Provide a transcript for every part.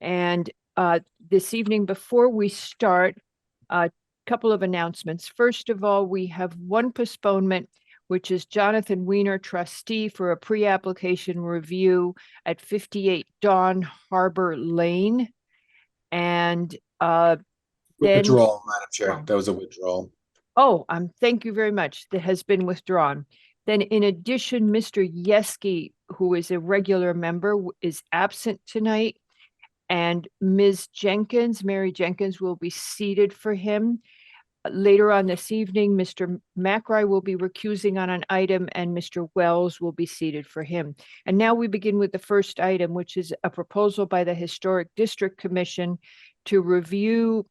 And this evening, before we start, a couple of announcements. First of all, we have one postponement, which is Jonathan Weiner, trustee, for a pre-application review at 58 Dawn Harbor Lane. And then, Withdrawal, Madam Chair. That was a withdrawal. thank you very much. That has been withdrawn. Then in addition, Mr. Yeski, who is a regular member, is absent tonight. And Ms. Jenkins, Mary Jenkins, will be seated for him. Later on this evening, Mr. McRae will be recusing on an item and Mr. Wells will be seated for him. And now we begin with the first item, which is a proposal by the Historic District Commission to review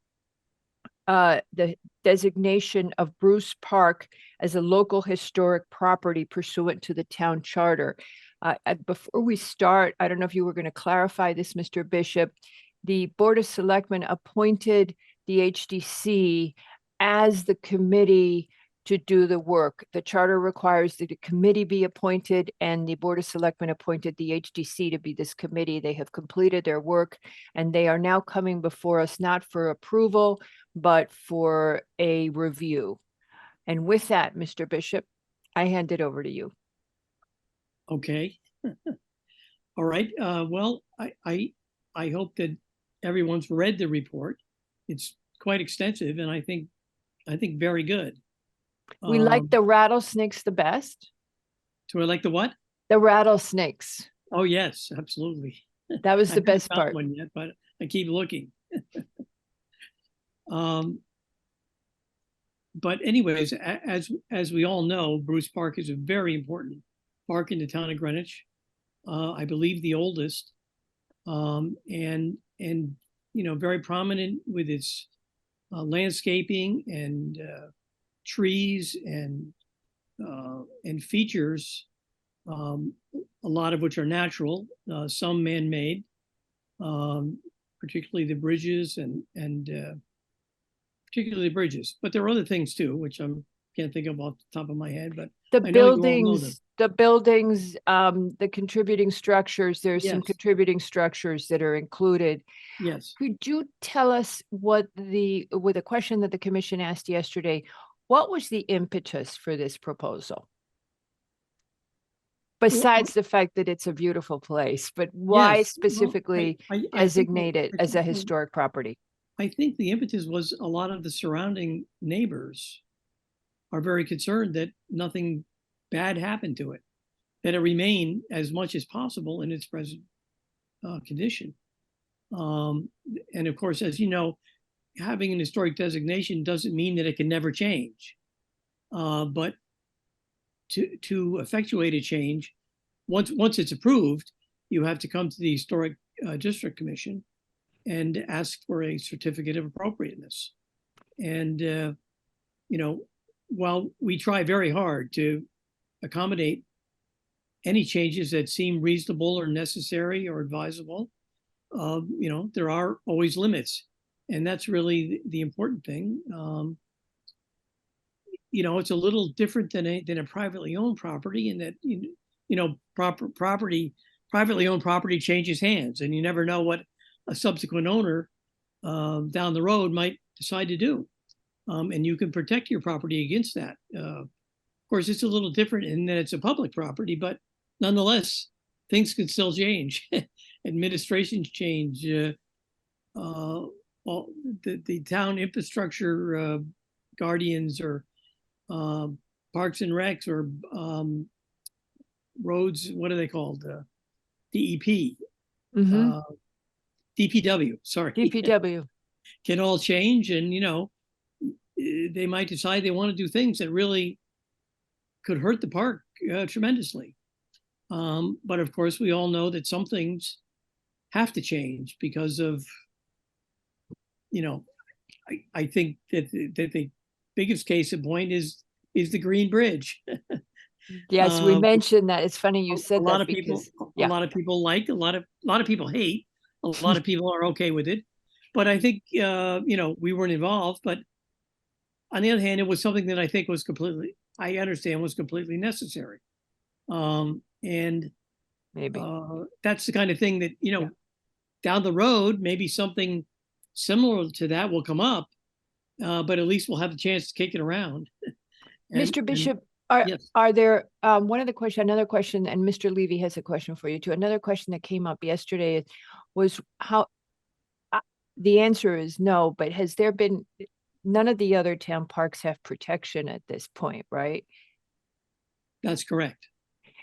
the designation of Bruce Park as a local historic property pursuant to the town charter. Before we start, I don't know if you were going to clarify this, Mr. Bishop. The Board of Selectmen appointed the HDC as the committee to do the work. The charter requires that a committee be appointed, and the Board of Selectmen appointed the HDC to be this committee. They have completed their work, and they are now coming before us, not for approval, but for a review. And with that, Mr. Bishop, I hand it over to you. Okay. All right. Well, I hope that everyone's read the report. It's quite extensive, and I think very good. We like the rattlesnakes the best. Do I like the what? The rattlesnakes. Oh yes, absolutely. That was the best I haven't found part. one yet, but I keep looking. But anyways, as we all know, Bruce Park is a very important park in the town of Greenwich. I believe the oldest, and very prominent with its landscaping and trees and features, a lot of which are natural, some man-made, particularly the bridges and particularly the bridges. But there are other things too, which I can't think of off the top of my head. But The I know you all know them. buildings, the contributing structures, there's some Yes. contributing structures that are included. Yes. Could you tell us with a question that the commission asked yesterday, what was the impetus for this proposal? Besides the fact that it's a beautiful place, but why Yes. Well, specifically I think designate it as a I think- historic property? I think the impetus was a lot of the surrounding neighbors are very concerned that nothing bad happened to it, that it remain as much as possible in its present condition. And of course, as you know, having an historic designation doesn't mean that it can never change. But to effectuate a change, once it's approved, you have to come to the Historic District Commission and ask for a certificate of appropriateness. And while we try very hard to accommodate any changes that seem reasonable or necessary or advisable, there are always limits, and that's really the important thing. It's a little different than a privately owned property in that privately owned property changes hands, and you never know what a subsequent owner down the road might decide to do, and you can protect your property against that. Of course, it's a little different in that it's a public property, but nonetheless, things can still change. Administrations change. The town infrastructure guardians or parks and recs or roads, what are they called? DEP, DPW, sorry. DPW. Can all change, and they might decide they want to do things that really could hurt the park tremendously. But of course, we all know that some things have to change because of, I think that the biggest case in point is the Green Bridge. Yes, we mentioned that. It's funny you said that because a lot of people like, a lot of people hate, a lot of people are okay with it. But I think we weren't involved. But on the other hand, it was something that I understand was completely necessary. And maybe that's the kind of thing that down the road, maybe something similar to that will come up, but at least we'll have the chance to kick it around. Mr. Bishop, are, yes. are there, another question, and Mr. Levy has a question for you too. Another question that came up yesterday was how, the answer is no, but has there been, none of the other town parks have protection at this point, right? That's correct.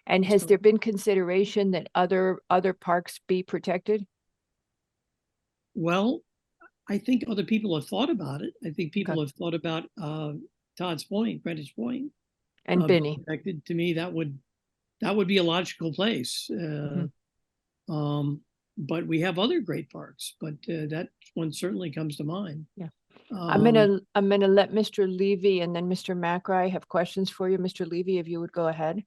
And That's has there correct. been consideration that other parks be protected? Well, I think other people have thought about it. I think people have thought about Todd's Point, Greenwich Point. And Binney? Protected. To me, that would be a logical place. But we have other great parks, but that one certainly comes to mind. Yeah. Um, I'm gonna let Mr. Levy and then Mr. McRae have questions for you. Mr. Levy, if you would go ahead.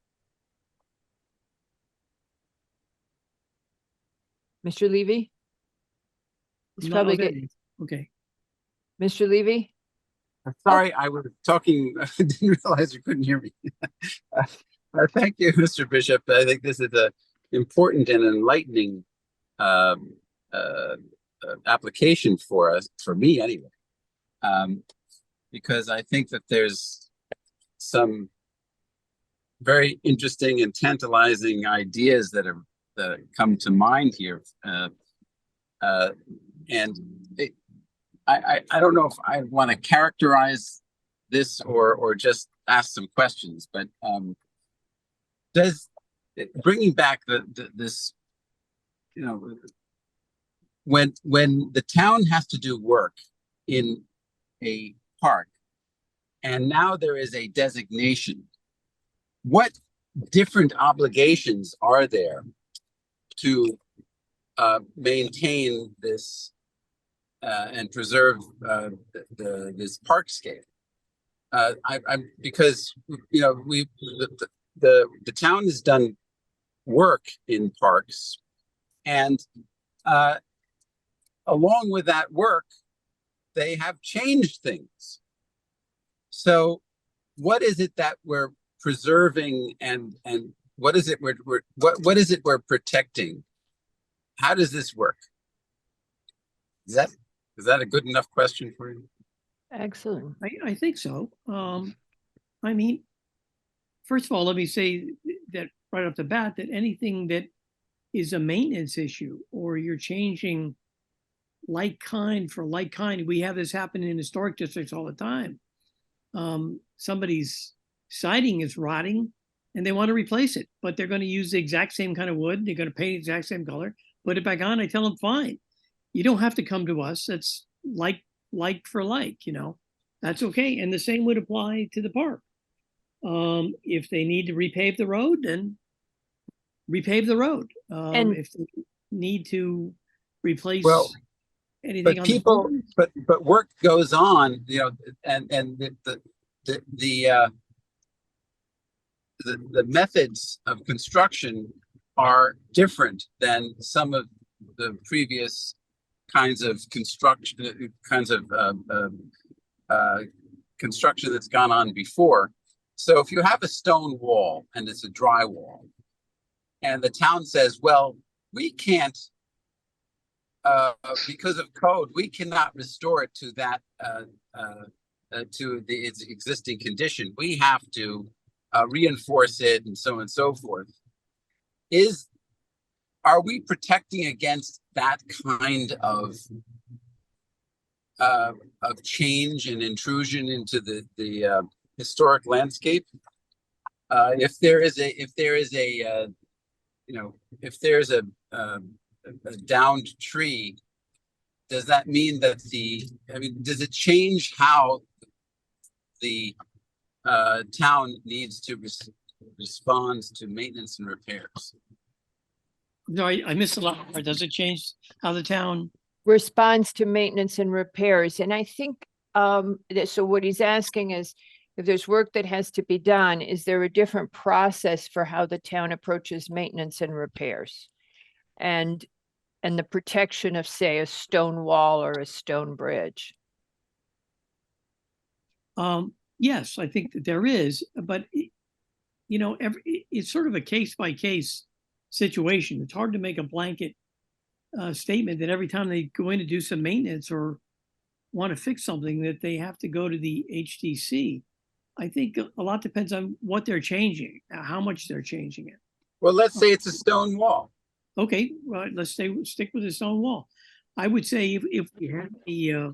Mr. Levy? It's not- probably okay. good. Okay. Mr. Levy? Sorry, I was talking, I didn't realize you couldn't hear me. Thank you, Mr. Bishop. I think this is a important and enlightening application for us, for me anyway. Because I think that there's some very interesting and tantalizing ideas that come to mind here. And I don't know if I want to characterize this or just ask some questions, but bringing back this, when the town has to do work in a park, and now there is a designation, what different obligations are there to maintain this and preserve this parkscape? I'm because the town has done work in parks, and along with that work, they have changed things. So, what is it that we're preserving, and what is it what is it we're protecting? How does this work? Is that a good enough question for you? Excellent. I think so. I mean, first of all, let me say that right off the bat, that anything that is a maintenance issue, or you're changing like kind for like kind, we have this happen in historic districts all the time. Somebody's siding is rotting and they want to replace it, but they're going to use the exact same kind of wood. They're going to paint the exact same color, put it back on. I tell them, fine. You don't have to come to us. That's like for like, that's okay. And the same would apply to the park. If they need to repave the road, then repave the road. If they need to replace anything on people, but work goes on, and the methods of construction are different than some of the previous kinds of construction, construction that's gone on before. So if you have a stone wall and it's a drywall, and the town says, well, we can't, because of code, we cannot restore it to that, to its existing condition. We have to reinforce it, and so on and so forth. Are we protecting against that kind of change and intrusion into the historic landscape? If there's a downed tree, does that mean that does it change how the town needs to respond to maintenance and repairs? No, I missed a lot. Does it change how the town responds to maintenance and repairs? And I think so what he's asking is, if there's work that has to be done, is there a different process for how the town approaches maintenance and repairs? And the protection of, say, a stone wall or a stone bridge? Yes, I think that there is, but it's sort of a case by case situation. It's hard to make a blanket statement that every time they go in to do some maintenance or want to fix something, that they have to go to the HDC. I think a lot depends on what they're changing, how much they're changing it. Well, let's say it's a stone wall. Okay, well, let's stick with the stone wall. I would say if we have a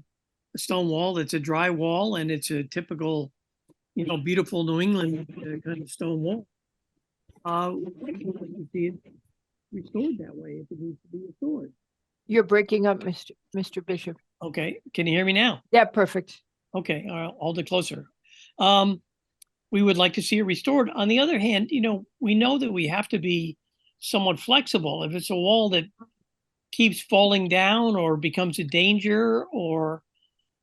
stone wall that's a dry wall and it's a typical, beautiful New England kind of stone wall, we'd like to see it restored that way if it needs to be restored. You're breaking up, Mr. Bishop. Okay, can you hear me now? Yeah, perfect. Okay, I'll hold it closer. We would like to see it restored. On the other hand, we know that we have to be somewhat flexible. If it's a wall that keeps falling down or becomes a danger or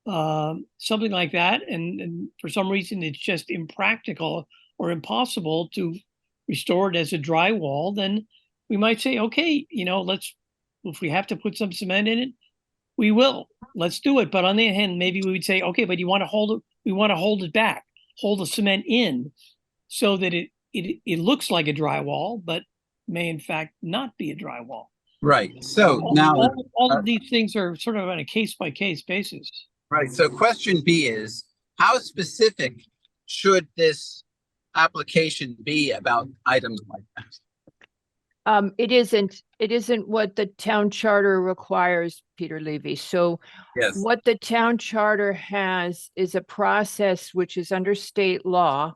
something like that, and for some reason it's just impractical or impossible to restore it as a dry wall, then we might say, okay, if we have to put some cement in it, we will. Let's do it. But on the other hand, maybe we would say, okay, but you want to hold it. We want to hold it back, hold the cement in, so that it looks like a drywall, but may in fact not be a drywall. Right. So now, all of these things are sort of on a case by case basis. right. So question B is, how specific should this application be about items like that? It isn't what the town charter requires, Peter Levy. So Yes. what the town charter has is a process which is under state law.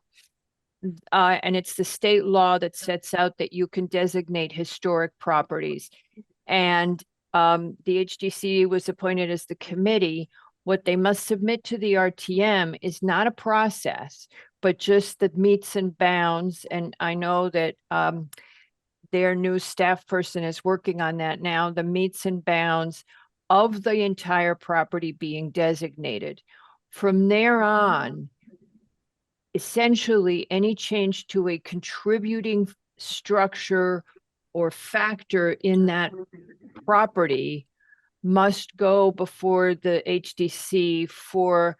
And it's the state law that sets out that you can designate historic properties. And the HDC was appointed as the committee. What they must submit to the RTM is not a process, but just the meets and bounds. And I know that their new staff person is working on that now, the meets and bounds of the entire property being designated. From there on, essentially any change to a contributing structure or factor in that property must go before the HDC for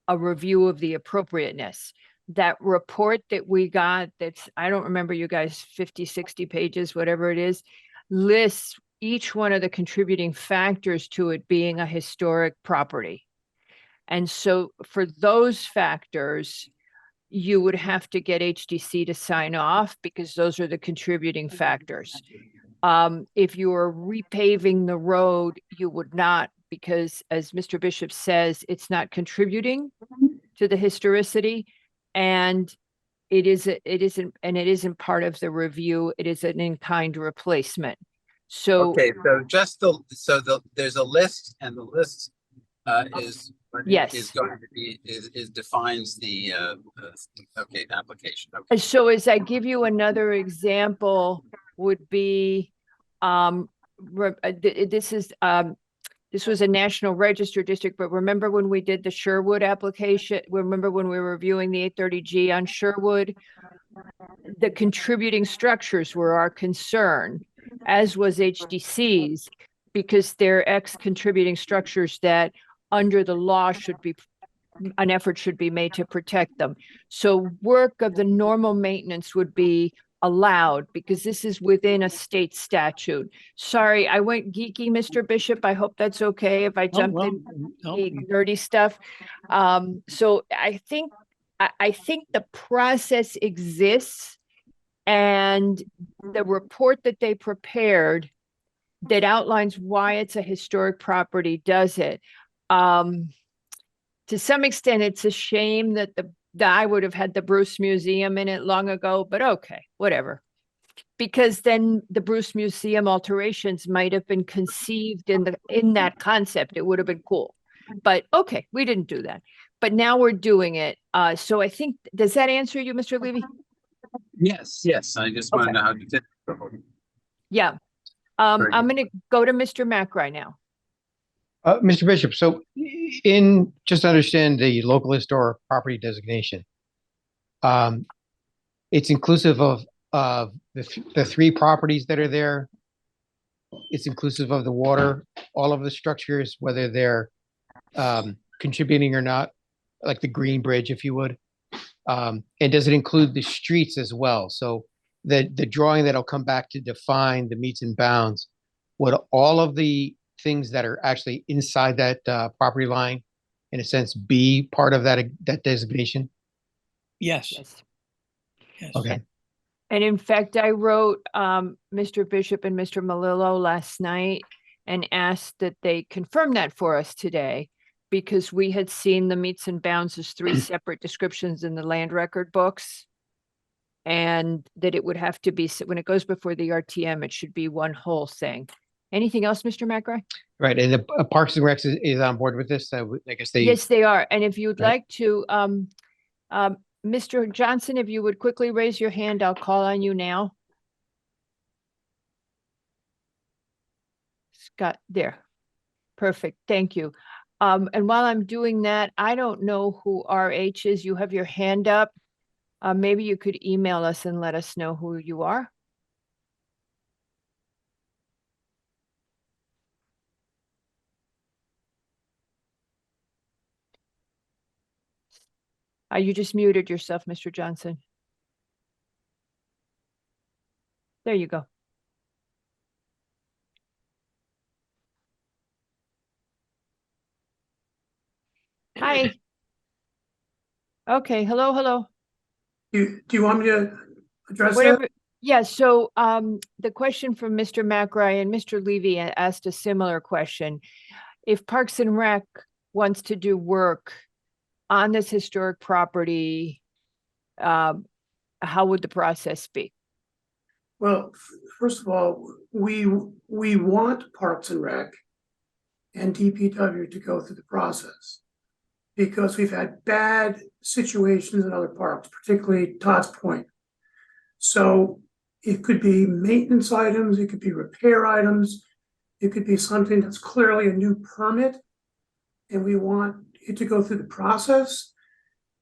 a review of the appropriateness. That report that we got, that's, I don't remember, you guys, 50, 60 pages, whatever it is, lists each one of the contributing factors to it being a historic property. And so for those factors, you would have to get HDC to sign off because those are the contributing factors. If you are repaving the road, you would not, because as Mr. Bishop says, it's not contributing to the historicity, and it isn't part of the review. It is an in-kind replacement. So Okay, so there's a list, and the list is yes, going to be defines the okay, application. Okay. so as I give you another example, would be this was a National Register district, but remember when we did the Sherwood application? Remember when we were reviewing the 830G on Sherwood? The contributing structures were our concern, as was HDC's, because they're contributing structures that under the law an effort should be made to protect them. So work of the normal maintenance would be allowed because this is within a state statute. Sorry, I went geeky, Mr. Bishop. I hope that's okay if I jumped in the nerdy stuff. So I think the process exists, and the report that they prepared that outlines why it's a historic property does it. To some extent, it's a shame that I would have had the Bruce Museum in it long ago, but okay, whatever. Because then the Bruce Museum alterations might have been conceived in that concept. It would have been cool. But okay, we didn't do that. But now we're doing it. So I think, does that answer you, Mr. Levy? Yes. I just want to know how to do it. Yeah. I'm going to go to Mr. McRae now. Mr. Bishop, so just understand the local historic property designation. It's inclusive of the three properties that are there. It's inclusive of the water, all of the structures, whether they're contributing or not, like the Green Bridge, if you would. And does it include the streets as well? So the drawing that'll come back to define the meets and bounds would all of the things that are actually inside that property line, in a sense, be part of that designation? Yes, Yes. yes. Okay. And in fact, I wrote Mr. Bishop and Mr. Malillo last night and asked that they confirm that for us today, because we had seen the meets and bounds as three separate descriptions in the land record books. And that it would have to be, when it goes before the RTM, it should be one whole thing. Anything else, Mr. McRae? Right, and the Parks and Recs is on board with this. I guess they. Yes, they are. And if you'd Right. like to, Mr. Johnson, if you would quickly raise your hand, I'll call on you now. Scott, there. Perfect. Thank you. And while I'm doing that, I don't know who RH is. You have your hand up. Maybe you could email us and let us know who you are. You just muted yourself, Mr. Johnson. There you go. Hi. Okay, hello, hello. Do you want me to address that? Whatever. Yeah, so the question from Mr. McRae and Mr. Levy asked a similar question. If Parks and Rec wants to do work on this historic property, how would the process be? Well, first of all, we want Parks and Rec and DPW to go through the process, because we've had bad situations in other parks, particularly Todd's Point. So it could be maintenance items, it could be repair items, it could be something that's clearly a new permit, and we want it to go through the process.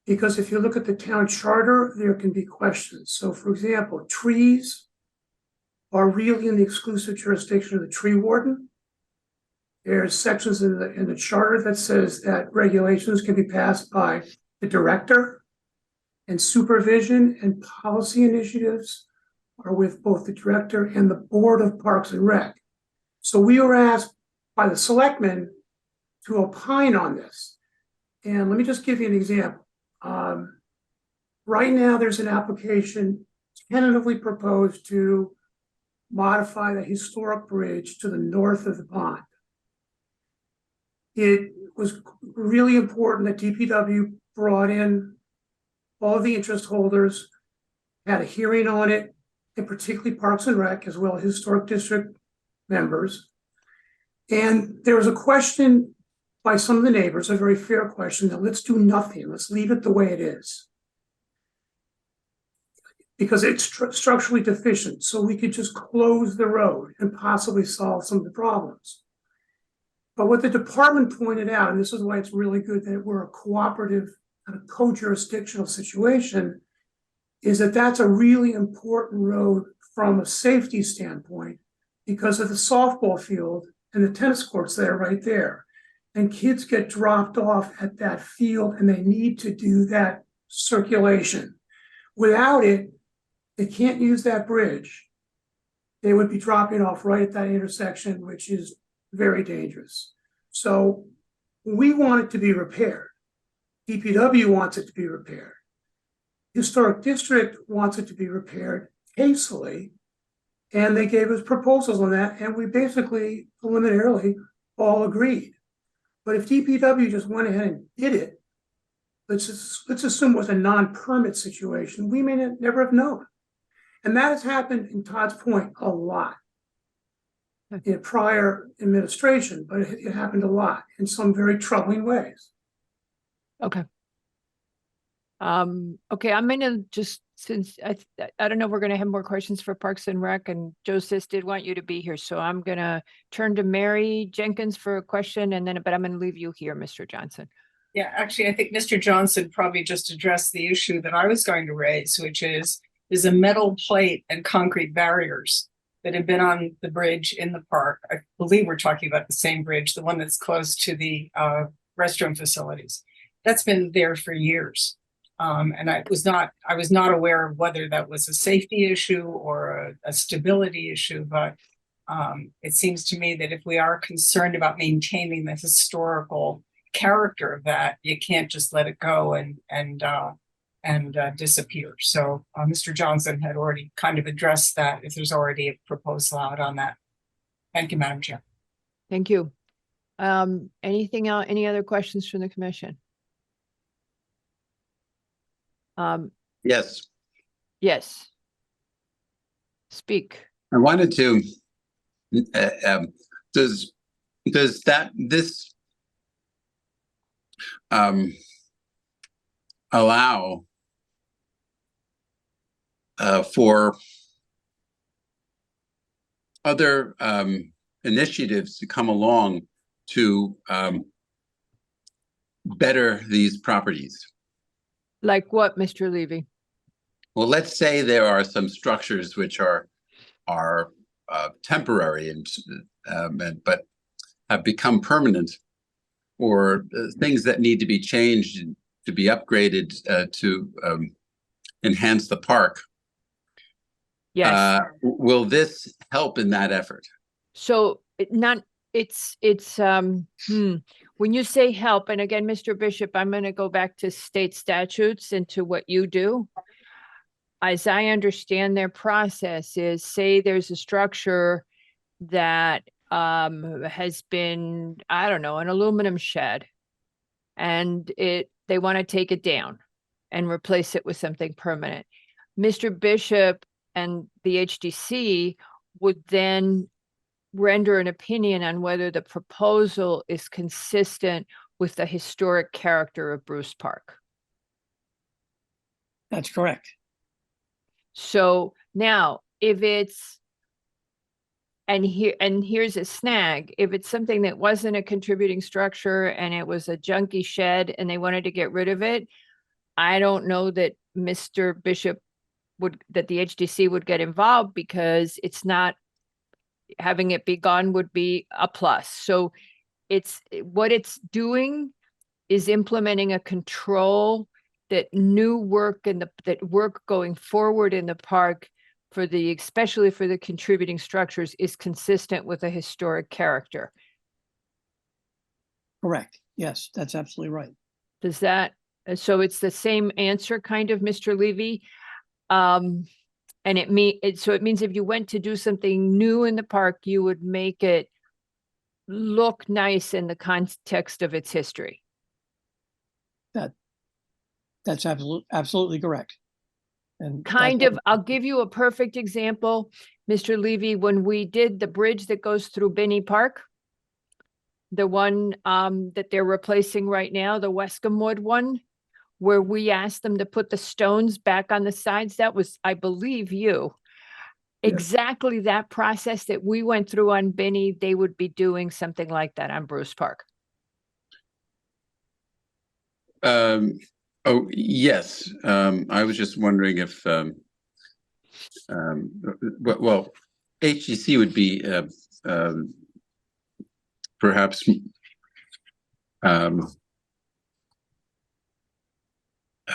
Because if you look at the town charter, there can be questions. So for example, trees are really in the exclusive jurisdiction of the tree warden. There's sections in the charter that says that regulations can be passed by the director, and supervision and policy initiatives are with both the director and the board of Parks and Rec. So we were asked by the selectmen to opine on this. And let me just give you an example. Right now, there's an application tentatively proposed to modify the historic bridge to the north of the pond. It was really important that DPW brought in all of the interest holders, had a hearing on it, and particularly Parks and Rec, as well as Historic District members. And there was a question by some of the neighbors, a very fair question, that let's do nothing, let's leave it the way it is. Because it's structurally deficient, so we could just close the road and possibly solve some of the problems. But what the department pointed out, and this is why it's really good that we're a cooperative kind of co-jurisdictional situation, is that that's a really important road from a safety standpoint because of the softball field and the tennis courts that are right there. And kids get dropped off at that field and they need to do that circulation. Without it, they can't use that bridge. They would be dropping off right at that intersection, which is very dangerous. So we want it to be repaired. DPW wants it to be repaired. Historic District wants it to be repaired hastily, and they gave us proposals on that, and we basically preliminarily all agreed. But if DPW just went ahead and did it, let's assume it was a non-permit situation, we may never have known. And that has happened in Todd's Point a lot in prior administration, but it happened a lot in some very troubling ways. Okay. Okay, I'm gonna just, since I don't know if we're gonna have more questions for Parks and Rec, and Joseph did want you to be here, so I'm gonna turn to Mary Jenkins for a question, and then, but I'm gonna leave you here, Mr. Johnson. Yeah, actually, I think Mr. Johnson probably just addressed the issue that I was going to raise, which is a metal plate and concrete barriers that have been on the bridge in the park. I believe we're talking about the same bridge, the one that's close to the restroom facilities. That's been there for years. And I was not aware of whether that was a safety issue or a stability issue, but It seems to me that if we are concerned about maintaining the historical character of that, you can't just let it go and disappear. So Mr. Johnson had already kind of addressed that if there's already a proposal out on that. Thank you, Madam Chair. Thank you. Anything else, any other questions from the commission? Yes, Yes. Speak. I wanted to, does this allow for other initiatives to come along to better these properties? Like what, Mr. Levy? Well, let's say there are some structures which are temporary but have become permanent, or things that need to be changed to be upgraded to enhance the park. Yes. Will this help in that effort? So when you say help, and again, Mr. Bishop, I'm going to go back to state statutes and to what you do. As I understand their process is, say there's a structure that has been, I don't know, an aluminum shed, and they want to take it down and replace it with something permanent. Mr. Bishop and the HDC would then render an opinion on whether the proposal is consistent with the historic character of Bruce Park. That's correct. So now, if it's, and here's a snag, if it's something that wasn't a contributing structure and it was a junky shed and they wanted to get rid of it, I don't know that Mr. Bishop that the HDC would get involved, because it's not, having it be gone would be a plus. So what it's doing is implementing a control that new work and that work going forward in the park especially for the contributing structures is consistent with a historic character. Correct. Yes, that's absolutely right. So it's the same answer kind of, Mr. Levy. And it means if you went to do something new in the park, you would make it look nice in the context of its history. That's absolutely correct. And I'll give you a perfect example, Mr. Levy, when we did the bridge that goes through Binney Park, the one that they're replacing right now, the Wescomwood one, where we asked them to put the stones back on the sides. That was, I believe, you. Yeah. Exactly that process that we went through on Binney, they would be doing something like that on Bruce Park. Oh, yes. I was just wondering if, well, HGC would be perhaps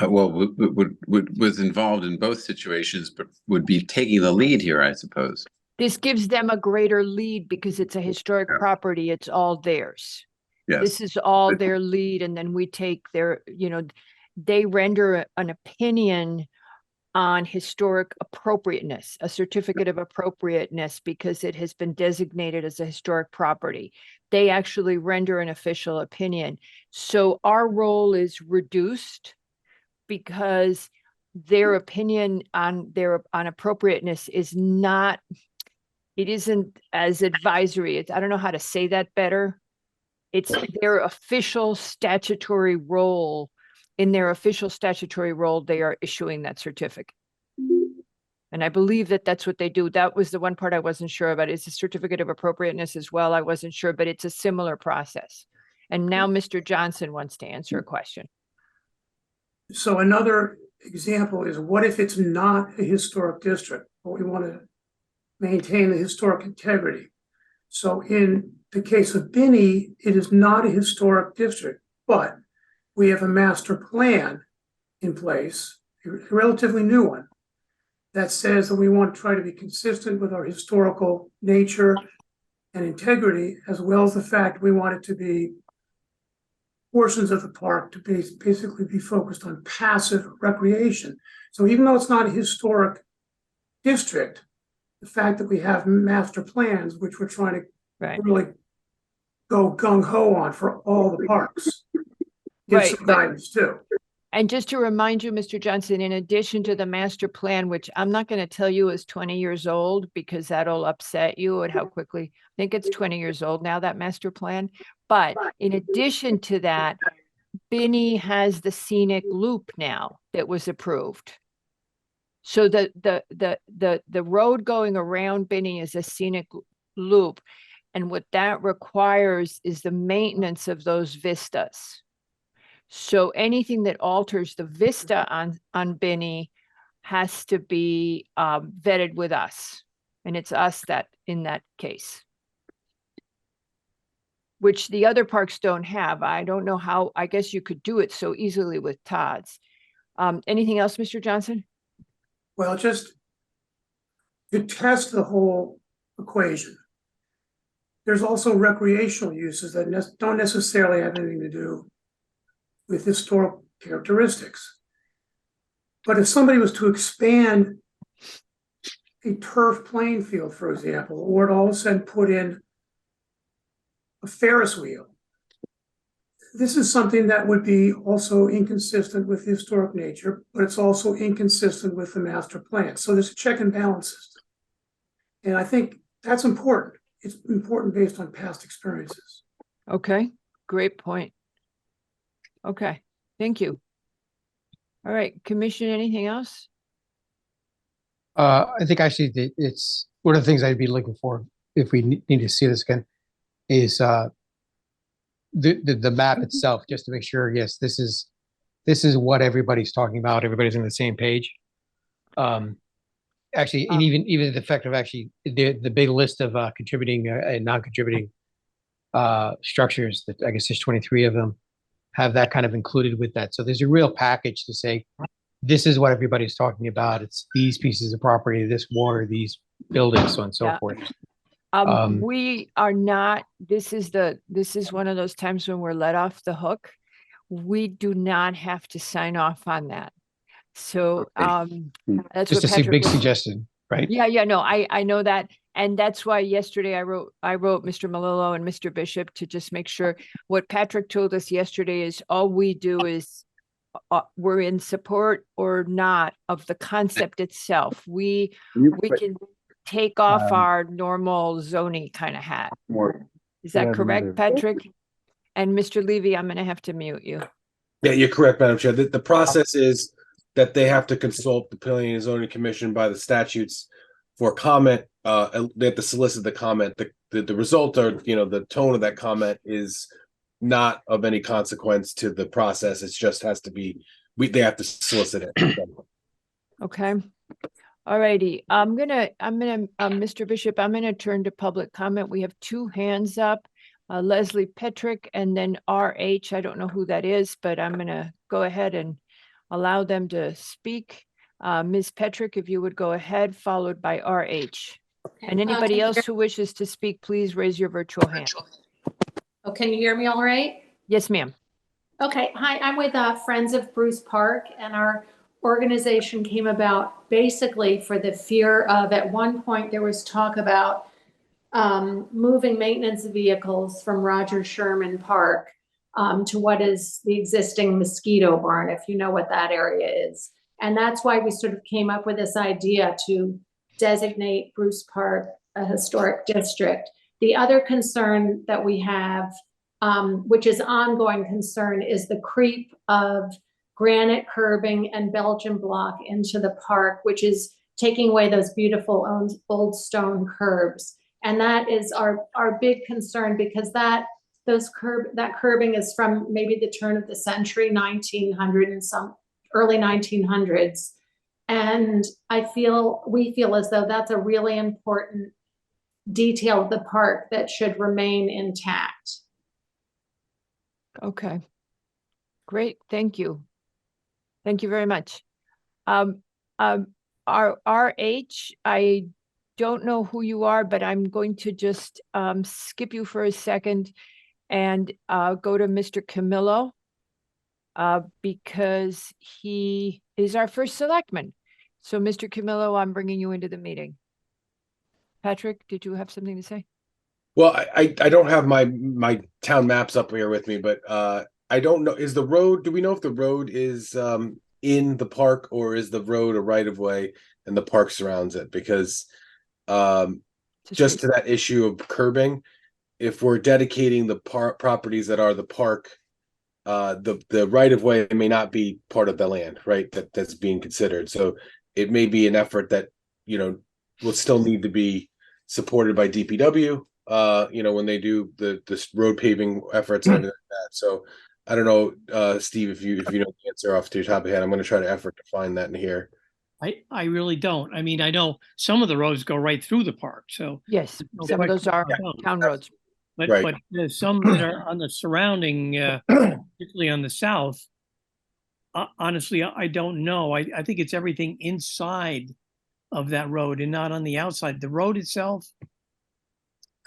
was involved in both situations, but would be taking the lead here, I suppose. This gives them a greater lead because it's a historic property. It's all theirs. Yes. This is all their lead, and then we take their, they render an opinion on historic appropriateness, a certificate of appropriateness, because it has been designated as a historic property. They actually render an official opinion. So our role is reduced because their opinion on appropriateness is not, it isn't as advisory. I don't know how to say that better. It's their official statutory role. In their official statutory role, they are issuing that certificate. And I believe that that's what they do. That was the one part I wasn't sure about. Is a certificate of appropriateness as well. I wasn't sure, but it's a similar process. And now Mr. Johnson wants to answer a question. So another example is, what if it's not a historic district, but we want to maintain the historic integrity? So in the case of Binney, it is not a historic district, but we have a master plan in place, a relatively new one, that says that we want to try to be consistent with our historical nature and integrity, as well as the fact we want it to be portions of the park to basically be focused on passive recreation. So even though it's not a historic district, the fact that we have master plans, which we're trying to Right. really go gung-ho on for all the parks, give Right, some but- guidance too. And just to remind you, Mr. Johnson, in addition to the master plan, which I'm not going to tell you is 20 years old because that'll upset you at how quickly, I think it's 20 years old now, that master plan. But in addition to that, Binney has the scenic loop now that was approved. So the road going around Binney is a scenic loop. And what that requires is the maintenance of those vistas. So anything that alters the vista on Binney has to be vetted with us. And it's us that in that case. Which the other parks don't have. I don't know how, I guess you could do it so easily with Todd's. Anything else, Mr. Johnson? Well, just to test the whole equation, there's also recreational uses that don't necessarily have anything to do with historic characteristics. But if somebody was to expand a turf playing field, for example, or to all of a sudden put in a Ferris wheel, this is something that would be also inconsistent with historic nature, but it's also inconsistent with the master plan. So there's a check and balance system. And I think that's important. It's important based on past experiences. Okay, great point. Okay, thank you. All right, Commission, anything else? I think actually it's one of the things I'd be looking for if we need to see this again is the map itself, just to make sure, yes, this is what everybody's talking about. Everybody's on the same page. Actually, and even the fact of actually the big list of contributing and non-contributing structures that I guess there's 23 of them have that kind of included with that. So there's a real package to say, this is what everybody's talking about. It's these pieces of property, this water, these buildings, so on and so Yeah. forth. We are not, this is one of those times when we're let off the hook. We do not have to sign off on that. So, that's Just what a big Patrick was. suggestion, right? Yeah, no, I know that. And that's why yesterday I wrote Mr. Malillo and Mr. Bishop to just make sure what Patrick told us yesterday is all we do is we're in support or not of the concept itself. We can take off our normal zoning kind of hat. Is that correct, Patrick? And Mr. Levy, I'm going to have to mute you. Yeah, you're correct, Madam Chair. The process is that they have to consult the Planning and Zoning Commission by the statutes for comment. They have to solicit the comment. The result or the tone of that comment is not of any consequence to the process. It just has to be. They have to solicit it. Okay. All righty. Mr. Bishop, I'm gonna turn to public comment. We have two hands up. Leslie Petrick and then RH. I don't know who that is, but I'm gonna go ahead and allow them to speak. Ms. Petrick, if you would go ahead, followed by RH. And anybody else who wishes to speak, please raise your virtual hand. Oh, can you hear me all right? Yes, ma'am. Okay, hi, I'm with Friends of Bruce Park, and our organization came about basically for the fear of, at one point, there was talk about moving maintenance vehicles from Roger Sherman Park to what is the existing Mosquito Barn, if you know what that area is. And that's why we sort of came up with this idea to designate Bruce Park a historic district. The other concern that we have, which is ongoing concern, is the creep of granite curbing and Belgian block into the park, which is taking away those beautiful old stone curbs. And that is our big concern, because that curbing is from maybe the turn of the century, 1900 and some early 1900s. And we feel as though that's a really important detail of the park that should remain intact. Okay. Great. Thank you. Thank you very much. RH, I don't know who you are, but I'm going to just skip you for a second and go to Mr. Camillo because he is our first selectman. So Mr. Camillo, I'm bringing you into the meeting. Patrick, did you have something to say? Well, I don't have my town maps up here with me, but I don't know. Is the road? Do we know if the road is in the park, or is the road a right of way and the park surrounds it? Because just to that issue of curbing, if we're dedicating the properties that are the park, the right of way may not be part of the land, right? That's being considered. So it may be an effort that will still need to be supported by DPW. When they do the road paving efforts and everything like that. So I don't know, Steve, if you know the answer off to your top of your head, I'm going to try to effort to find that in here. I really don't. I mean, I know some of the roads go right through the park, so. Yes, no some of those question are about those. town roads. But Right. but there's some that are on the surrounding, particularly on the south. Honestly, I don't know. I think it's everything inside of that road and not on the outside. The road itself,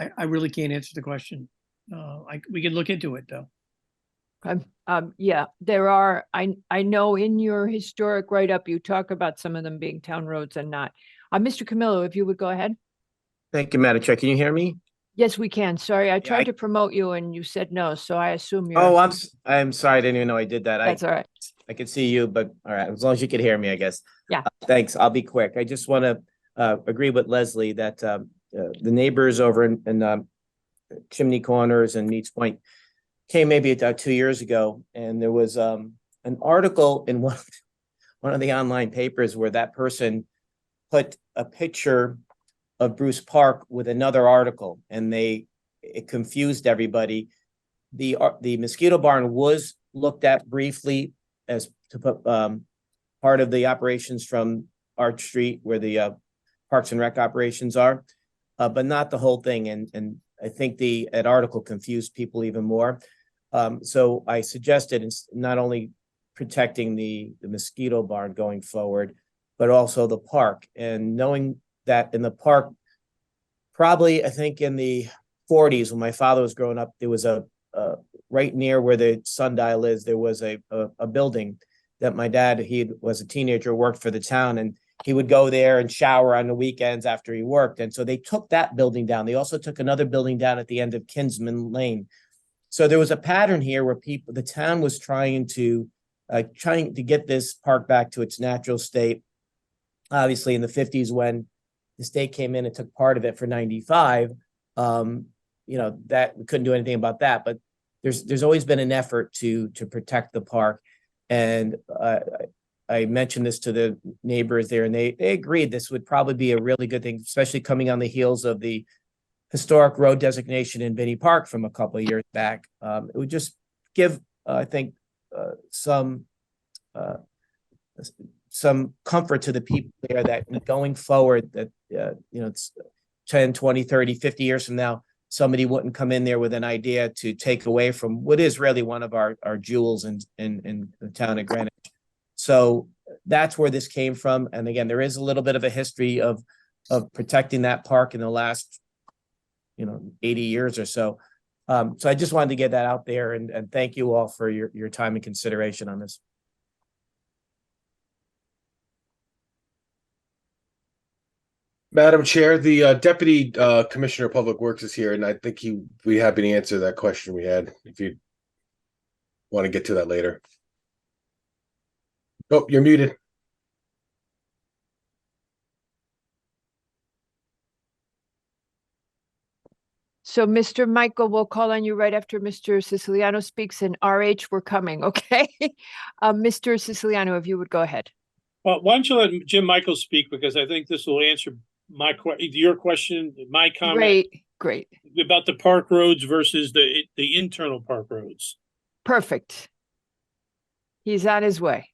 I really can't answer the question. We could look into it though. Yeah, there are, I know in your historic write-up, you talk about some of them being town roads and not. Mr. Camillo, if you would go ahead. Thank you, Madam Chair. Can you hear me? Yes, we can. Sorry, I I- tried to promote you and you said no, so I assume you're. Oh, I'm sorry. I didn't even know I did that. That's all right. I could see you, but all right, as long as you could hear me, I guess. Yeah. Thanks. I'll be quick. I just want to agree with Leslie that the neighbors over in Chimney Corners and Meats Point came maybe about 2 years ago, and there was an article in one of the online papers where that person put a picture of Bruce Park with another article, and it confused everybody. The mosquito barn was looked at briefly as to put part of the operations from Arch Street where the Parks and Rec operations are, but not the whole thing. And I think that article confused people even more. So I suggested it's not only protecting the mosquito barn going forward, but also the park. And knowing that in the park, probably I think in the 40s when my father was growing up, there was a right near where the sundial is, there was a building that my dad, he was a teenager, worked for the town, and he would go there and shower on the weekends after he worked. And so they took that building down. They also took another building down at the end of Kinsman Lane. So there was a pattern here where the town was trying to get this park back to its natural state. Obviously in the 50s when the state came in and took part of it for 95, that we couldn't do anything about that, but there's always been an effort to protect the park. And I mentioned this to the neighbors there, and they agreed this would probably be a really good thing, especially coming on the heels of the historic road designation in Binney Park from a couple of years back. It would just give, I think, some comfort to the people there that going forward that, it's 10, 20, 30, 50 years from now, somebody wouldn't come in there with an idea to take away from what is really one of our jewels in the town of Greenwich. So that's where this came from. And again, there is a little bit of a history of protecting that park in the last, 80 years or so. So I just wanted to get that out there and thank you all for your time and consideration on this. Madam Chair, the Deputy Commissioner of Public Works is here, and I think he'd be happy to answer that question we had if you want to get to that later. Oh, you're muted. So Mr. Michael, we'll call on you right after Mr. Siciliano speaks, and RH, we're coming, okay? Mr. Siciliano, if you would go ahead. Well, why don't you let Jim Michael speak, because I think this will answer your question, my comment. Great. About the park roads versus the internal park roads. Perfect. He's on his way.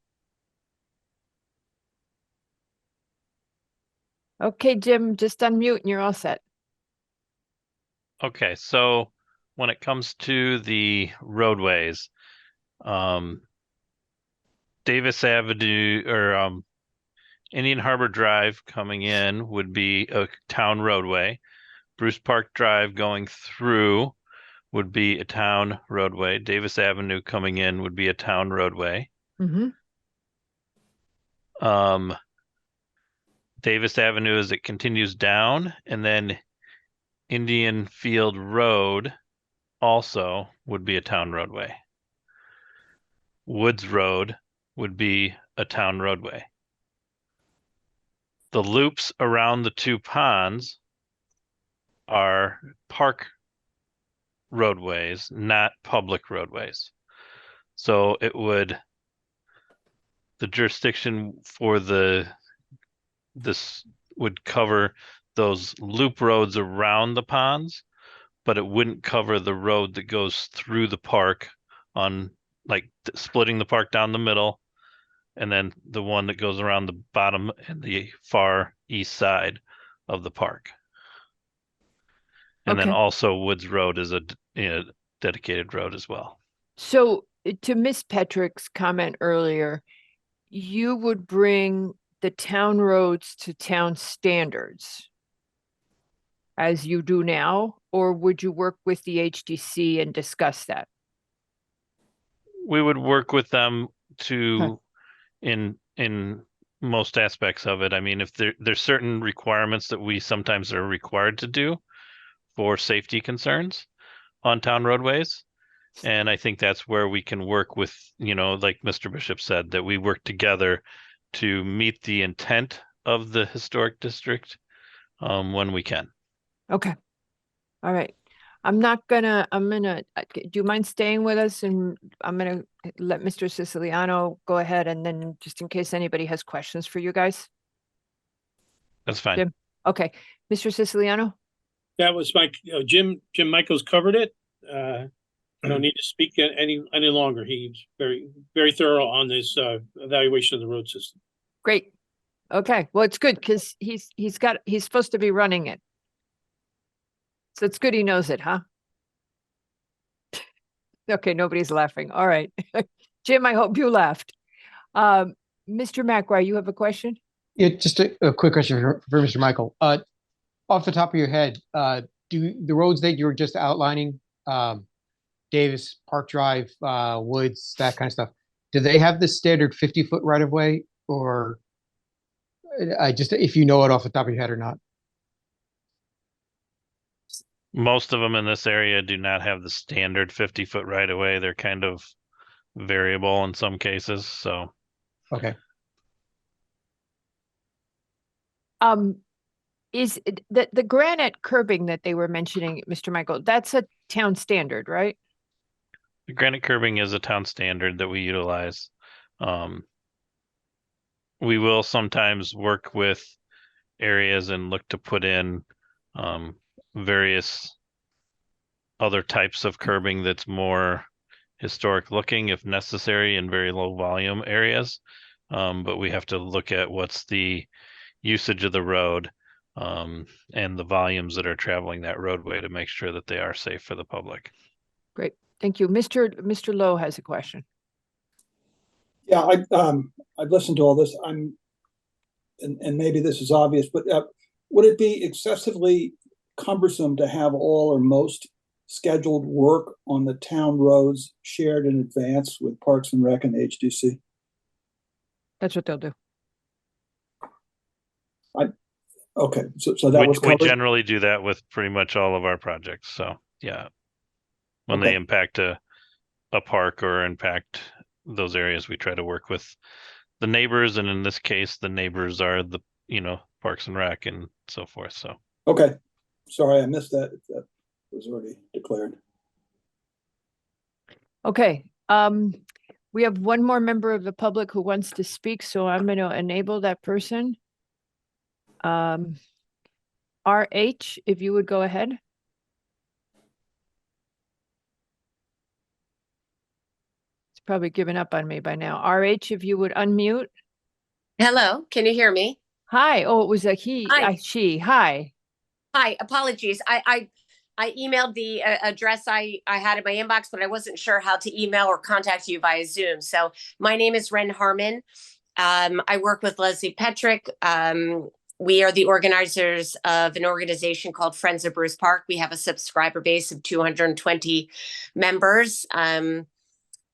Okay, Jim, just unmute and you're all set. Okay, so when it comes to the roadways, Davis Avenue or Indian Harbor Drive coming in would be a town roadway. Bruce Park Drive going through would be a town roadway. Davis Avenue coming in would be a town roadway. Mm-hmm. Davis Avenue as it continues down, and then Indian Field Road also would be a town roadway. Woods Road would be a town roadway. The loops around the two ponds are park roadways, not public roadways. So it would, the jurisdiction for this would cover those loop roads around the ponds, but it wouldn't cover the road that goes through the park on like splitting the park down the middle, and then the one that goes around the bottom and the far east side of the park. And then Okay. also Woods Road is a dedicated road as well. So to Miss Petrick's comment earlier, you would bring the town roads to town standards as you do now, or would you work with the HDC and discuss that? We would work with them to in most aspects of it. I mean, if there's certain requirements that we sometimes are required to do for safety concerns on town roadways. And I think that's where we can work with, like Mr. Bishop said, that we work together to meet the intent of the historic district when we can. Okay. All right. I'm gonna, do you mind staying with us? And I'm gonna let Mr. Siciliano go ahead, and then just in case anybody has questions for you guys. That's fine. Jim? Okay, Mr. Siciliano? That was my, Jim Michaels covered it. I don't need to speak any longer. He's very, very thorough on this evaluation of the road system. Great. Okay, well, it's good because he's supposed to be running it. So it's good he knows it, huh? Okay, nobody's laughing. All right. Jim, I hope you laughed. Mr. McRae, you have a question? Yeah, just a quick question for Mr. Michael. Off the top of your head, do the roads that you were just outlining, Davis, Park Drive, Woods, that kind of stuff, do they have the standard 50-foot right of way, or if you know it off the top of your head or not? Most of them in this area do not have the standard 50-foot right of way. They're kind of variable in some cases. So, okay. Is the granite curbing that they were mentioning, Mr. Michael, that's a town standard, right? The granite curbing is a town standard that we utilize. We will sometimes work with areas and look to put in various other types of curbing that's more historic looking if necessary in very low volume areas. But we have to look at what's the usage of the road and the volumes that are traveling that roadway to make sure that they are safe for the public. Great, thank you. Mr. Lowe has a question. Yeah, I've listened to all this. And maybe this is obvious, but would it be excessively cumbersome to have all or most scheduled work on the town roads shared in advance with Parks and Rec and HDC? That's what they'll do. Okay, so that was covered? We generally do that with pretty much all of our projects. So yeah, when they impact a park or impact those areas, we try to work with the neighbors, and in this case, the neighbors are the Parks and Rec and so forth. So okay, sorry, I missed that. That was already declared. Okay, we have one more member of the public who wants to speak, so I'm going to enable that person. RH, if you would go ahead. It's probably given up on me by now. RH, if you would unmute. Hello, can you hear me? Hi. Oh, it was a he. Hi. She. Hi. Hi, apologies. I emailed the address I had in my inbox, but I wasn't sure how to email or contact you via Zoom. So my name is Ren Harmon. I work with Leslie Petrick. We are the organizers of an organization called Friends of Bruce Park. We have a subscriber base of 220 members. And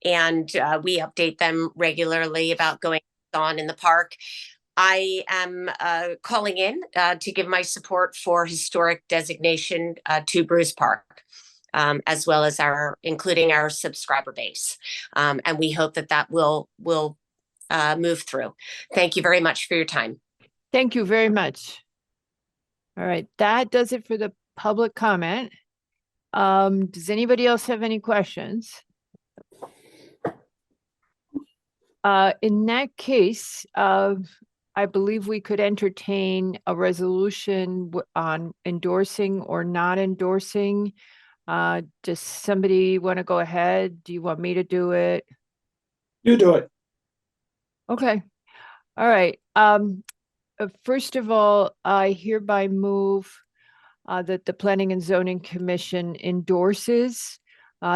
we update them regularly about going on in the park. I am calling in to give my support for historic designation to Bruce Park, as well as including our subscriber base. And we hope that will move through. Thank you very much for your time. Thank you very much. All right, that does it for the public comment. Does anybody else have any questions? In that case, I believe we could entertain a resolution on endorsing or not endorsing. Does somebody want to go ahead? Do you want me to do it? You do it. Okay. All right. First of all, I hereby move that the Planning and Zoning Commission endorses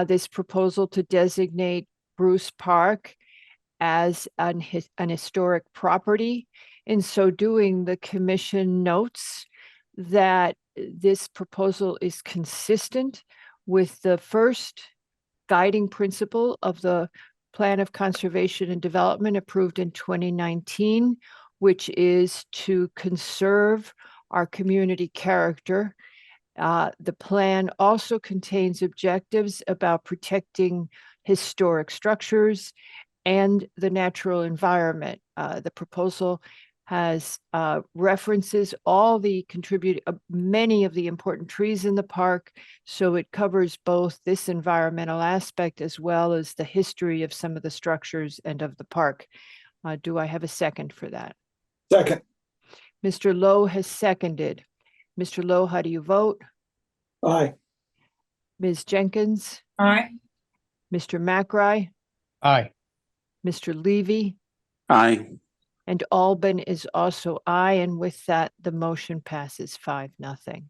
this proposal to designate Bruce Park as an historic property. In so doing, the commission notes that this proposal is consistent with the first guiding principle of the Plan of Conservation and Development approved in 2019, which is to conserve our community character. The plan also contains objectives about protecting historic structures and the natural environment. The proposal has references many of the important trees in the park, so it covers both this environmental aspect as well as the history of some of the structures and of the park. Do I have a second for that? Second. Mr. Lowe has seconded. Mr. Lowe, how do you vote? Aye. Ms. Jenkins? Aye. Mr. McRae? Aye. Mr. Levy? Aye. And Albin is also aye, and with that, the motion passes 5-0.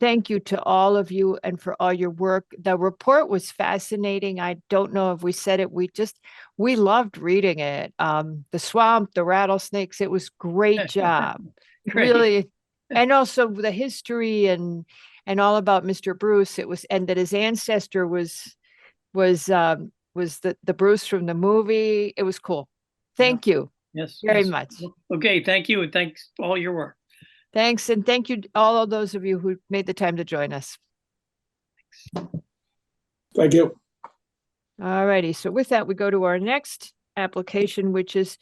Thank you to all of you and for all your work. The report was fascinating. I don't know if we said it. We loved reading it. The swamp, the rattlesnakes, it was great job. Great. Really. And also the history and all about Mr. Bruce. And that his ancestor was the Bruce from the movie. It was cool. Thank you Yes. very yes. much. Okay, thank you, and thanks for all your work. Thanks. And thank you all of those of you who made the time to join us. Thank you. All righty. So with that, we go to our next application, which is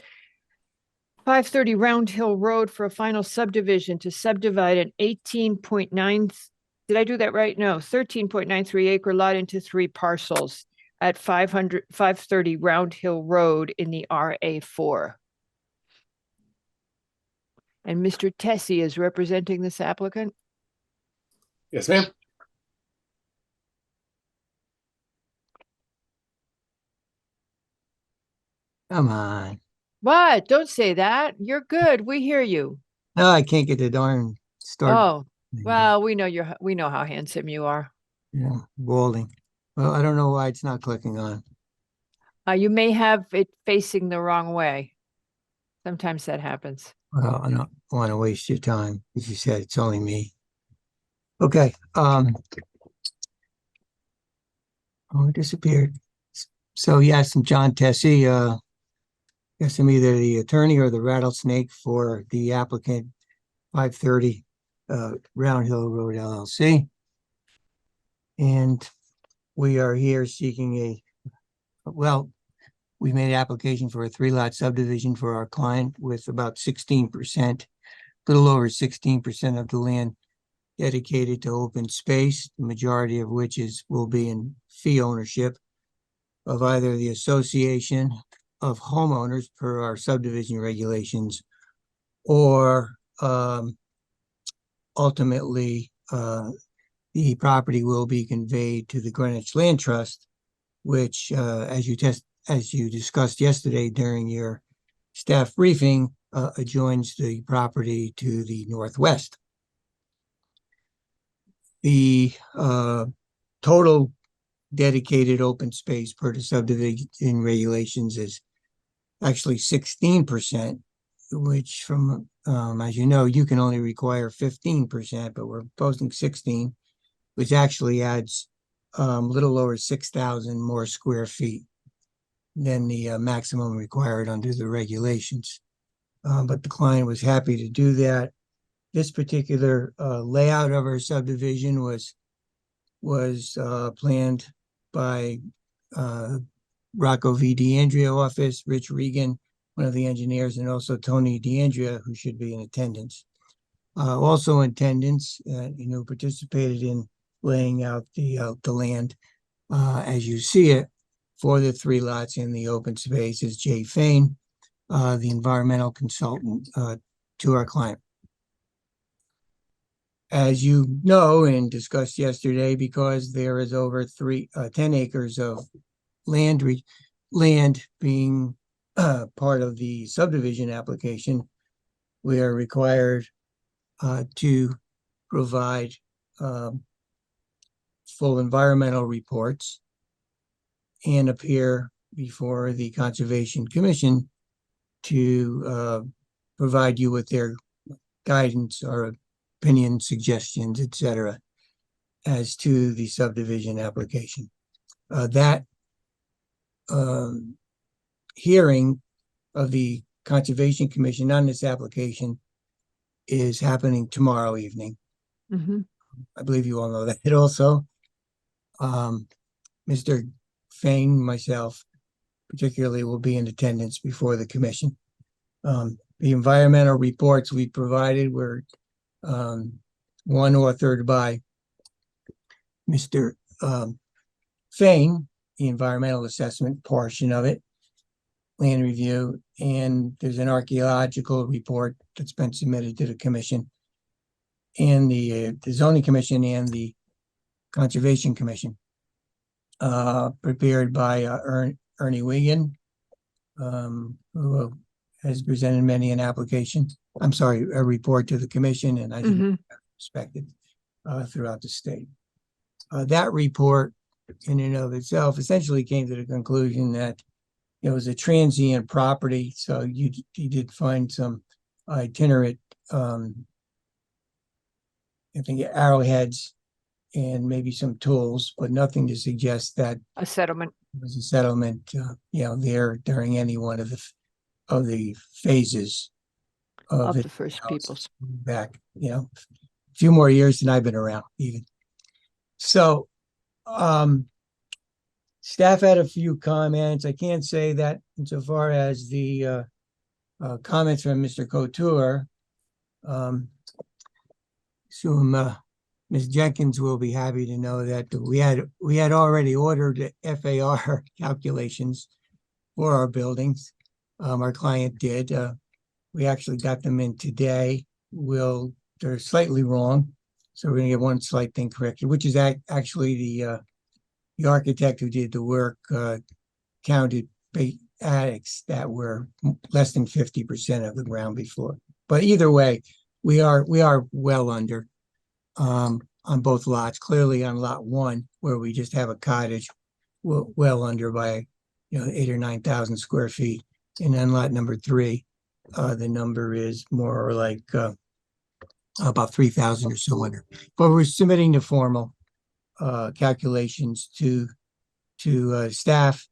530 Round Hill Road for a final subdivision to subdivide an 18.9, did I do that right? No, 13.93 acre lot into 3 parcels at 530 Round Hill Road in the RA4. And Mr. Tessie is representing this applicant. Yes, ma'am. Come on. What? Don't say that. You're good. We hear you. No, I can't get the darn start. Oh, well, we know how handsome you are. Yeah, balding. Well, I don't know why it's not clicking on. You may have it facing the wrong way. Sometimes that happens. Well, I don't want to waste your time. As you said, it's only me. Okay. Oh, it disappeared. So yes, I'm John Tessie. Guess I'm either the attorney or the rattlesnake for the applicant, 530 Round Hill Road LLC. And we are here seeking we made an application for a 3-lot subdivision for our client with about 16%, a little over 16% of the land dedicated to open space, the majority of which will be in fee ownership of either the association of homeowners per our subdivision regulations, or ultimately the property will be conveyed to the Greenwich Land Trust, which as you discussed yesterday during your staff briefing, adjoins the property to the northwest. The total dedicated open space per the subdivision regulations is actually 16%, which from, as you know, you can only require 15%, but we're proposing 16, which actually adds a little over 6,000 more square feet than the maximum required under the regulations. But the client was happy to do that. This particular layout of our subdivision was planned by Rocco V. DeAndrea office, Rich Regan, one of the engineers, and also Tony DeAndrea, who should be in attendance. Also in attendance, participated in laying out the land as you see it for the 3 lots in the open space is Jay Fain, the environmental consultant to our client. As you know and discussed yesterday, because there is over 10 acres of land being part of the subdivision application, we are required to provide full environmental reports and appear before the Conservation Commission to provide you with their guidance or opinions, suggestions, etc., as to the subdivision application. That hearing of the Conservation Commission on this application is happening tomorrow evening. Mhm. I believe you all know that also. Mr. Fain, myself, particularly, will be in attendance before the commission. The environmental reports we provided were one authored by Mr. Fain, the environmental assessment portion of it, land review, and there's an archaeological report that's been submitted to the commission and the zoning commission and the Conservation Commission, prepared by Ernie Wiegand, who has presented many an application. I'm sorry, a report to the commission, and I think respected throughout the state. That report, in and of itself, essentially came to the conclusion that it was a transient property. So you did find some itinerant, I think, arrowheads and maybe some tools, but nothing to suggest that A settlement. it was a settlement, there during any one of the phases Of it the First house Peoples. back, a few more years than I've been around even. So, staff had a few comments. I can't say that insofar as the comments from Mr. Couture. Assume Ms. Jenkins will be happy to know that we had already ordered FAR calculations for our buildings. Our client did. We actually got them in today. They're slightly wrong, so we're gonna get one slight thing corrected, which is actually the architect who did the work counted attics that were less than 50% of the ground before. But either way, we are well under on both lots. Clearly on lot 1, where we just have a cottage, well under by 8,000 or 9,000 square feet. And then lot number 3, the number is more like about 3,000 or so under. But we're submitting the formal calculations to staff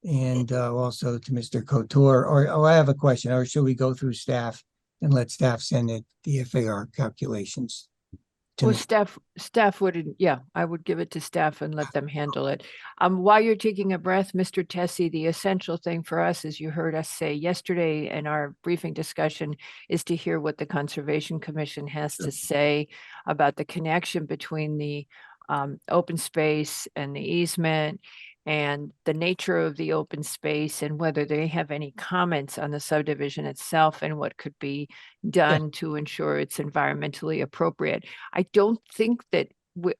and also to Mr. Couture. Or I have a question, or should we go through staff and let staff send it the FAR calculations? to Well, me? staff would, I would give it to staff and let them handle it. While you're taking a breath, Mr. Tessie, the essential thing for us, as you heard us say yesterday in our briefing discussion, is to hear what the Conservation Commission has to say about the connection between the open space and the easement and the nature of the open space and whether they have any comments on the subdivision itself and what could be done to ensure it's environmentally appropriate. I don't think that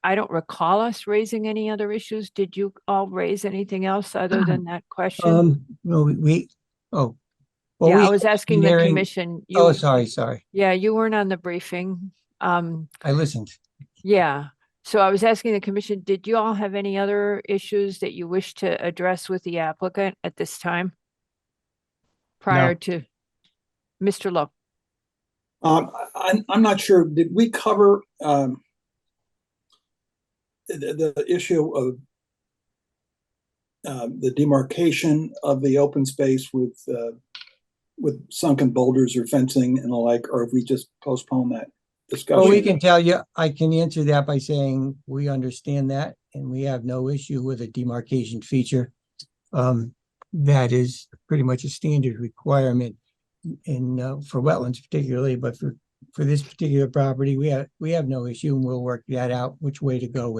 I don't recall us raising any other issues. Did you all raise anything else other than that question? No, well, I was asking the engineering- commission. Oh, sorry. Yeah, you weren't on the briefing. I listened. Yeah. So I was asking the commission, did you all have any other issues that you wish to address with the applicant at this time? prior to Mr. Lowe? I'm not sure, did we cover, the issue of the demarcation of the open space with sunken boulders or fencing and the like, or if we just postpone that discussion? Well, we can tell you, I can answer that by saying we understand that and we have no issue with a demarcation feature. That is pretty much a standard requirement in for wetlands particularly, but for this particular property, we have no issue, and we'll work that out which way to go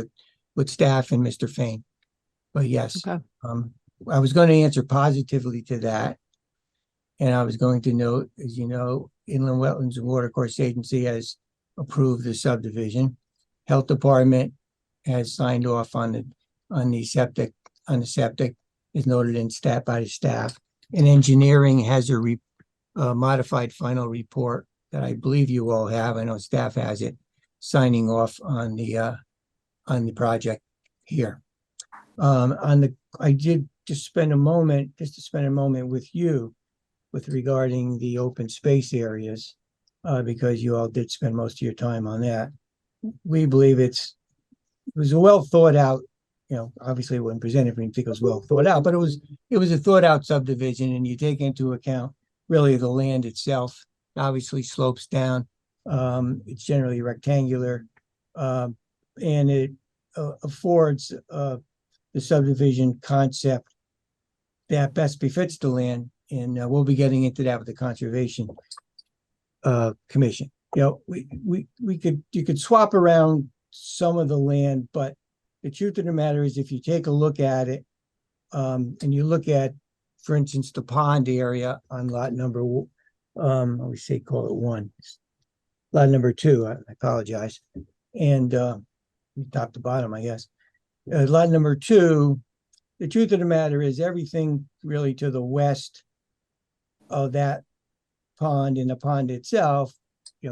with staff and Mr. Fain. But yes, Okay. I was going to answer positively to that. And I was going to note, as you know, Inland Wetlands and Watercourse Agency has approved the subdivision. Health Department has signed off on the septic, is noted in by the staff. And engineering has a modified final report that I believe you all have. I know staff has it, signing off on the project here. I did just spend a moment with you with regarding the open space areas, because you all did spend most of your time on that. We believe it was a well thought out, obviously it wasn't presented, we didn't think it was well thought out, but it was a thought out subdivision, and you take into account really the land itself, obviously slopes down. It's generally rectangular, and it affords the subdivision concept that best befits the land. And we'll be getting into that with the Conservation Commission. You could swap around some of the land, but the truth of the matter is, if you take a look at it, and you look at, for instance, the pond area on lot number, call it 1, lot number 2. I apologize, and top to bottom, I guess. Lot number 2. The truth of the matter is, everything really to the west of that pond and the pond itself,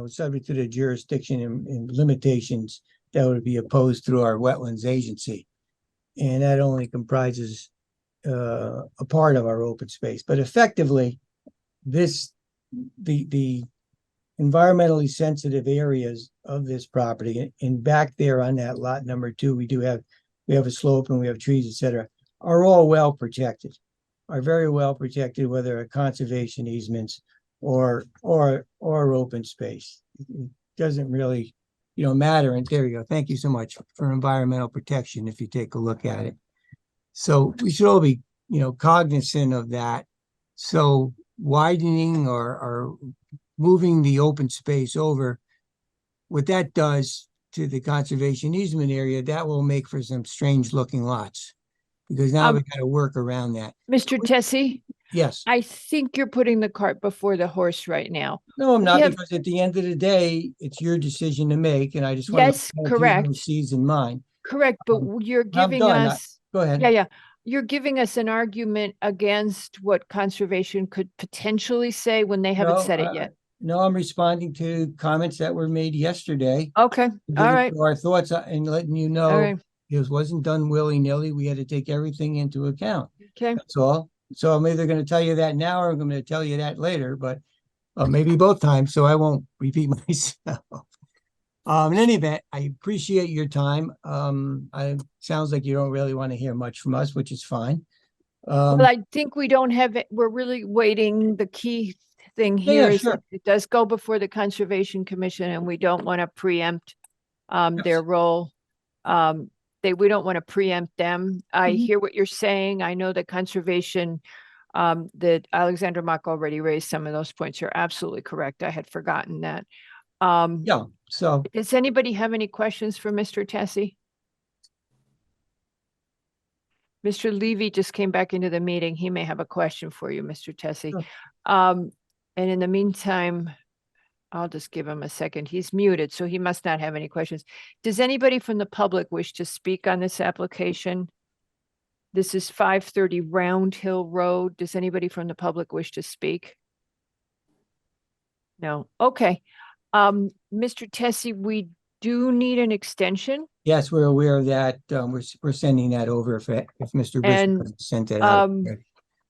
subject to the jurisdiction and limitations that would be imposed through our wetlands agency. And that only comprises a part of our open space. But effectively, the environmentally sensitive areas of this property, and back there on that lot number 2, we have a slope and we have trees, etc., are all well protected, are very well protected, whether a conservation easements or open space. It doesn't really, matter. And there you go. Thank you so much for environmental protection, if you take a look at it. So we should all be, cognizant of that. So widening or moving the open space over, what that does to the conservation easement area, that will make for some strange looking lots, because now we've got to work around that. Mr. Tessie? Yes. I think you're putting the cart before the horse right now. No, I'm not, We have- because at the end of the day, it's your decision to make, and I just want Yes, to correct. Seeds in mind. Correct, but you're I'm giving done. us, Go ahead. yeah. You're giving us an argument against what conservation could potentially say when they haven't No, said it yet. No, I'm responding to comments that were made yesterday. Okay, Giving all right, you our thoughts and letting you all know right, it wasn't done willy-nilly. We had to take everything into account. okay. That's all. So I'm either going to tell you that now or I'm going to tell you that later, but maybe both times, so I won't repeat myself. In any event, I appreciate your time. Sounds like you don't really want to hear much from us, which is fine. Well, I think we don't have it. We're really waiting. The key thing Yeah, here is sure. that it does go before the Conservation Commission, and we don't want to preempt their role. We don't want to preempt them. I Mhm. hear what you're saying. I know that conservation, that Alexandra Mock already raised some of those points. You're absolutely correct. I had forgotten that. Yeah, so Does anybody have any questions for Mr. Tessie? Mr. Levy just came back into the meeting. He may have a question for you, Mr. Tessie. Sure. And in the meantime, I'll just give him a second. He's muted, so he must not have any questions. Does anybody from the public wish to speak on this application? This is 530 Round Hill Road. Does anybody from the public wish to speak? No. Okay. Mr. Tessie, we do need an extension. yes, we're aware of that. We're sending that over if Mr. And, Bishop sent it out.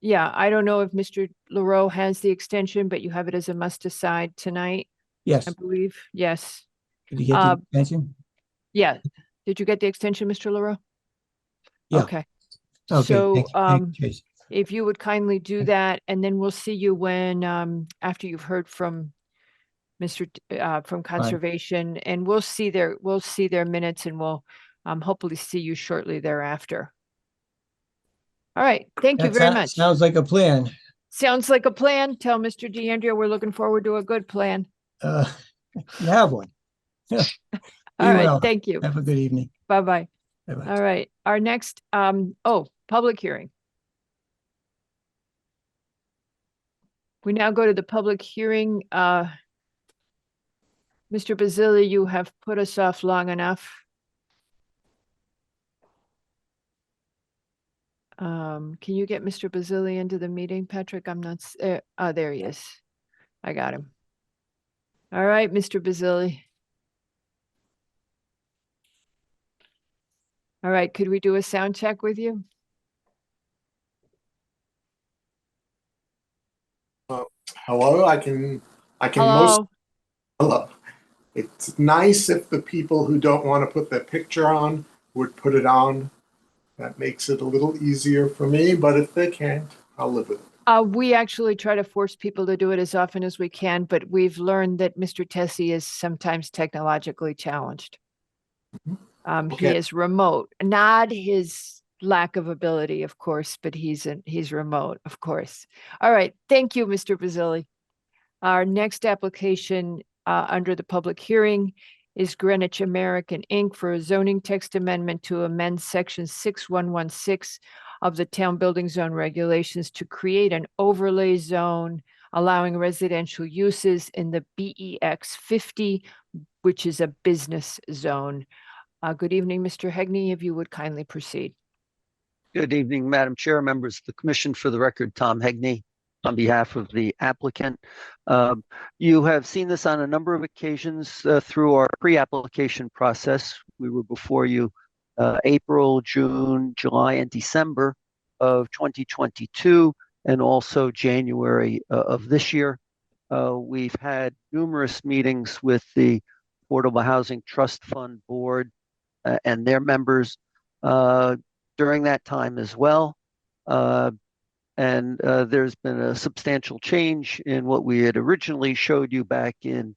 Yeah, I don't know if Mr. LaRoe has the extension, but you have it as a must decide tonight, Yes. I believe. Yes. Did you get the extension? Yeah. Did you get the extension, Mr. LaRoe? Yeah. Okay. Okay. So, thank you, Tracy. if you would kindly do that, and then we'll see you when, after you've heard from from Conservation, and we'll see their minutes, and we'll, hopefully see you shortly thereafter. All right. Thank you That very much. sounds like a plan. Sounds like a plan. Tell Mr. DeAndrea we're looking forward to a good plan. You have one. All Be right. well. Thank you. Have a good evening. Bye-bye. Bye-bye. All right. Our next, public hearing. We now go to the public hearing. Mr. Basili, you have put us off long enough. Can you get Mr. Basili into the meeting, Patrick? I'm not, oh, there he is. I got him. All right, Mr. Basili. All right, could we do a sound check with you? Hello, I can Hello. hello. It's nice if the people who don't want to put their picture on would put it on. That makes it a little easier for me, but if they can't, I'll live with it. We actually try to force people to do it as often as we can, but we've learned that Mr. Tessie is sometimes technologically challenged. He Okay. is remote, not his lack of ability, of course, but he's remote, of course. All right. Thank you, Mr. Basili. Our next application under the public hearing is Greenwich American Inc. for a zoning text amendment to amend section 6116 of the town building zone regulations to create an overlay zone allowing residential uses in the BEX 50, which is a business zone. Good evening, Mr. Hegney, if you would kindly proceed. Good evening, Madam Chair, members of the Commission. For the record, Tom Hegney on behalf of the applicant. You have seen this on a number of occasions through our pre-application process. We were before you April, June, July, and December of 2022, and also January of this year. We've had numerous meetings with the Affordable Housing Trust Fund Board and their members during that time as well. And there's been a substantial change in what we had originally showed you back in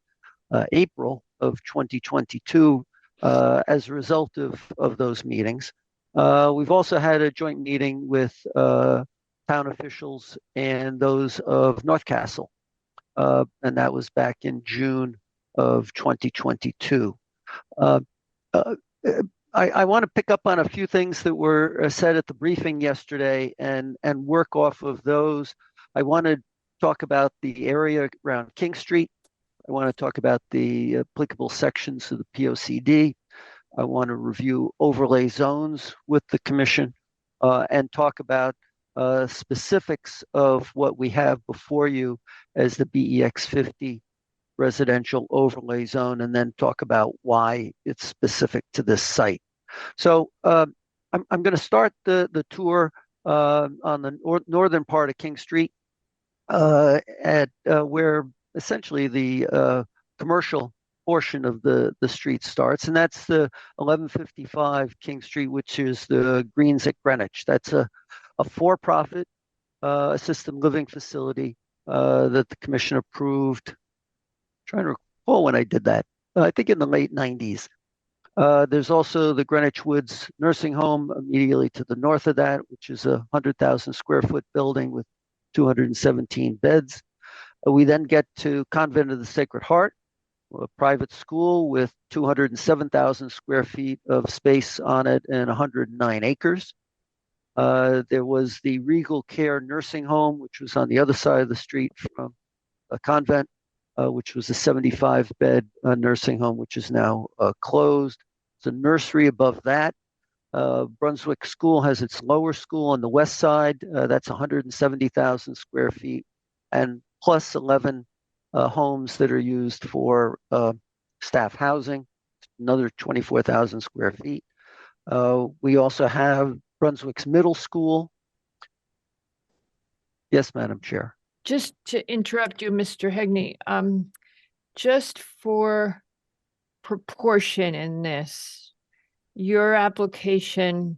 April of 2022 as a result of those meetings. We've also had a joint meeting with town officials and those of North Castle, and that was back in June of 2022. I want to pick up on a few things that were said at the briefing yesterday and work off of those. I want to talk about the area around King Street. I want to talk about the applicable sections of the POCD. I want to review overlay zones with the commission and talk about specifics of what we have before you as the BEX 50 residential overlay zone, and then talk about why it's specific to this site. So I'm going to start the tour on the northern part of King Street at where essentially the commercial portion of the street starts, and that's the 1155 King Street, which is the Greens at Greenwich. That's a for-profit assisted living facility that the commission approved. I'm trying to recall when I did that. I think in the late 90s. There's also the Greenwich Woods Nursing Home immediately to the north of that, which is a 100,000 square foot building with 217 beds. We then get to Convent of the Sacred Heart, a private school with 207,000 square feet of space on it and 109 acres. There was the Regal Care Nursing Home, which was on the other side of the street from a convent, which was a 75-bed nursing home, which is now closed. There's a nursery above that. Brunswick School has its lower school on the west side. That's 170,000 square feet, and plus 11 homes that are used for staff housing, another 24,000 square feet. We also have Brunswick's middle school, Yes, Madam Chair. Just to interrupt you, Mr. Hegney, just for proportion in this, your application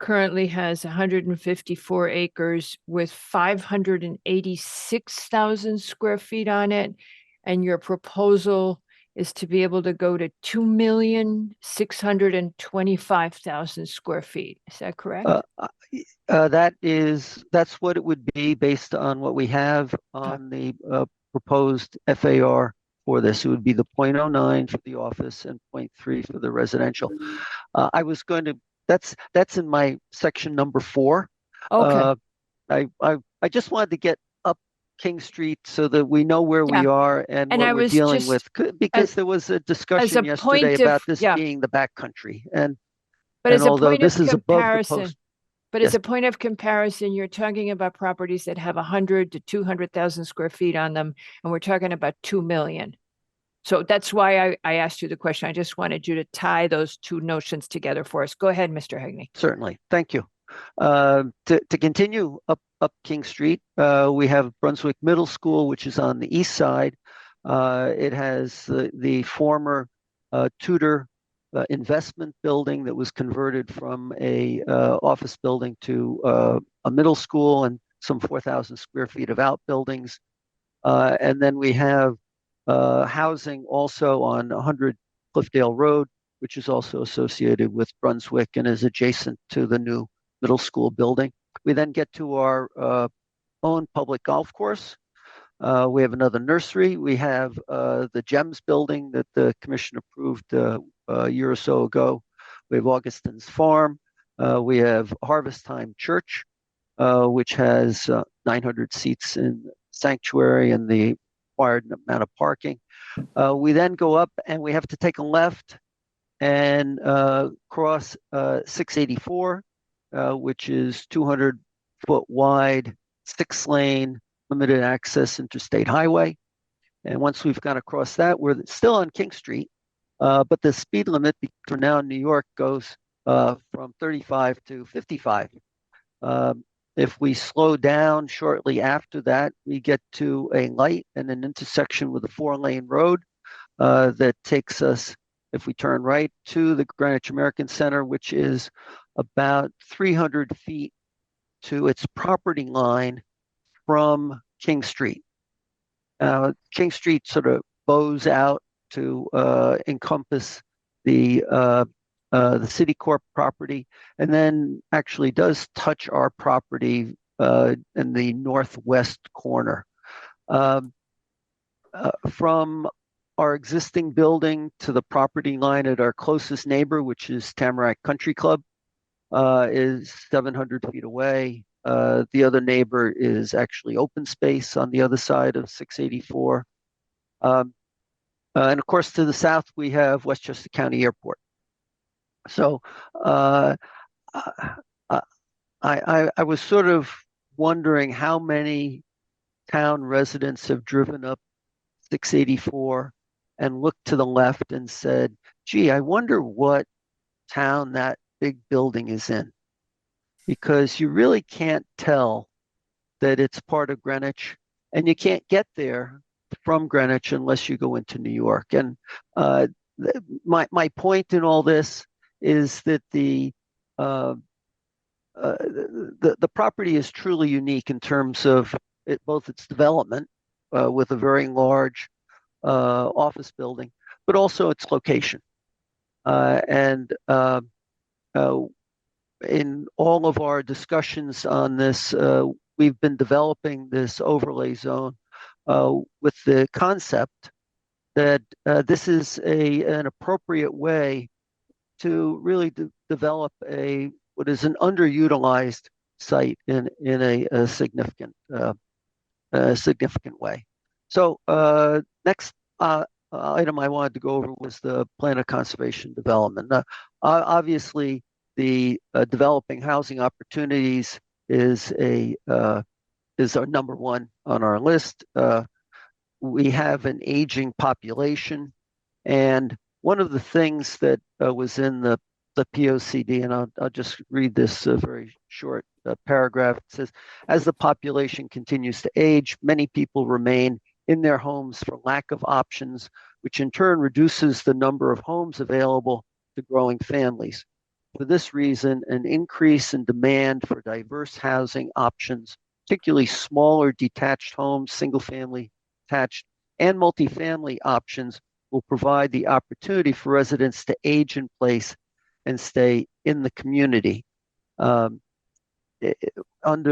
currently has 154 acres with 586,000 square feet on it, and your proposal is to be able to go to 2,625,000 square feet. Is that correct? That's what it would be based on what we have on the proposed FAR for this. It would be the 0.09 for the office and 0.3 for the residential. That's in my section number 4. Okay. I just wanted to get up King Street so that we know where we are and what I we're was dealing just- with, because there was a discussion yesterday point about of- this yeah. being the backcountry. And But as a although point this of is above the comparison, post, but as a point of comparison, you're talking about properties that have 100 to 200,000 square feet on them, and we're talking about 2 million. So that's why I asked you the question. I just wanted you to tie those two notions together for us. Go ahead, Mr. Hegney. certainly. Thank you. To continue up King Street, we have Brunswick Middle School, which is on the east side. It has the former Tudor investment building that was converted from a office building to a middle school, and some 4,000 square feet of outbuildings. And then we have housing also on 100 Cliffdale Road, which is also associated with Brunswick and is adjacent to the new middle school building. We then get to our own public golf course. We have another nursery. We have the GEMS building that the commission approved a year or so ago. We have Augustine's Farm. We have Harvest Time Church, which has 900 seats in sanctuary and the required amount of parking. We then go up and we have to take a left and cross 684, which is 200-foot wide, 6-lane, limited access interstate highway. And once we've gone across that, we're still on King Street, but the speed limit, because we're now in New York, goes from 35 to 55. If we slow down shortly after that, we get to a light and an intersection with a 4-lane road that takes us, if we turn right, to the Greenwich American Center, which is about 300 feet to its property line from King Street. King Street sort of bows out to encompass the Citicorp property, and then actually does touch our property in the northwest corner. From our existing building to the property line at our closest neighbor, which is Tamarack Country Club, is 700 feet away. The other neighbor is actually open space on the other side of 684. And of course, to the south, we have Westchester County Airport. So I was sort of wondering how many town residents have driven up 684 and looked to the left and said, gee, I wonder what town that big building is in. Because you really can't tell that it's part of Greenwich, and you can't get there from Greenwich unless you go into New York. And my point in all this is that the property is truly unique in terms of both its development with a very large office building, but also its location. In all of our discussions on this, we've been developing this overlay zone with the concept that this is an appropriate way to really develop what is an underutilized site in a significant way. So next item I wanted to go over was the plan of conservation development. Obviously, the developing housing opportunities is our number one on our list. We have an aging population, and one of the things that was in the POCD, and I'll just read this very short paragraph. It says, as the population continues to age, many people remain in their homes for lack of options, which in turn reduces the number of homes available to growing families. For this reason, an increase in demand for diverse housing options, particularly smaller detached homes, single-family attached, and multifamily options, will provide the opportunity for residents to age in place and stay in the community. Under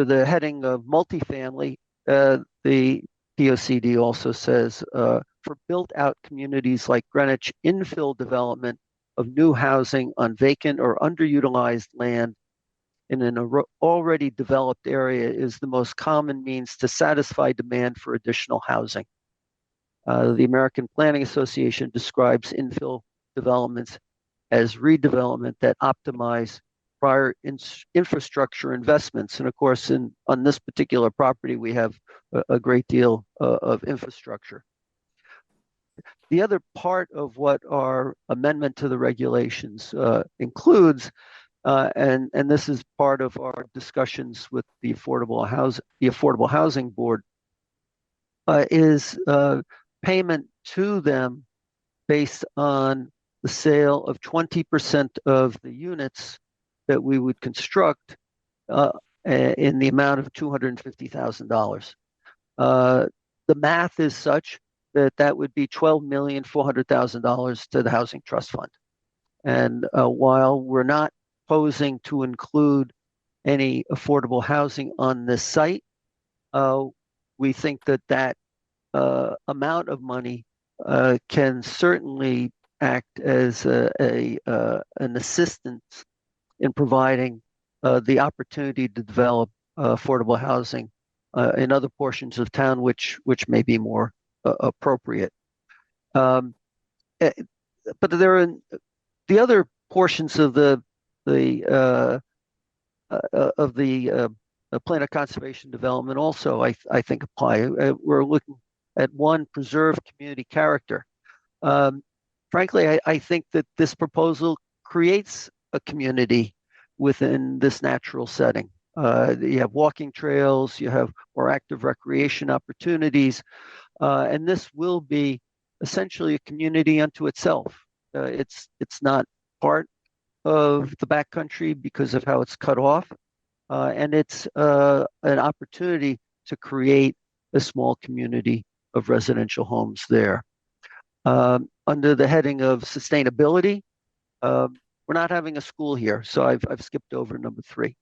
the heading of multifamily, the POCD also says, for built-out communities like Greenwich, infill development of new housing on vacant or underutilized land in an already developed area is the most common means to satisfy demand for additional housing. The American Planning Association describes infill developments as redevelopment that optimize prior infrastructure investments. And of course, on this particular property, we have a great deal of infrastructure. The other part of what our amendment to the regulations includes, and this is part of our discussions with the Affordable Housing Board, is payment to them based on the sale of 20% of the units that we would construct in the amount of $250,000. The math is such that that would be $12,400,000 to the Housing Trust Fund. And while we're not proposing to include any affordable housing on this site, we think that that amount of money can certainly act as an assistance in providing the opportunity to develop affordable housing in other portions of town, which may be more appropriate. But there are the other portions of the plan of conservation development also I think apply. We're looking at one, preserve community character. Frankly, I think that this proposal creates a community within this natural setting. You have walking trails, you have more active recreation opportunities, and this will be essentially a community unto itself. It's not part of the backcountry because of how it's cut off, and it's an opportunity to create a small community of residential homes there. Under the heading of sustainability, we're not having a school here, so I've skipped over number 3.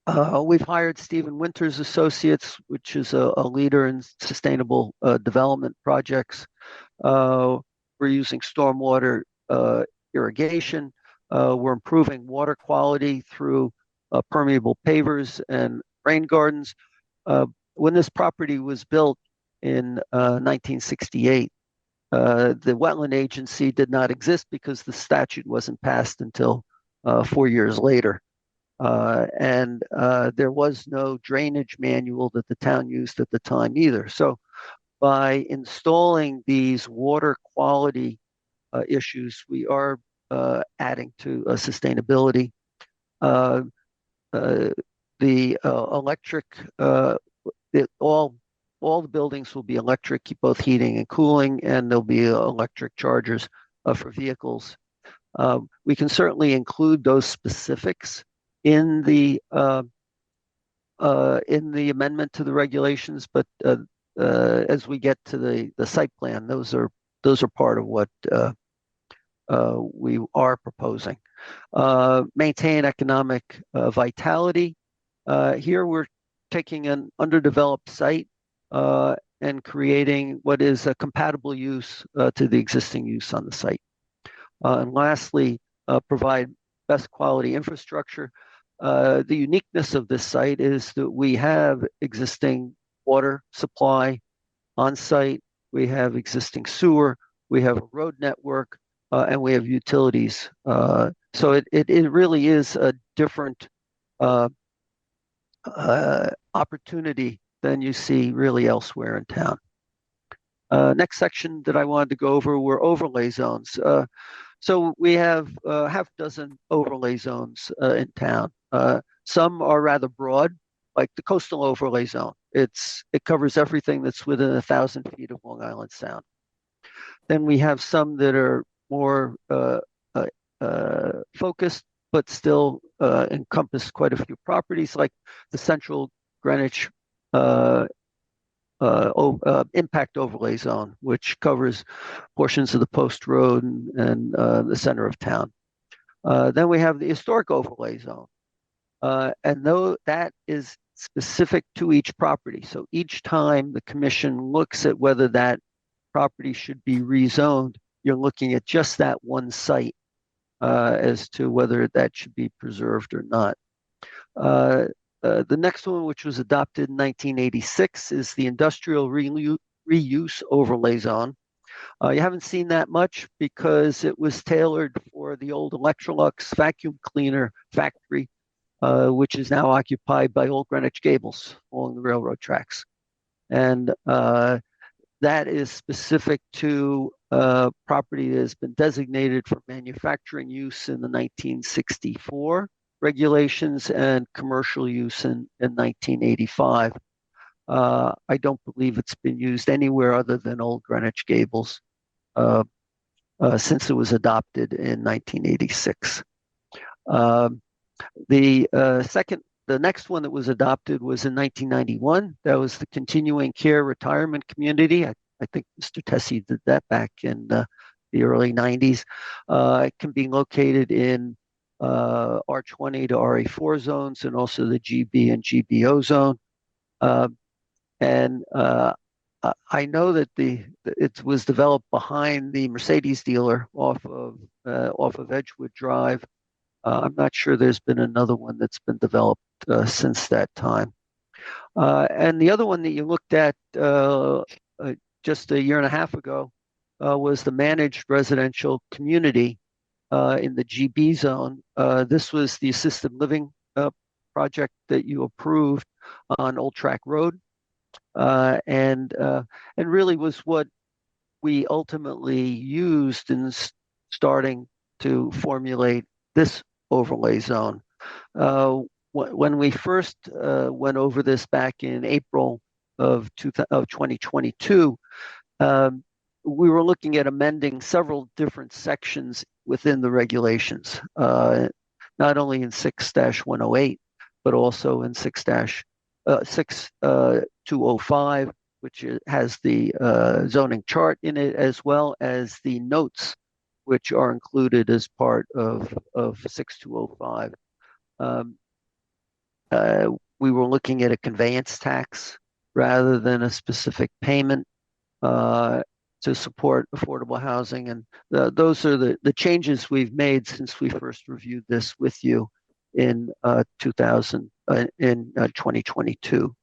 We've hired Stephen Winters Associates, which is a leader in sustainable development projects. We're using stormwater irrigation. We're improving water quality through permeable pavers and rain gardens. When this property was built in 1968, the wetland agency did not exist because the statute wasn't passed until 4 years later. And there was no drainage manual that the town used at the time either. So by installing these water quality issues, we are adding to sustainability. The electric, all the buildings will be electric, both heating and cooling, and there'll be electric chargers for vehicles. We can certainly include those specifics in the amendment to the regulations, but as we get to the site plan, those are part of what we are proposing. Maintain economic vitality. Here we're taking an underdeveloped site and creating what is a compatible use to the existing use on the site. And lastly, provide best quality infrastructure. The uniqueness of this site is that we have existing water supply on site, we have existing sewer, we have a road network, and we have utilities. So it really is a different opportunity than you see really elsewhere in town. Next section that I wanted to go over were overlay zones. So we have half a dozen overlay zones in town. Some are rather broad, like the coastal overlay zone. It covers everything that's within 1,000 feet of Long Island Sound. Then we have some that are more focused, but still encompass quite a few properties, like the Central Greenwich impact overlay zone, which covers portions of the Post Road and the center of town. Then we have the historic overlay zone. And though that is specific to each property. So each time the commission looks at whether that property should be rezoned, you're looking at just that one site as to whether that should be preserved or not. The next one, which was adopted in 1986, is the industrial reuse overlay zone. You haven't seen that much because it was tailored for the old Electrolux vacuum cleaner factory, which is now occupied by Old Greenwich Gables along the railroad tracks. And that is specific to property that has been designated for manufacturing use in the 1964 regulations and commercial use in 1985. I don't believe it's been used anywhere other than Old Greenwich Gables since it was adopted in 1986. The next one that was adopted was in 1991. That was the continuing care retirement community. I think Mr. Tessie did that back in the early 90s. It can be located in R20 to RA4 zones and also the GB and GBO zone. I know that it was developed behind the Mercedes dealer off of Edgewood Drive. I'm not sure there's been another one that's been developed since that time. And the other one that you looked at just a year and a half ago was the managed residential community in the GB zone. This was the assisted living project that you approved on Old Track Road, and really was what we ultimately used in starting to formulate this overlay zone. When we first went over this back in April of 2022, we were looking at amending several different sections within the regulations, not only in 6-108, but also in 6-205, which has the zoning chart in it, as well as the notes, which are included as part of 6205. We were looking at a conveyance tax rather than a specific payment to support affordable housing. And those are the changes we've made since we first reviewed this with you in 2022.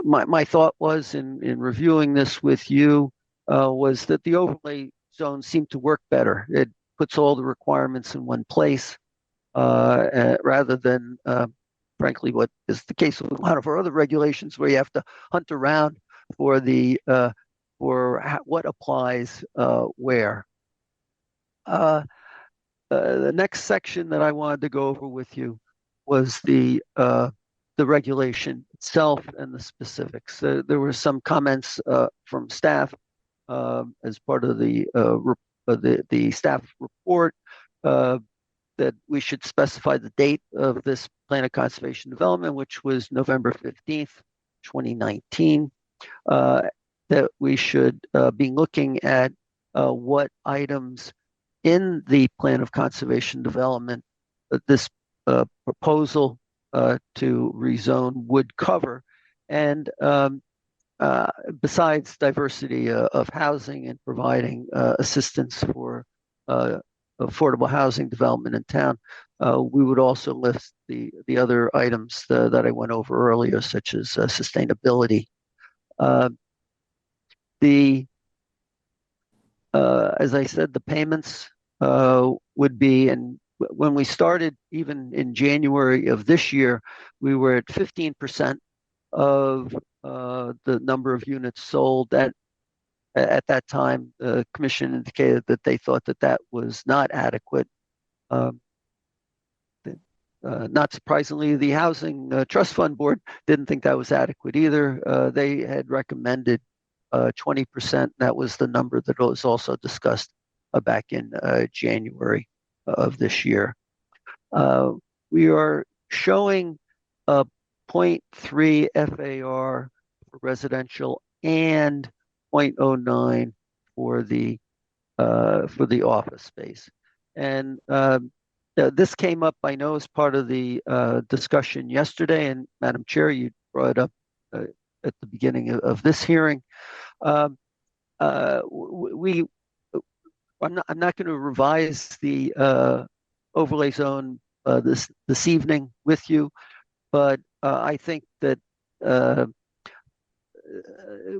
My thought was in reviewing this with you was that the overlay zone seemed to work better. It puts all the requirements in one place rather than, frankly, what is the case with a lot of our other regulations, where you have to hunt around for what applies where. The next section that I wanted to go over with you was the regulation itself and the specifics. There were some comments from staff as part of the staff report that we should specify the date of this plan of conservation development, which was November 15th, 2019. That we should be looking at what items in the plan of conservation development that this proposal to rezone would cover. And besides diversity of housing and providing assistance for affordable housing development in town, we would also list the other items that I went over earlier, such as sustainability. As I said, the payments would be, and when we started, even in January of this year, we were at 15% of the number of units sold. At that time, the commission indicated that they thought that was not adequate. Not surprisingly, the Housing Trust Fund Board didn't think that was adequate either. They had recommended 20%. That was the number that was also discussed back in January of this year. We are showing a 0.3 FAR for residential and 0.09 for the office space. And this came up, I know, as part of the discussion yesterday, and Madam Chair, you brought it up at the beginning of this hearing. I'm not going to revise the overlay zone this evening with you, but I think that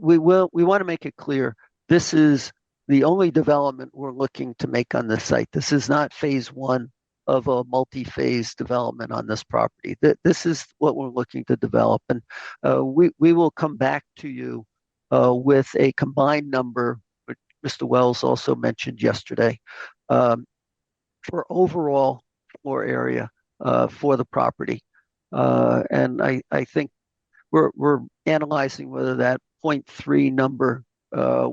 we want to make it clear this is the only development we're looking to make on this site. This is not phase one of a multi-phase development on this property. This is what we're looking to develop, and we will come back to you with a combined number, which Mr. Wells also mentioned yesterday, for overall floor area for the property. And I think we're analyzing whether that 0.3 number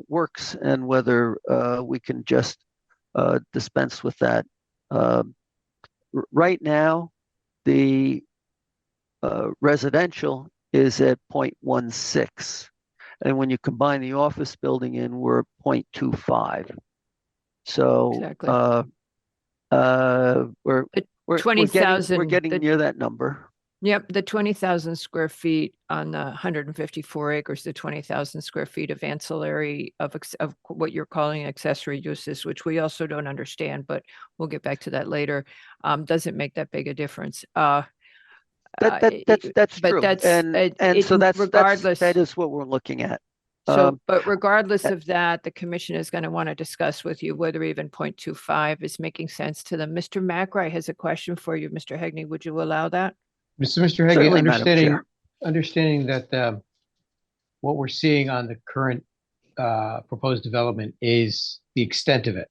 works and whether we can just dispense with that. Right now, the residential is at 0.16. And when you combine the office building in, we're at 0.25. So Exactly. we're 20,000. we're getting near that number. Yep, the 20,000 square feet on the 154 acres, the 20,000 square feet of ancillary of what you're calling accessory uses, which we also don't understand, but we'll get back to that later. Doesn't make that big a difference. That's but true. And so regardless. that is what we're looking at. So, but regardless of that, the commission is going to want to discuss with you whether even 0.25 is making sense to them. Mr. McRae has a question for you. Mr. Hegney, would you allow that? Mr. Hegney, Certainly, Madam Chair. understanding that what we're seeing on the current proposed development is the extent of it.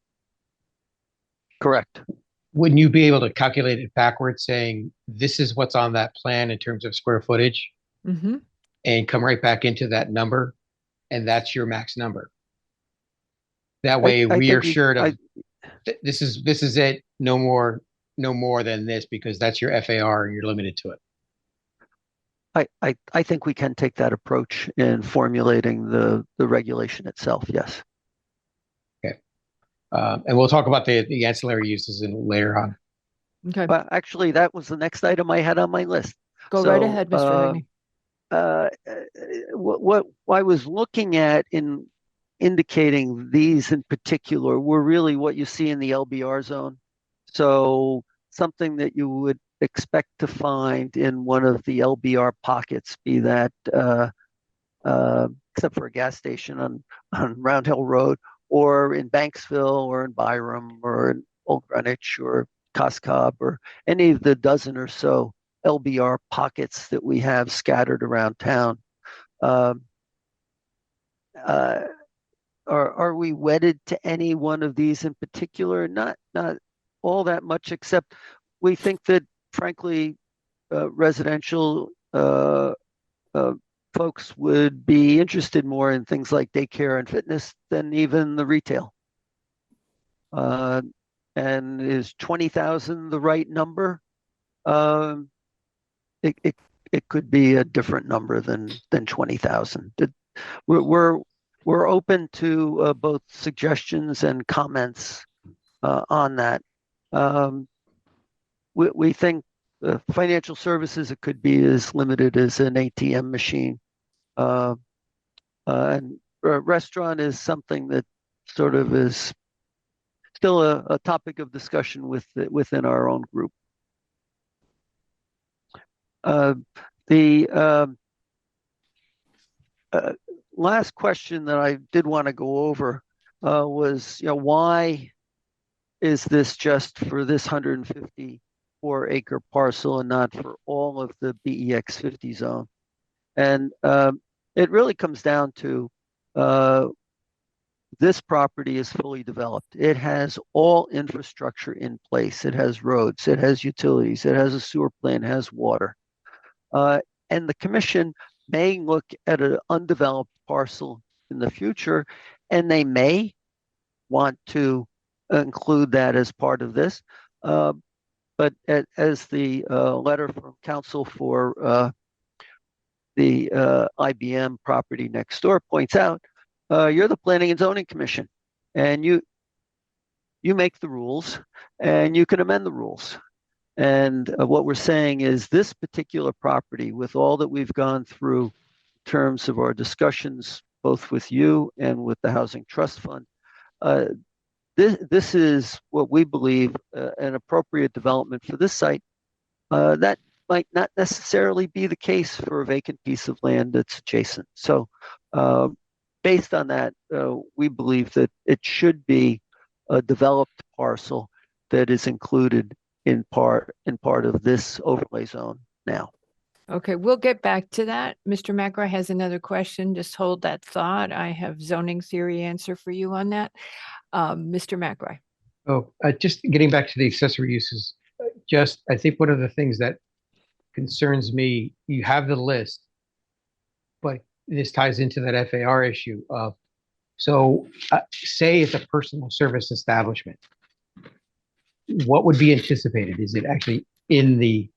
Correct. Wouldn't you be able to calculate it backwards, saying this is what's on that plan in terms of square footage, Mm-hmm. and come right back into that number, and that's your max number? That way, we are sure to. This is it. No more than this, because that's your FAR and you're limited to it. I think we can take that approach in formulating the regulation itself. Yes. Okay. And we'll talk about the ancillary uses later on. Okay. But actually, that was the next item I had on my list. Go right ahead, Mr. Hegney. What I was looking at in indicating these in particular were really what you see in the LBR zone. So something that you would expect to find in one of the LBR pockets, be that except for a gas station on Round Hill Road, or in Banksville, or in Byram, or in Old Greenwich, or Coscob, or any of the dozen or so LBR pockets that we have scattered around town. Are we wedded to any one of these in particular? Not all that much, except we think that, frankly, residential folks would be interested more in things like daycare and fitness than even the retail. And is 20,000 the right number? It could be a different number than 20,000. We're open to both suggestions and comments on that. We think financial services, it could be as limited as an ATM machine. And a restaurant is something that sort of is still a topic of discussion within our own group. The last question that I did want to go over was, why is this just for this 154-acre parcel and not for all of the BEX 50 zone? And it really comes down to this property is fully developed. It has all infrastructure in place. It has roads, it has utilities, it has a sewer plant, it has water. And the commission may look at an undeveloped parcel in the future, and they may want to include that as part of this. But as the letter from counsel for the IBM property next door points out, you're the Planning and Zoning Commission, and you make the rules, and you can amend the rules. And what we're saying is this particular property, with all that we've gone through in terms of our discussions, both with you and with the Housing Trust Fund, this is what we believe an appropriate development for this site. That might not necessarily be the case for a vacant piece of land that's adjacent. So based on that, we believe that it should be a developed parcel that is included in part of this overlay zone now. Okay, we'll get back to that. Mr. McRae has another question. Just hold that thought. I have zoning theory answer for you on that. Mr. McRae. Oh, just getting back to the accessory uses, I think one of the things that concerns me, you have the list, but this ties into that FAR issue of, so say it's a personal service establishment. What would be anticipated? Is it actually in the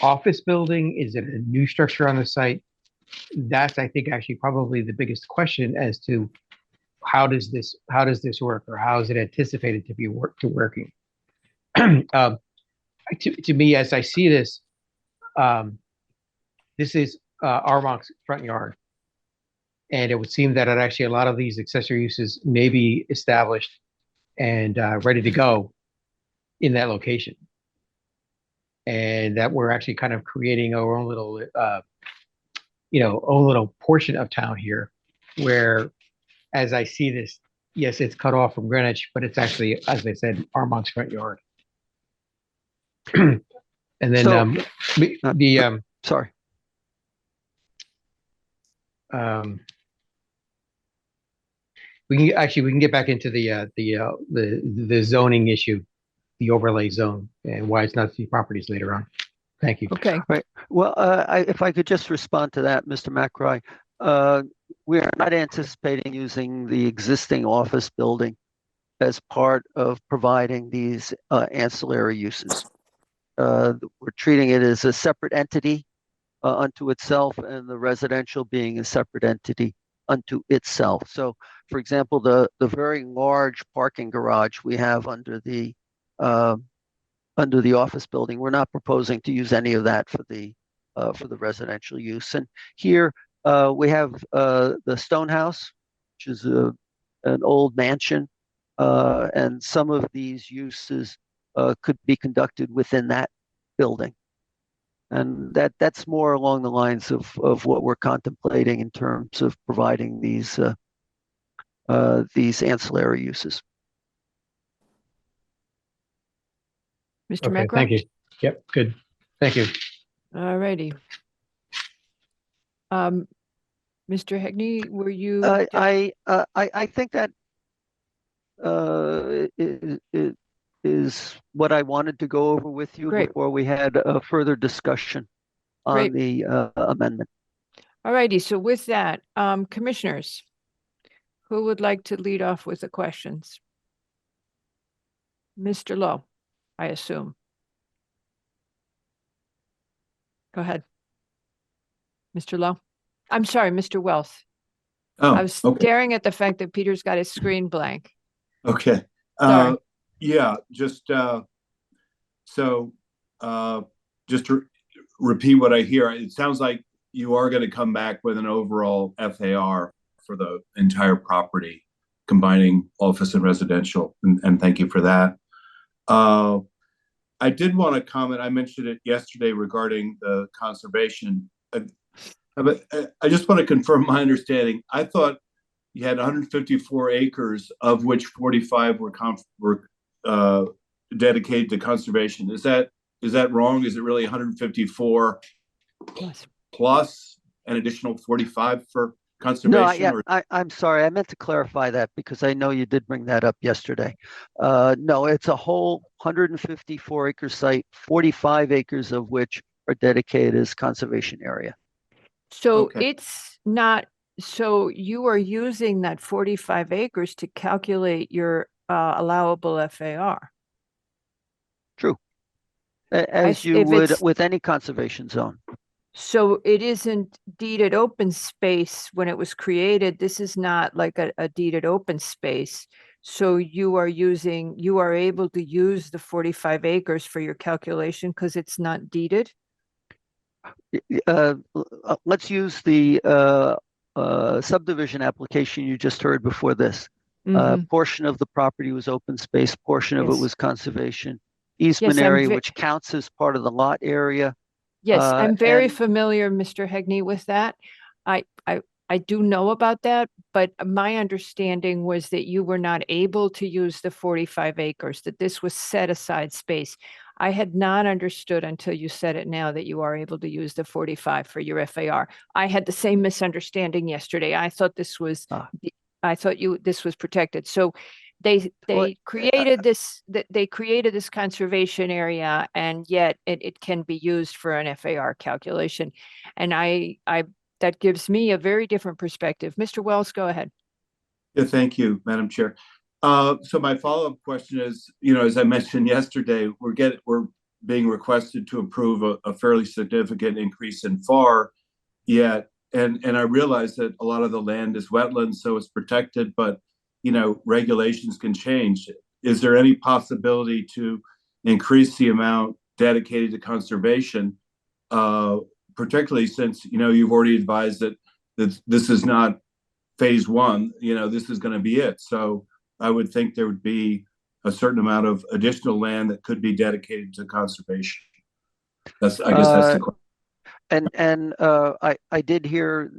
office building? Is it a new structure on the site? That's, I think, actually probably the biggest question as to how does this work, or how is it anticipated to be working? To me, as I see this, this is Armonk's front yard, and it would seem that actually a lot of these accessory uses may be established and ready to go in that location, and that we're actually kind of creating our own little, own little portion of town here, where, as I see this, yes, it's cut off from Greenwich, but it's actually, as I said, Armonk's front yard. And then sorry. We can get back into the zoning issue, the overlay zone, and why it's not 3 properties later on. Thank you. Okay. Right. Well, if I could just respond to that, Mr. McRae, we are not anticipating using the existing office building as part of providing these ancillary uses. We're treating it as a separate entity unto itself, and the residential being a separate entity unto itself. So, for example, the very large parking garage we have under the office building, we're not proposing to use any of that for the residential use. And here we have the Stone House, which is an old mansion, and some of these uses could be conducted within that building. And that's more along the lines of what we're contemplating in terms of providing these ancillary uses. Mr. Okay, McRae? thank you. Yep, good. Thank you. All righty. Mr. Hegney, were you? I think that it is what I wanted to go over with you before we had a further discussion on the amendment. All righty. So with that, commissioners, who would like to lead off with the questions? Mr. Lowe, I assume. Go ahead. Mr. Lowe. I'm sorry, Mr. Wells. Oh, I was staring at the fact that Peter's got his screen blank. Okay. Yeah, just just to repeat what I hear, it sounds like you are going to come back with an overall FAR for the entire property, combining office and residential, and thank you for that. I did want to comment, I mentioned it yesterday regarding the conservation. I just want to confirm my understanding. I thought you had 154 acres, of which 45 were dedicated to conservation. Is that wrong? Is it really 154 plus an additional 45 for conservation? I'm sorry. I meant to clarify that because I know you did bring that up yesterday. No, it's a whole 154 acre site, 45 acres of which are dedicated as conservation area. So Okay. it's not, so you are using that 45 acres to calculate your allowable FAR. True. As you if would it's- with any conservation zone. So it isn't deeded open space when it was created. This is not like a deeded open space. So you are able to use the 45 acres for your calculation because it's not deeded? Let's use the subdivision application you just heard before this. Portion of the property was open space, portion of it Yes. was conservation. Easement Yes, area, which counts as part of the lot area. Yes, I'm very and- familiar, Mr. Hegney, with that. I do know about that, but my understanding was that you were not able to use the 45 acres, that this was set aside space. I had not understood until you said it now that you are able to use the 45 for your FAR. I had the same misunderstanding yesterday. I thought this was, this was protected. So they created this conservation area, and yet it can be used for an FAR calculation. And that gives me a very different perspective. Mr. Wells, go ahead. Yeah, thank you, Madam Chair. So my follow-up question is, as I mentioned yesterday, we're being requested to approve a fairly significant increase in FAR, yet, and I realize that a lot of the land is wetland, so it's protected, but regulations can change. Is there any possibility to increase the amount dedicated to conservation, particularly since you've already advised that this is not phase one, this is going to be it. So I would think there would be a certain amount of additional land that could be dedicated to conservation. I guess that's the question. And I did hear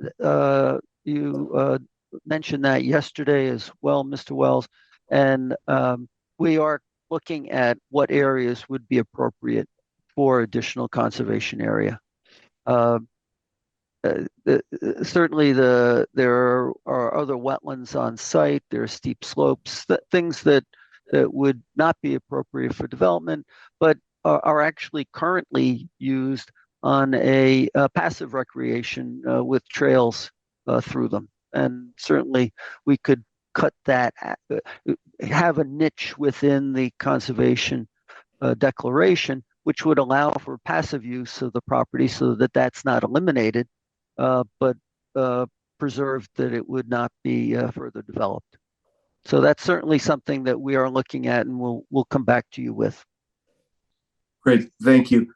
you mention that yesterday as well, Mr. Wells, and we are looking at what areas would be appropriate for additional conservation area. Certainly there are other wetlands on site, there are steep slopes, things that would not be appropriate for development, but are actually currently used on a passive recreation with trails through them. And certainly we could cut that, have a niche within the conservation declaration, which would allow for passive use of the property so that that's not eliminated, but preserved, that it would not be further developed. So that's certainly something that we are looking at, and we'll come back to you with. Great, thank you.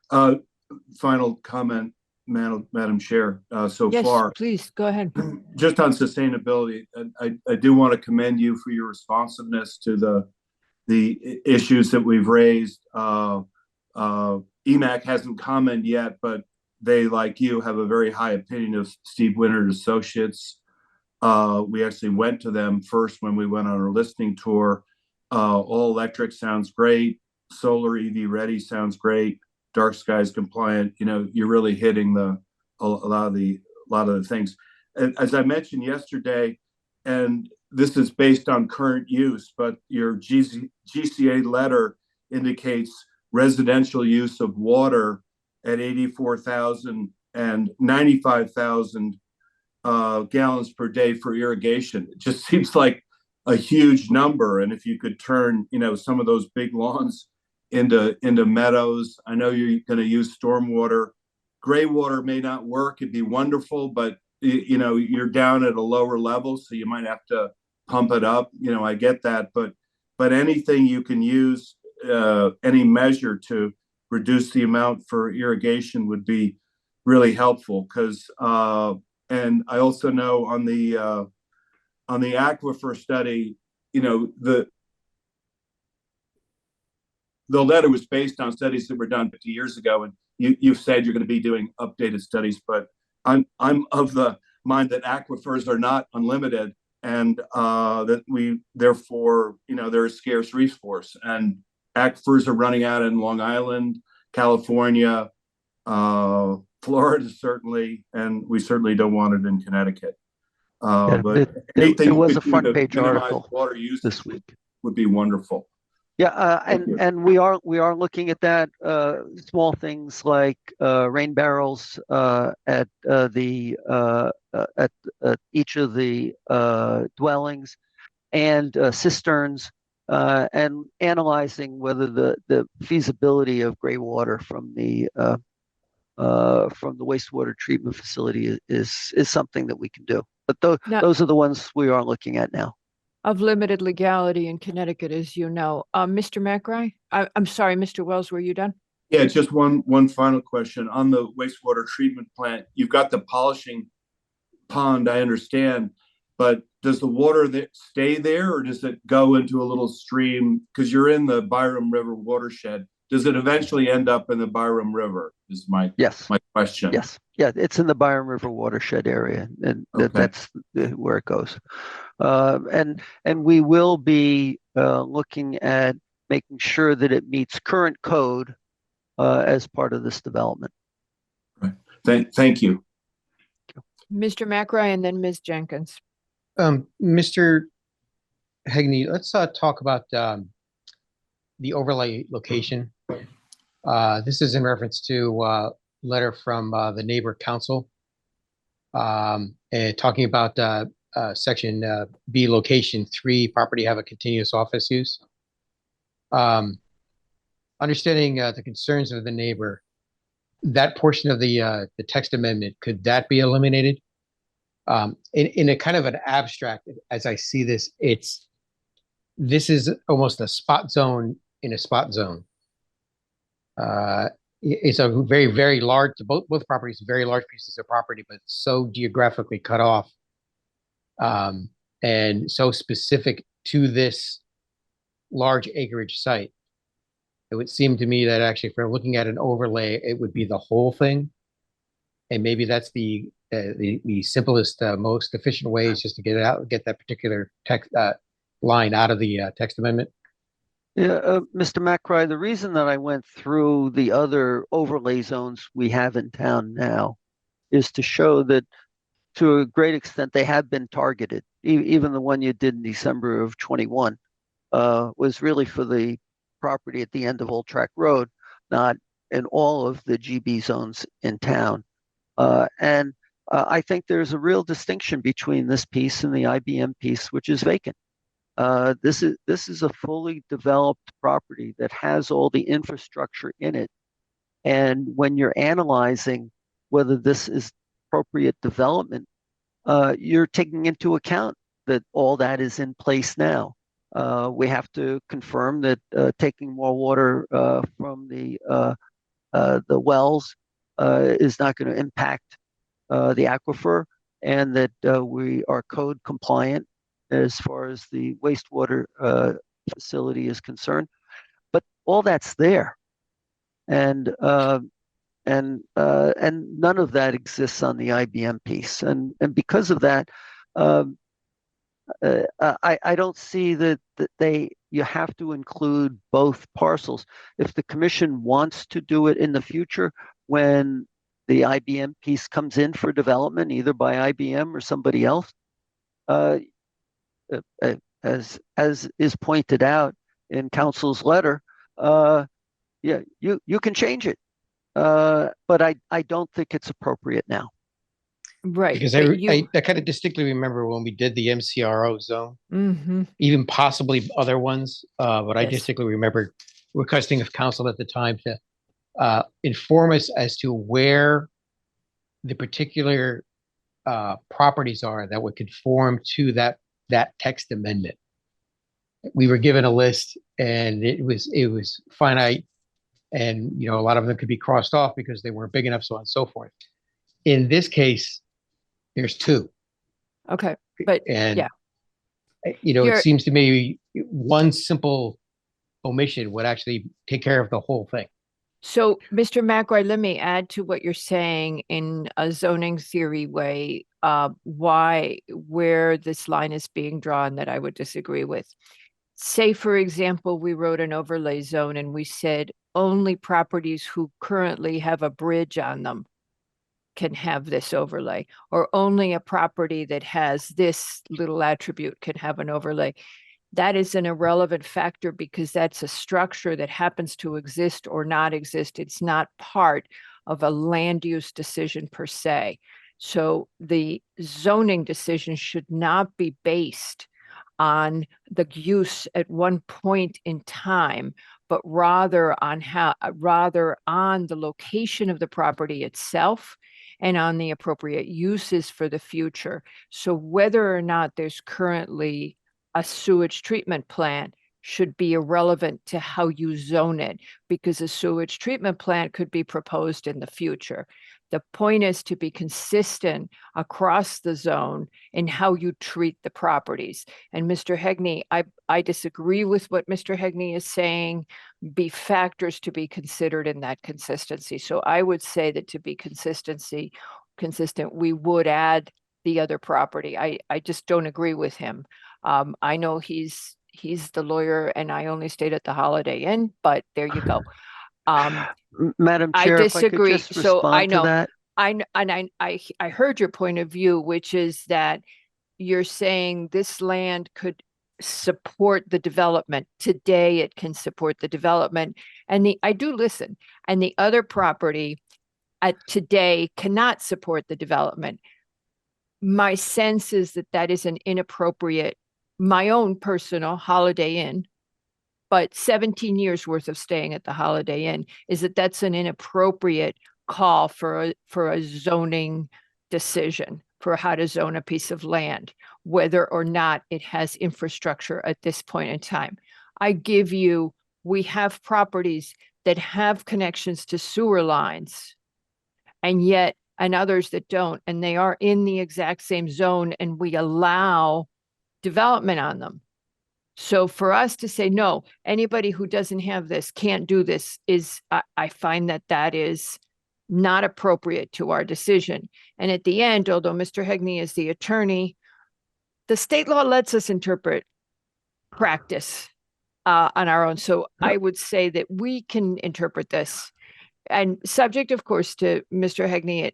Final comment, Madam Chair, so Yes, far. please, go ahead. Just on sustainability, I do want to commend you for your responsiveness to the issues that we've raised. EMAC hasn't commented yet, but they, like you, have a very high opinion of Steve Winter Associates. We actually went to them first when we went on our listening tour. All electric sounds great. Solar EV ready sounds great. Dark skies compliant. You're really hitting a lot of the things. And as I mentioned yesterday, and this is based on current use, but your GCA letter indicates residential use of water at 84,000 and 95,000 gallons per day for irrigation. It just seems like a huge number. And if you could turn, some of those big lawns into meadows. I know you're going to use stormwater. Gray water may not work. It'd be wonderful, but you're down at a lower level, so you might have to pump it up. I get that, but anything you can use, any measure to reduce the amount for irrigation would be really helpful. Because and I also know on the aquifer study, the letter was based on studies that were done 50 years ago, and you've said you're going to be doing updated studies, but I'm of the mind that aquifers are not unlimited, and that we therefore, they're a scarce resource, and aquifers are running out in Long Island, California, Florida certainly, and we certainly don't want it in Connecticut. But There anything you was could a do front to page minimize article water usage this week. would be wonderful. Yeah, Thank you. and we are looking at that, small things like rain barrels at each of the dwellings, and cisterns, and analyzing whether the feasibility of gray water from the wastewater treatment facility is something that we can do. But Now- those are the ones we are looking at now. Of limited legality in Connecticut, as you know. Mr. McRae, I'm sorry, Mr. Wells, were you done? Yeah, just one final question on the wastewater treatment plant. You've got the polishing pond, I understand, but does the water stay there, or does it go into a little stream? Because you're in the Byram River watershed. Does it eventually end up in the Byram River? Is my question. Yes. Yeah, it's in the Byram River watershed area, and that's where it goes. And we will be looking at making sure that it meets current code as part of this development. Right. Thank you. Mr. McRae and then Ms. Jenkins. Mr. Hegney, let's talk about the overlay location. This is in reference to letter from the neighbor council, and talking about section B, location 3, property have a continuous office use. Understanding the concerns of the neighbor, that portion of the text amendment, could that be eliminated? In a kind of an abstract, as I see this, this is almost a spot zone in a spot zone. It's a very, very large, both properties, very large pieces of property, but so geographically cut off, and so specific to this large acreage site. It would seem to me that actually, if we're looking at an overlay, it would be the whole thing. And maybe that's the simplest, most efficient way, is just to get it out, get that particular text line out of the text amendment. Yeah, Mr. McRae, the reason that I went through the other overlay zones we have in town now is to show that to a great extent they have been targeted. Even the one you did in December of 21 was really for the property at the end of Old Track Road, not in all of the GB zones in town. And I think there's a real distinction between this piece and the IBM piece, which is vacant. This is a fully developed property that has all the infrastructure in it. And when you're analyzing whether this is appropriate development, you're taking into account that all that is in place now. We have to confirm that taking more water from the wells is not going to impact the aquifer, and that we are code compliant as far as the wastewater facility is concerned. But all that's there, and none of that exists on the IBM piece, and because of that, I don't see that you have to include both parcels. If the commission wants to do it in the future, when the IBM piece comes in for development, either by IBM or somebody else, as is pointed out in council's letter, yeah, you can change it, but I don't think it's appropriate now. Right. Because I kind of distinctly remember when we did the MCRO zone, even possibly other ones, but I distinctly remember requesting of council at the time to inform us as to where the particular properties are that would conform to that text amendment. We were given a list, and it was finite, and a lot of them could be crossed off because they weren't big enough, so on and so forth. In this case, there's 2. Okay, but yeah, it seems to me one simple omission would actually take care of the whole thing. So, Mr. McRae, let me add to what you're saying in a zoning theory way, where this line is being drawn that I would disagree with. Say, for example, we wrote an overlay zone and we said only properties who currently have a bridge on them can have this overlay, or only a property that has this little attribute can have an overlay. That is an irrelevant factor because that's a structure that happens to exist or not exist. It's not part of a land use decision per se. So the zoning decision should not be based on the use at one point in time, but rather on the location of the property itself and on the appropriate uses for the future. So whether or not there's currently a sewage treatment plant should be irrelevant to how you zone it, because a sewage treatment plant could be proposed in the future. The point is to be consistent across the zone in how you treat the properties. And Mr. Hegney, I disagree with what Mr. Hegney is saying, be factors to be considered in that consistency. So I would say that to be consistent, we would add the other property. I just don't agree with him. I know he's the lawyer and I only stayed at the Holiday Inn, but there you go. Madam I Chair, if I could disagree. just So I respond to know, that. I heard your point of view, which is that you're saying this land could support the development. Today it can support the development. And I do listen. And the other property today cannot support the development. My sense is that that is an inappropriate, my own personal Holiday Inn, but 17 years worth of staying at the Holiday Inn, is that that's an inappropriate call for a zoning decision for how to zone a piece of land, whether or not it has infrastructure at this point in time. We have properties that have connections to sewer lines and others that don't, and they are in the exact same zone, and we allow development on them. So for us to say, no, anybody who doesn't have this can't do this I find that is not appropriate to our decision. And at the end, although Mr. Hegney is the attorney, the state law lets us interpret practice on our own. So I would say that we can interpret this, and subject, of course, to Mr. Hegney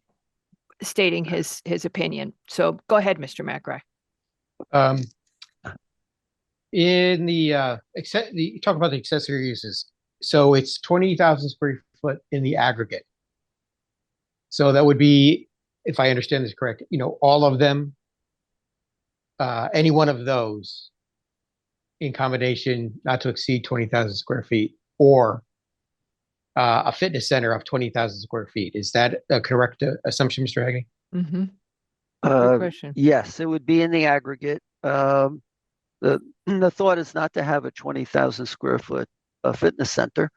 stating his opinion. So go ahead, Mr. McRae. In you talk about the accessory uses. So it's 20,000 square foot in the aggregate. So that would be, if I understand this correct, all of them, any one of those in combination not to exceed 20,000 square feet, or a fitness center of 20,000 square feet. Is that a correct assumption, Mr. Hegney? Mm-hmm. Good question. Yes, it would be in the aggregate. The thought is not to have a 20,000 square foot fitness center,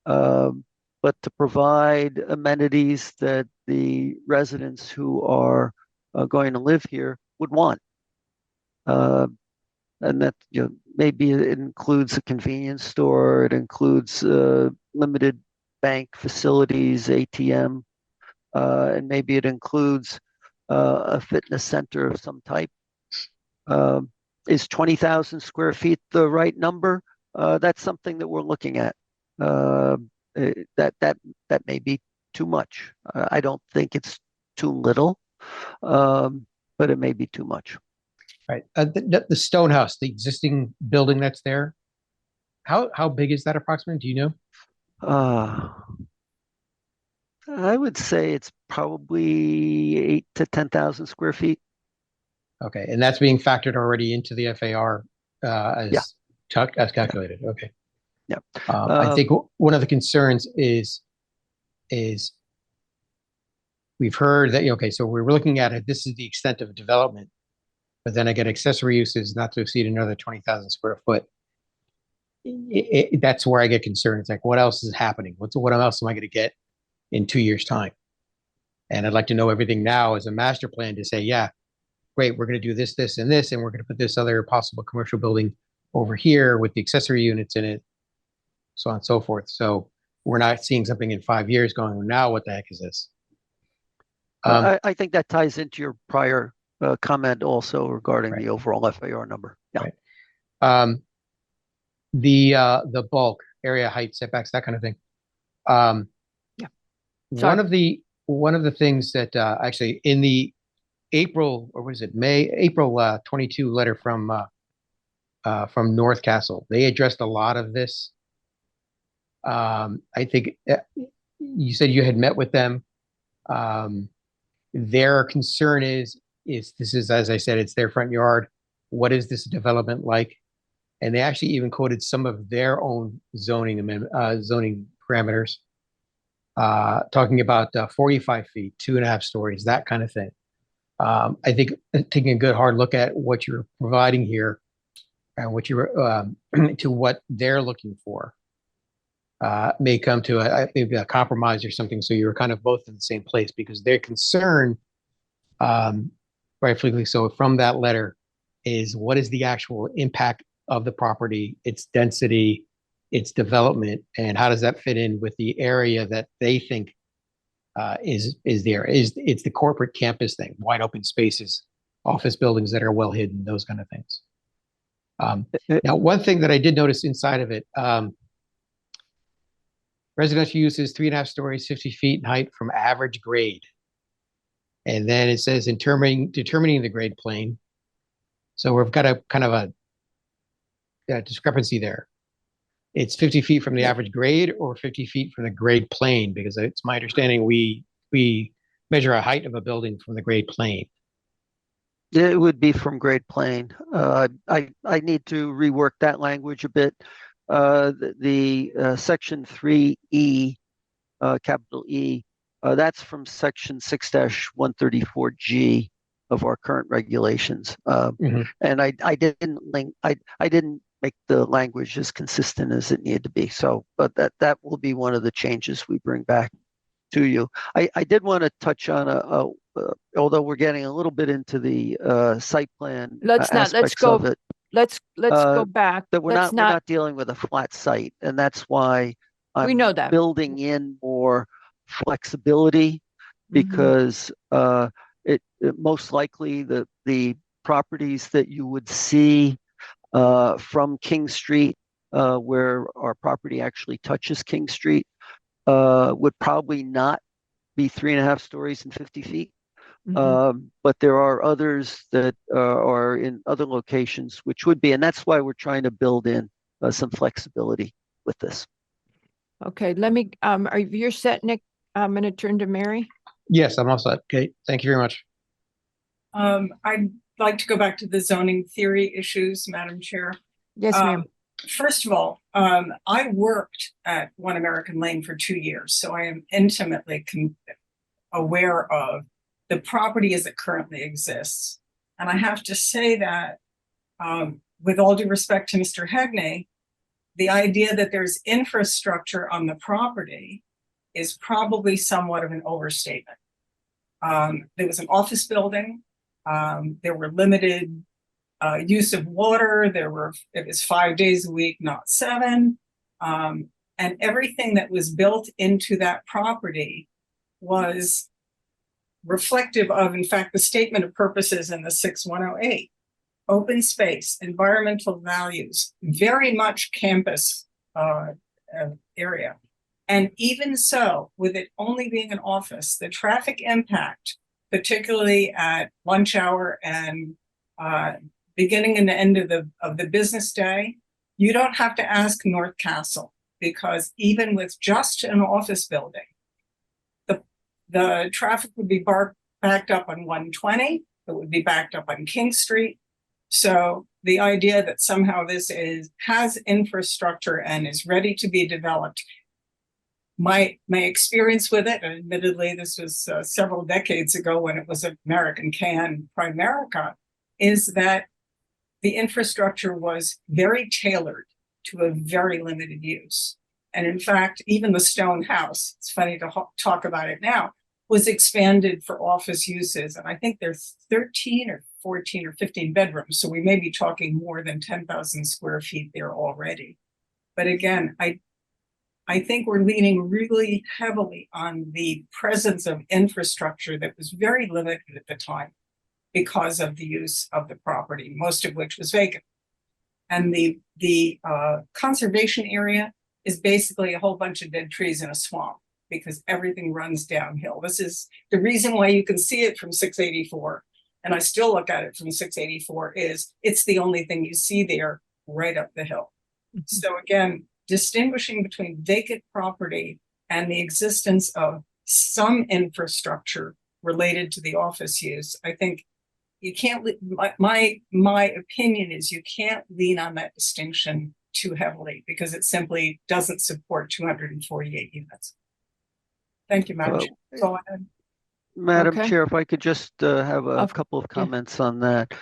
but to provide amenities that the residents who are going to live here would want. And that maybe it includes a convenience store, it includes limited bank facilities, ATM, and maybe it includes a fitness center of some type. Is 20,000 square feet the right number? That's something that we're looking at. That may be too much. I don't think it's too little, but it may be too much. Right. The stone house, the existing building that's there, how big is that approximately? Do you know? I would say it's probably 8 to 10,000 square feet. Okay, and that's being factored already into the FAR as calculated. Okay. Yeah. I think one of the concerns is we've heard that, okay, so we're looking at it, this is the extent of development, but then I get accessory uses not to exceed another 20,000 square foot. That's where I get concerned. It's like, what else is happening? What else am I going to get in 2 years' time? And I'd like to know everything now as a master plan to say, yeah, great, we're going to do this, this, and this, and we're going to put this other possible commercial building over here with the accessory units in it, so on and so forth. So we're not seeing something in 5 years going, well, now what the heck is this? I think that ties into your prior comment also regarding the overall FAR number. Yeah. Right. The bulk, area, height, setbacks, that kind of thing. Yeah. One of the one of the things that actually in the April, or was it April 22 letter from North Castle, they addressed a lot of this. I think you said you had met with them. Their concern is this is, as I said, it's their front yard. What is this development like? And they actually even quoted some of their own zoning parameters, talking about 45 feet, 2.5 stories, that kind of thing. I think taking a good hard look at what you're providing here and what you're to what they're looking for may come to maybe a compromise or something. So you're kind of both in the same place, because their concern, rightfully so, from that letter is what is the actual impact of the property, its density, its development, and how does that fit in with the area that they think is there? It's the corporate campus thing, wide open spaces, office buildings that are well hidden, those kind of things. Now, one thing that I did notice inside of it, residential use is 3.5 stories, 50 feet in height from average grade. And then it says determining the grade plane. So we've got a kind of a discrepancy there. It's 50 feet from the average grade or 50 feet from the grade plane, because it's my understanding we measure a height of a building from the grade plane. It would be from grade plane. I need to rework that language a bit. The section 3E, capital E, that's from section 6-134G of our current regulations. And I didn't make the language as consistent as it needed to be. So, but that will be one of the changes we bring back to you. I did want to touch on although we're getting a little bit into the site plan aspects of it. Let's go back. That we're not dealing with a flat site, and that's why I'm we know that building in more flexibility, because it most likely the properties that you would see from King Street, where our property actually touches King Street, would probably not be 3.5 stories and 50 feet. But there are others that are in other locations which would be, and that's why we're trying to build in some flexibility with this. Okay, let me, you're set, Nick? I'm going to turn to Mary. Yes, I'm all set. Okay, thank you very much. I'd like to go back to the zoning theory issues, Madam Chair. Yes, ma'am. First of all, I worked at One American Lane for 2 years, so I am intimately aware of the property as it currently exists. And I have to say that, with all due respect to Mr. Hegney, the idea that there's infrastructure on the property is probably somewhat of an overstatement. There was an office building. There were limited use of water. It was 5 days a week, not 7. And everything that was built into that property was reflective of, in fact, the statement of purposes in the 6108. Open space, environmental values, very much campus area. And even so, with it only being an office, the traffic impact, particularly at lunch hour and beginning and the end of the business day, you don't have to ask North Castle, because even with just an office building, the traffic would be backed up on 120, it would be backed up on King Street. So the idea that somehow this has infrastructure and is ready to be developed, my experience with it, and admittedly this was several decades ago when it was American Can Primerica, is that the infrastructure was very tailored to a very limited use. And in fact, even the stone house, it's funny to talk about it now, was expanded for office uses. And I think there's 13 or 14 or 15 bedrooms. So we may be talking more than 10,000 square feet there already. But again, I think we're leaning really heavily on the presence of infrastructure that was very limited at the time because of the use of the property, most of which was vacant. And the conservation area is basically a whole bunch of dead trees in a swamp. because everything runs downhill. This is the reason why you can see it from 684. And I still look at it from 684 is it's the only thing you see there right up the hill. So again, distinguishing between vacant property and the existence of some infrastructure related to the office use, I think you can't, my opinion is you can't lean on that distinction too heavily because it simply doesn't support 248 units. Thank you, Madam Chair. That's all I had. Madam Okay. Chair, if I could just have a couple of comments on that.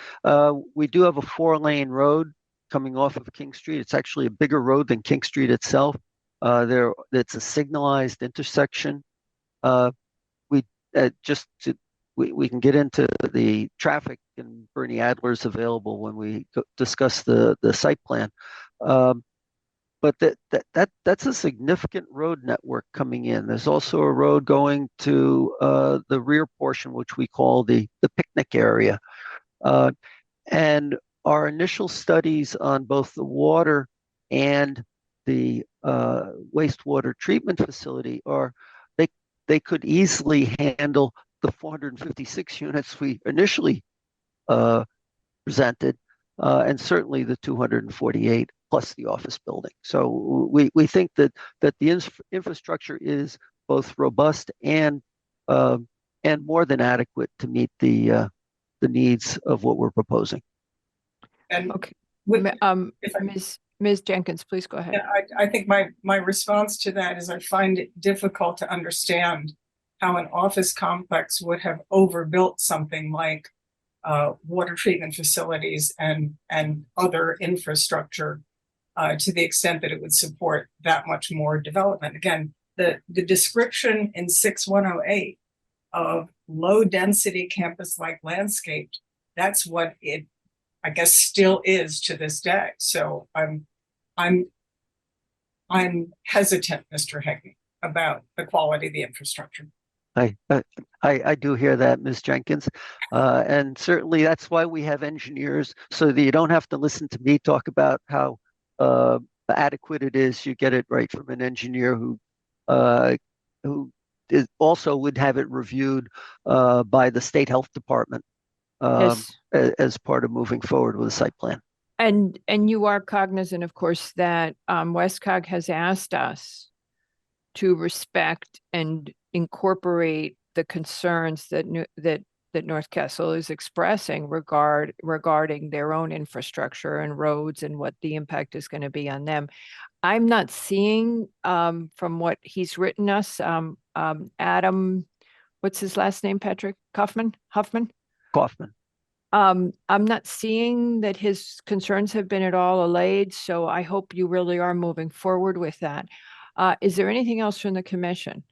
We do have a 4-lane road coming off of King Street. It's actually a bigger road than King Street itself. It's a signalized intersection. We can get into the traffic, and Bernie Adler's available when we discuss the site plan. But that's a significant road network coming in. There's also a road going to the rear portion, which we call the picnic area. And our initial studies on both the water and the wastewater treatment facility they could easily handle the 456 units we initially presented, and certainly the 248 plus the office building. So we think that the infrastructure is both robust and more than adequate to meet the needs of what we're proposing. And Okay. if I- Ms. Jenkins, please go ahead. Yeah, I think my response to that is I find it difficult to understand how an office complex would have overbuilt something like water treatment facilities and other infrastructure to the extent that it would support that much more development. Again, the description in 6108 of low density campus-like landscape, that's what it, I guess, still is to this day. So I'm hesitant, Mr. Hegney, about the quality of the infrastructure. I do hear that, Ms. Jenkins, and certainly that's why we have engineers, so that you don't have to listen to me talk about how adequate it is. You get it right from an engineer who also would have it reviewed by the State Health Department Yes. as part of moving forward with a site plan. And you are cognizant, of course, that Westcog has asked us to respect and incorporate the concerns that North Castle is expressing regarding their own infrastructure and roads and what the impact is going to be on them. I'm not seeing from what he's written us, Adam, what's his last name, Patrick? Huffman? Kaufman. I'm not seeing that his concerns have been at all allayed, so I hope you really are moving forward with that. Is there anything else from the commission?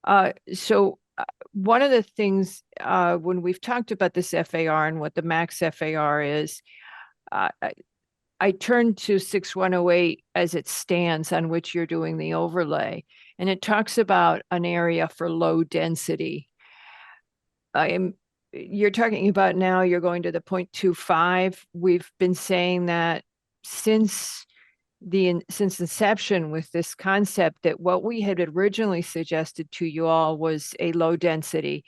One of the things when we've talked about this FAR and what the max FAR is, I turned to 6108 as it stands on which you're doing the overlay, and it talks about an area for low density. You're talking about now you're going to the 0.25. We've been saying that since inception with this concept, that what we had originally suggested to you all was a low density.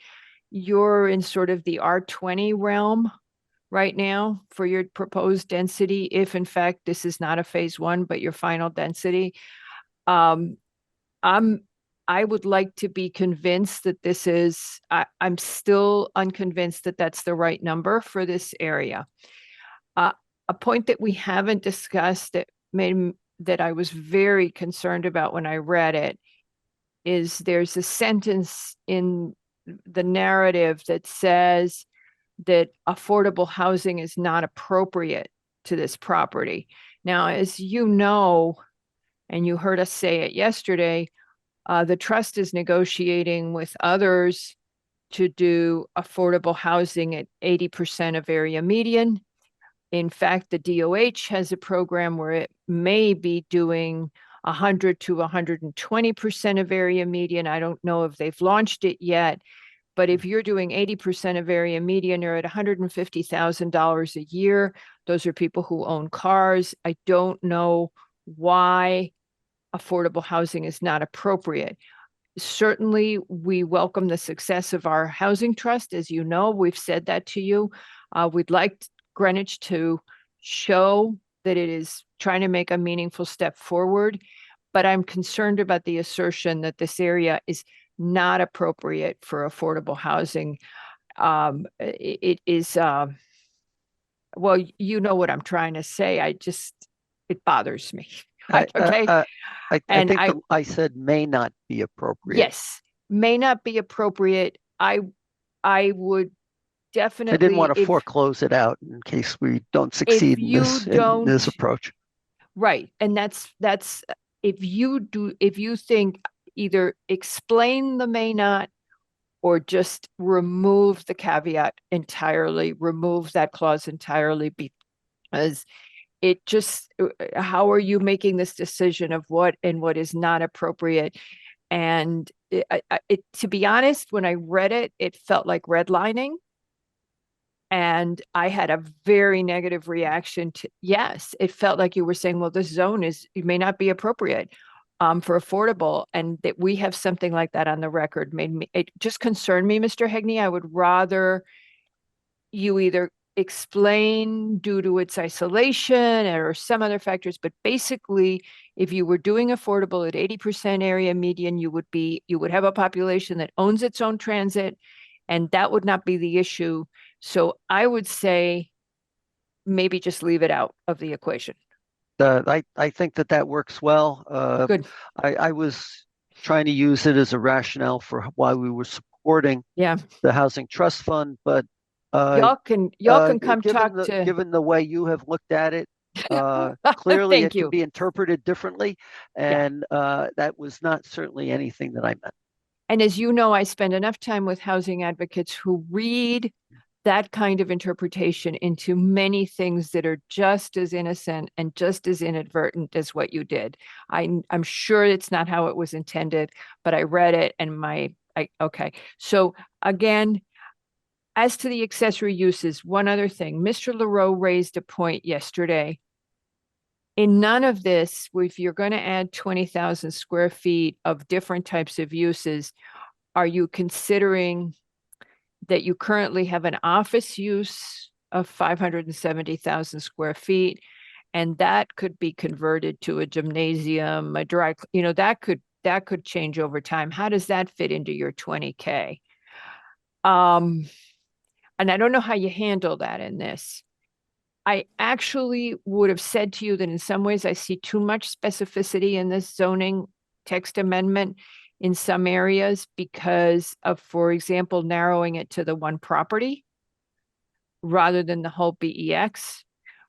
You're in sort of the R20 realm right now for your proposed density, if in fact this is not a phase 1, but your final density. I would like to be convinced that this is, I'm still unconvinced that that's the right number for this area. A point that we haven't discussed that I was very concerned about when I read it is there's a sentence in the narrative that says that affordable housing is not appropriate to this property. Now, as you know, and you heard us say it yesterday, the trust is negotiating with others to do affordable housing at 80% of area median. In fact, the DOH has a program where it may be doing 100 to 120% of area median. I don't know if they've launched it yet, but if you're doing 80% of area median, you're at $150,000 a year. Those are people who own cars. I don't know why affordable housing is not appropriate. Certainly, we welcome the success of our housing trust. As you know, we've said that to you. We'd like Greenwich to show that it is trying to make a meaningful step forward, but I'm concerned about the assertion that this area is not appropriate for affordable housing. It is, well, you know what I'm trying to say. It bothers me. Okay. I And think I said may not be appropriate. Yes, may not be appropriate. I would definitely. I didn't want to foreclose it out in case we don't succeed in this approach. Right, and that's if you think either explain the may not or just remove the caveat entirely, remove that clause entirely, because it just, how are you making this decision of what and what is not appropriate? And to be honest, when I read it, it felt like redlining. And I had a very negative reaction to, yes, it felt like you were saying, well, this zone it may not be appropriate for affordable, and that we have something like that on the record it just concerned me, Mr. Hegney. I would rather you either explain due to its isolation or some other factors, but basically, if you were doing affordable at 80% area median, you would have a population that owns its own transit, and that would not be the issue. So I would say maybe just leave it out of the equation. I think that works well. Good. I was trying to use it as a rationale for why we were supporting the Housing Trust Fund, but y'all can come talk to. Given the way you have looked at it, clearly it can be interpreted differently, and that was not certainly anything that I meant. And as you know, I spend enough time with housing advocates who read that kind of interpretation into many things that are just as innocent and just as inadvertent as what you did. I'm sure it's not how it was intended, but I read it and okay. So again, as to the accessory uses, one other thing, Mr. LaRoe raised a point yesterday. In none of this, if you're going to add 20,000 square feet of different types of uses, are you considering that you currently have an office use of 570,000 square feet, and that could be converted to a gymnasium, a dry, that could change over time. How does that fit into your 20K? And I don't know how you handle that in this. I actually would have said to you that in some ways I see too much specificity in this zoning text amendment in some areas because of, for example, narrowing it to the one property rather than the whole BEX.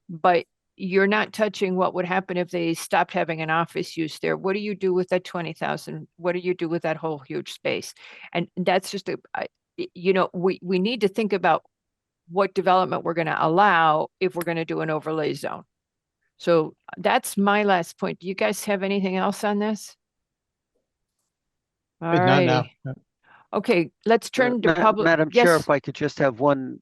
But you're not touching what would happen if they stopped having an office use there. What do you do with that 20,000? What do you do with that whole huge space? And that's just we need to think about what development we're going to allow if we're going to do an overlay zone. So that's my last point. Do you guys have anything else on this? All right. Okay, let's turn to public. Madam Chair, if I could just have one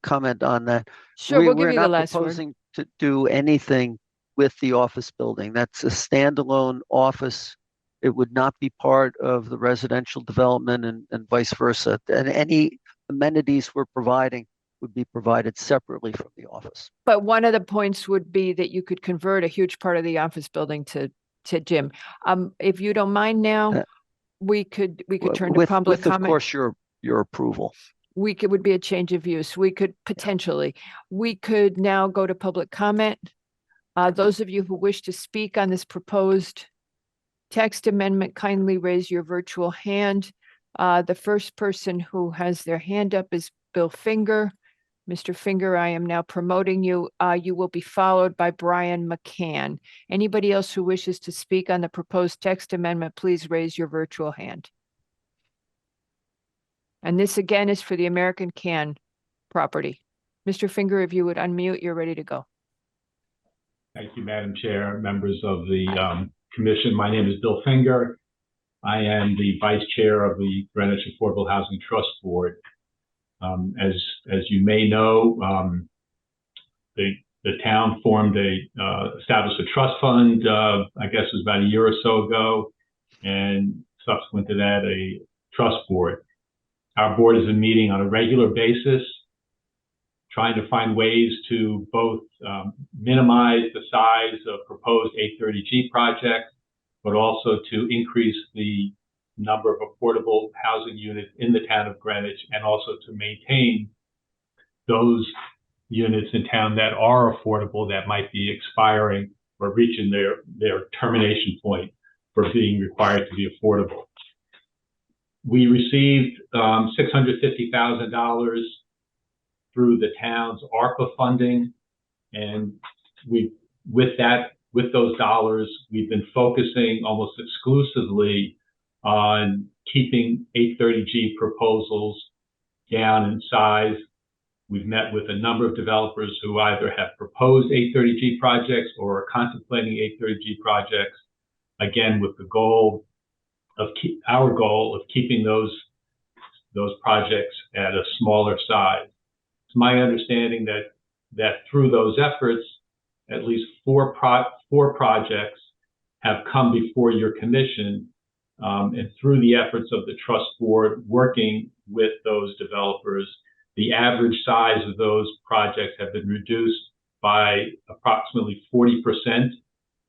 comment on that. Sure, we'll give you the We're not last word. proposing to do anything with the office building. That's a standalone office. It would not be part of the residential development and vice versa. And any amenities we're providing would be provided separately from the office. But one of the points would be that you could convert a huge part of the office building to gym. If you don't mind now, we could turn to public comment. Of course, your approval. Would be a change of use. We could potentially, we could now go to public comment. Those of you who wish to speak on this proposed text amendment, kindly raise your virtual hand. The first person who has their hand up is Bill Finger. Mr. Finger, I am now promoting you. You will be followed by Brian McCann. Anybody else who wishes to speak on the proposed text amendment, please raise your virtual hand. And this again is for the American Can property. Mr. Finger, if you would unmute, you're ready to go. Thank you, Madam Chair, members of the commission. My name is Bill Finger. I am the Vice Chair of the Greenwich Affordable Housing Trust Board. As you may know, the The town formed established a trust fund, I guess it was about a year or so ago, and subsequent to that, a trust board. Our board has been meeting on a regular basis, trying to find ways to both minimize the size of proposed 830G projects, but also to increase the number of affordable housing units in the town of Greenwich, and also to maintain those units in town that are affordable that might be expiring or reaching their termination point for being required to be affordable. We received $650,000 through the town's ARPA funding, and with those dollars, we've been focusing almost exclusively on keeping 830G proposals down in size. We've met with a number of developers who either have proposed 830G projects or are contemplating 830G projects, again, with the goal of our goal of keeping those projects at a smaller size. It's my understanding that through those efforts, at least four projects have come before your commission, and through the efforts of the trust board working with those developers, the average size of those projects have been reduced by approximately 40%,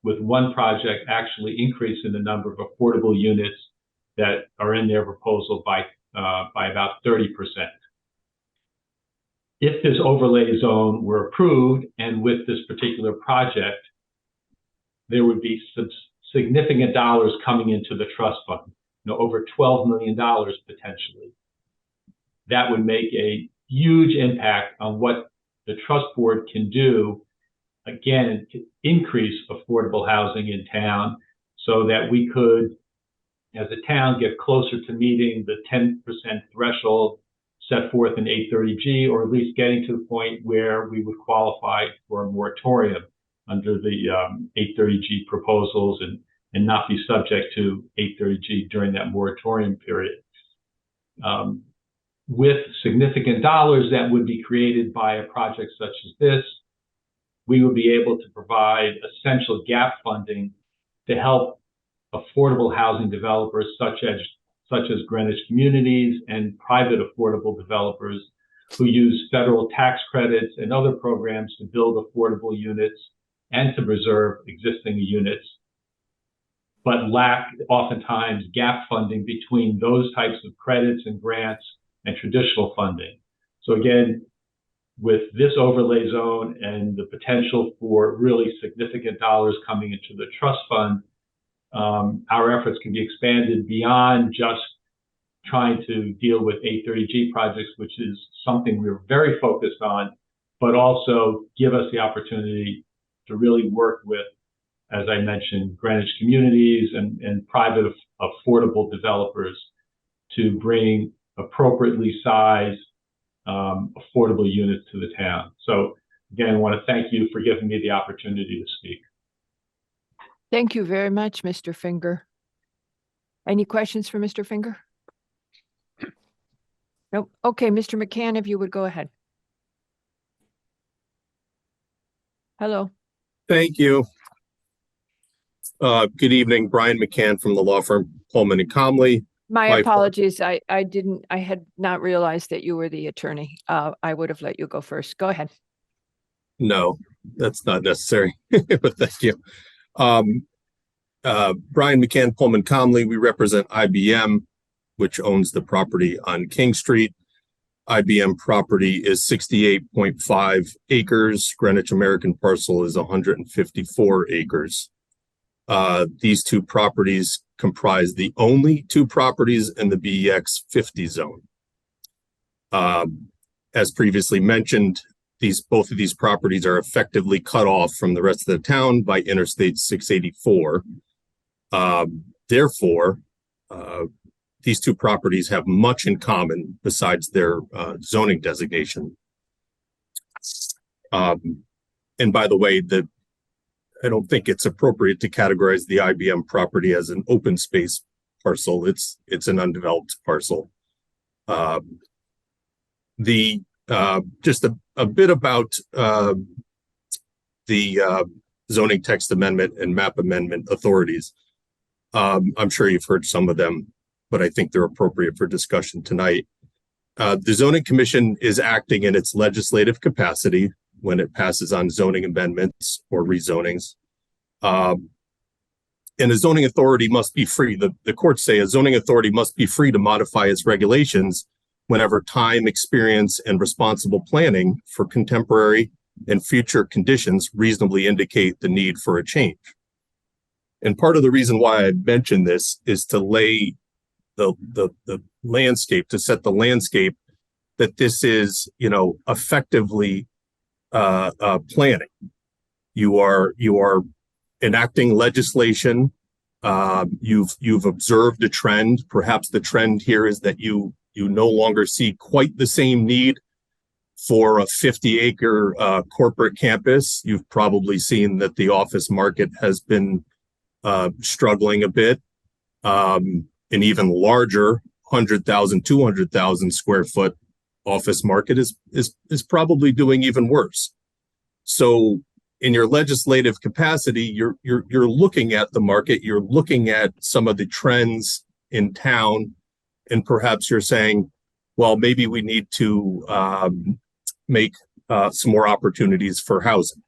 with one project actually increasing the number of affordable units that are in their proposal by about 30%. If this overlay zone were approved, and with this particular project, there would be some significant dollars coming into the trust fund, over $12 million potentially. That would make a huge impact on what the trust board can do, again, to increase affordable housing in town so that we could, as a town, get closer to meeting the 10% threshold set forth in 830G, or at least getting to the point where we would qualify for a moratorium under the 830G proposals and not be subject to 830G during that moratorium period. With significant dollars that would be created by a project such as this, we would be able to provide essential gap funding to help affordable housing developers such as Greenwich Communities and private affordable developers who use federal tax credits and other programs to build affordable units and to preserve existing units, but lack oftentimes gap funding between those types of credits and grants and traditional funding. So again, with this overlay zone and the potential for really significant dollars coming into the trust fund, our efforts can be expanded beyond just trying to deal with 830G projects, which is something we're very focused on, but also give us the opportunity to really work with, as I mentioned, Greenwich Communities and private affordable developers to bring appropriately sized affordable units to the town. So again, I want to thank you for giving me the opportunity to speak. Thank you very much, Mr. Finger. Any questions for Mr. Finger? Nope. Okay, Mr. McCann, if you would go ahead. Hello. Thank you. Good evening, Brian McCann from the law firm Pullman and Comley. My apologies. I had not realized that you were the attorney. I would have let you go first. Go ahead. No, that's not necessary, but thank you. Brian McCann, Pullman Comley. We represent IBM, which owns the property on King Street. IBM property is 68.5 acres. Greenwich American parcel is 154 acres. These two properties comprise the only two properties in the BEX 50 zone. As previously mentioned, both of these properties are effectively cut off from the rest of the town by Interstate 684. Therefore, these two properties have much in common besides their zoning designation. And by the way, I don't think it's appropriate to categorize the IBM property as an open space parcel. It's an undeveloped parcel. Just a bit about the zoning text amendment and map amendment authorities. I'm sure you've heard some of them, but I think they're appropriate for discussion tonight. The zoning commission is acting in its legislative capacity when it passes on zoning amendments or rezonings. And a zoning authority must be free. The courts say a zoning authority must be free to modify its regulations whenever time, experience, and responsible planning for contemporary and future conditions reasonably indicate the need for a change. And part of the reason why I mentioned this is to lay the landscape, to set the landscape that this is, effectively planning. You are enacting legislation. You've observed a trend. Perhaps the trend here is that you no longer see quite the same need for a 50-acre corporate campus. You've probably seen that the office market has been struggling a bit. An even larger 100,000, 200,000 square foot office market is probably doing even worse. So in your legislative capacity, you're looking at the market, you're looking at some of the trends in town, and perhaps you're saying, well, maybe we need to make some more opportunities for housing,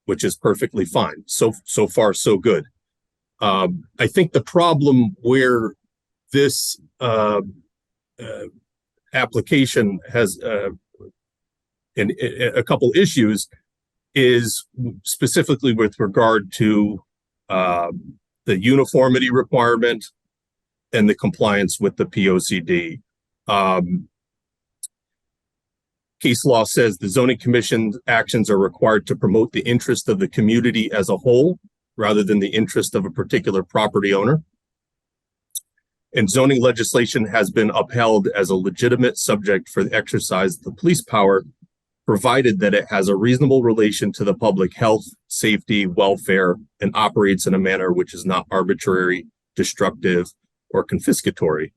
which is perfectly fine. So far, so good. I think the problem where this application has a couple issues is specifically with regard to the uniformity requirement and the compliance with the POCD. Case law says the zoning commission actions are required to promote the interest of the community as a whole rather than the interest of a particular property owner. And zoning legislation has been upheld as a legitimate subject for the exercise of the police power, provided that it has a reasonable relation to the public health, safety, welfare, and operates in a manner which is not arbitrary, destructive, or confiscatory.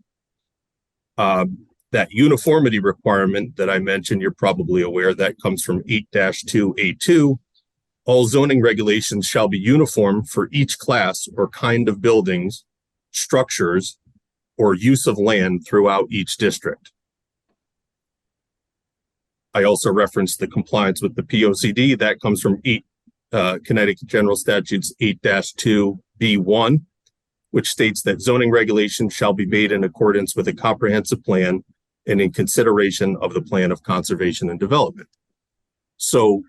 That uniformity requirement that I mentioned, you're probably aware, that comes from 8-2A2. All zoning regulations shall be uniform for each class or kind of buildings, structures, or use of land throughout each district. I also referenced the compliance with the POCD. That comes from Connecticut General Statutes 8-2B1, which states that zoning regulations shall be made in accordance with a comprehensive plan and in consideration of the plan of conservation and development. So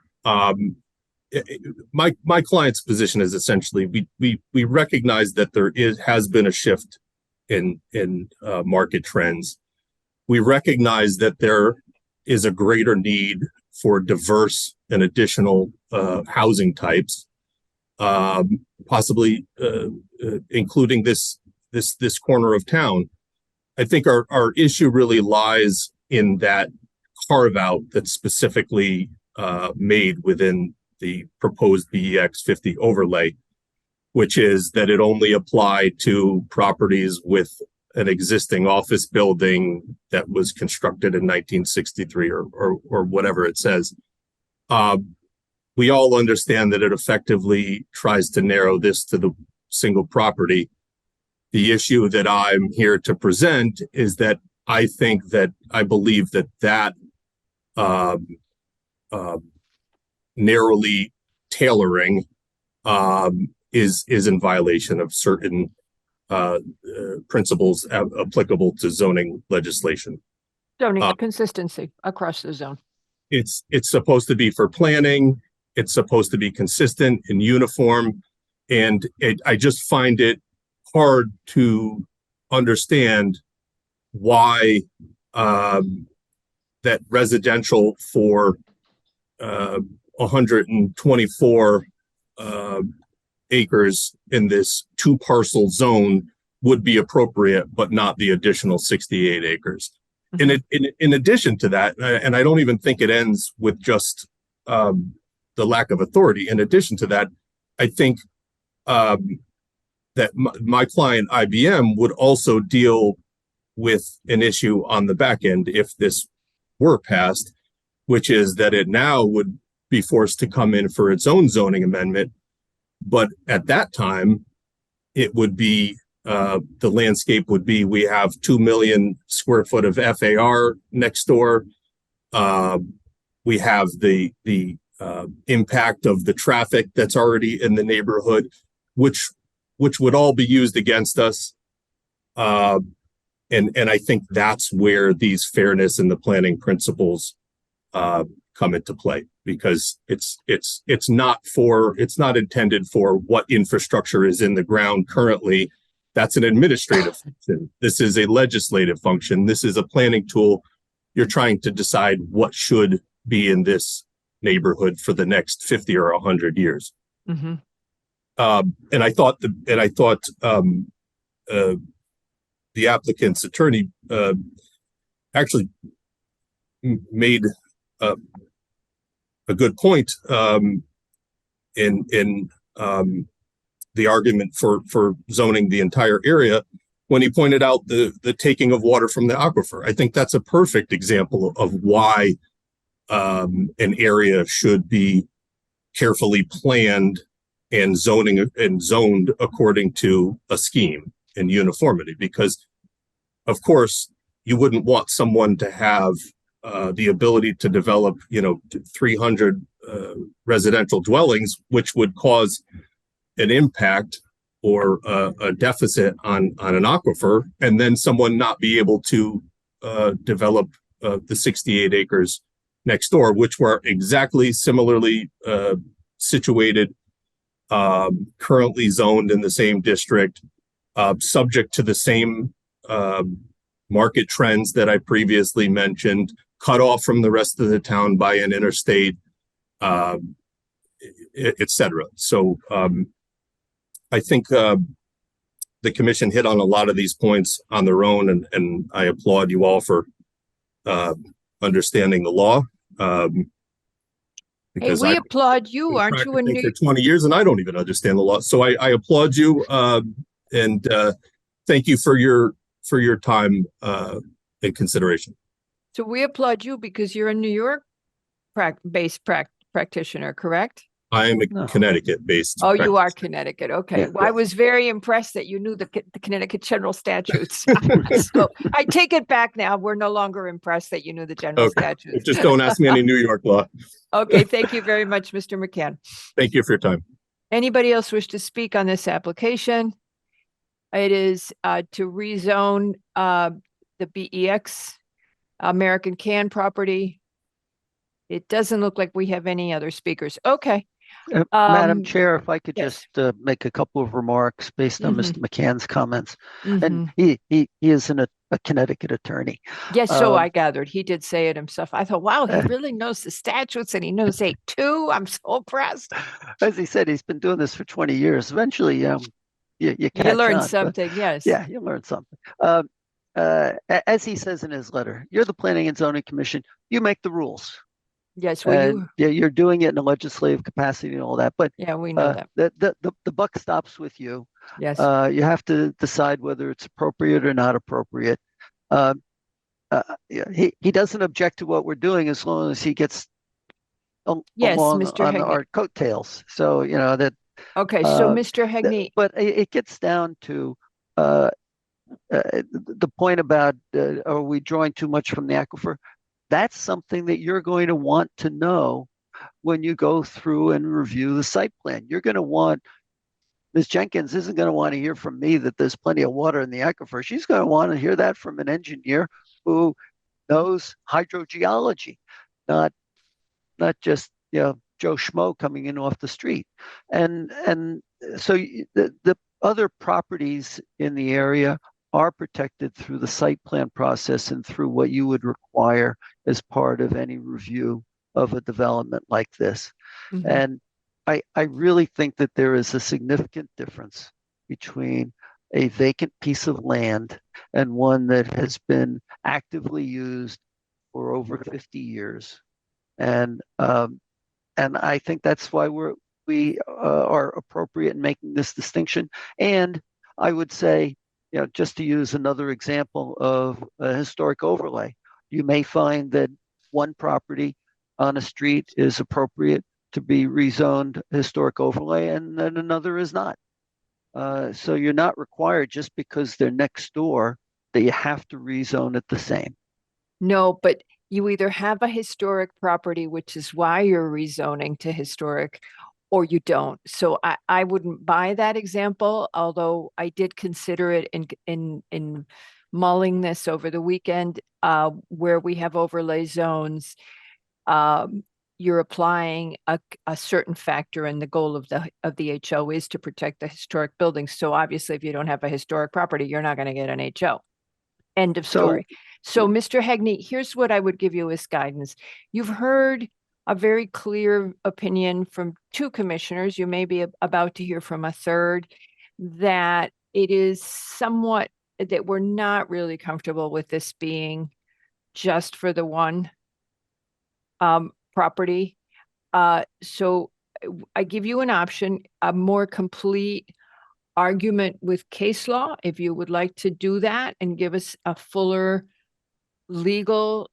my client's position is essentially we recognize that there has been a shift in market trends. We recognize that there is a greater need for diverse and additional housing types, possibly including this corner of town. I think our issue really lies in that carve out that's specifically made within the proposed BEX 50 overlay, which is that it only applied to properties with an existing office building that was constructed in 1963 or whatever it says. We all understand that it effectively tries to narrow this to the single property. The issue that I'm here to present is that I believe that narrowly tailoring is in violation of certain principles applicable to zoning legislation. Zoning consistency across the zone. It's supposed to be for planning. It's supposed to be consistent and uniform. And I just find it hard to understand why that residential for 124 acres in this 2-parcel zone would be appropriate, but not the additional 68 acres. In addition to that, and I don't even think it ends with just the lack of authority. In addition to that, I think that my client IBM would also deal with an issue on the back end if this were passed, which is that it now would be forced to come in for its own zoning amendment. But at that time, it would be, the landscape would be, we have 2 million square foot of FAR next door. We have the impact of the traffic that's already in the neighborhood, which would all be used against us. And I think that's where these fairness and the planning principles come into play, because it's not intended for what infrastructure is in the ground currently. That's an administrative function. This is a legislative function. This is a planning tool. You're trying to decide what should be in this neighborhood for the next 50 or 100 years. Mm-hmm. And I thought the applicant's attorney actually made a good point in the argument for zoning the entire area when he pointed out the taking of water from the aquifer. I think that's a perfect example of why an area should be carefully planned and zoned according to a scheme and uniformity, because of course you wouldn't want someone to have the ability to develop 300 residential dwellings, which would cause an impact or a deficit on an aquifer, and then someone not be able to develop the 68 acres next door, which were exactly similarly situated, currently zoned in the same district, subject to the same market trends that I previously mentioned, cut off from the rest of the town by an interstate, et cetera. So I think the commission hit on a lot of these points on their own, and I applaud you all for understanding the law. Because we I've applaud you, aren't you? been practicing for 20 years, and I don't even understand the law. So I applaud you, and thank you for your time and consideration. So we applaud you because you're a New York based practitioner, correct? I am a Connecticut-based. Oh, you are Connecticut. Okay. Yeah. Well, I was very impressed that you knew the Connecticut general statutes. So I take it back now. We're no longer impressed that you knew the general statutes. Just don't ask me any New York law. Okay. Thank you very much, Mr. McCann. Thank you for your time. Anybody else wish to speak on this application? It is to rezone the BEX American Can property. It doesn't look like we have any other speakers. Okay. Madam Chair, if I could yes. just make a couple of remarks based on Mr. McCann's comments. Mhm. And he isn't a Connecticut attorney. Yes, so I gathered. He did say it himself. I thought, wow, he really knows the statutes and he knows 8.2. I'm so impressed. As he said, he's been doing this for 20 years. Eventually, you catch learn on, but- something, yes. Yeah, you learn something. As he says in his letter, you're the Planning and Zoning Commission. You make the rules. Yes, well, And you're doing it in a legislative capacity and all that. But yeah, we know that. The buck stops with you. Yes. You have to decide whether it's appropriate or not appropriate. He doesn't object to what we're doing as long as he gets Yes, along Mr. on Hegney. our coattails. So that. Okay, so Mr. Hegney. But it gets down to the point about are we drawing too much from the aquifer? That's something that you're going to want to know when you go through and review the site plan. You're going to want, Ms. Jenkins isn't going to want to hear from me that there's plenty of water in the aquifer. She's going to want to hear that from an engineer who knows hydrogeology, not just Joe Schmo coming in off the street. And so the other properties in the area are protected through the site plan process and through what you would require as part of any review of a development like this. Mhm. And I really think that there is a significant difference between a vacant piece of land and one that has been actively used for over 50 years. And I think that's why we are appropriate in making this distinction. And I would say, just to use another example of a historic overlay, you may find that one property on a street is appropriate to be rezoned historic overlay, and then another is not. So you're not required just because they're next door that you have to rezone it the same. No, but you either have a historic property, which is why you're rezoning to historic, or you don't. So I wouldn't buy that example, although I did consider it in mulling this over the weekend, where we have overlay zones. You're applying a certain factor, and the goal of the HO is to protect the historic buildings. So obviously, if you don't have a historic property, you're not going to get an HO. End of story. So, Mr. Hegney, here's what I would give you as guidance. You've heard a very clear opinion from two commissioners. You may be about to hear from a third, that it is somewhat that we're not really comfortable with this being just for the one property. So I give you an option, a more complete argument with case law, if you would like to do that and give us a fuller legal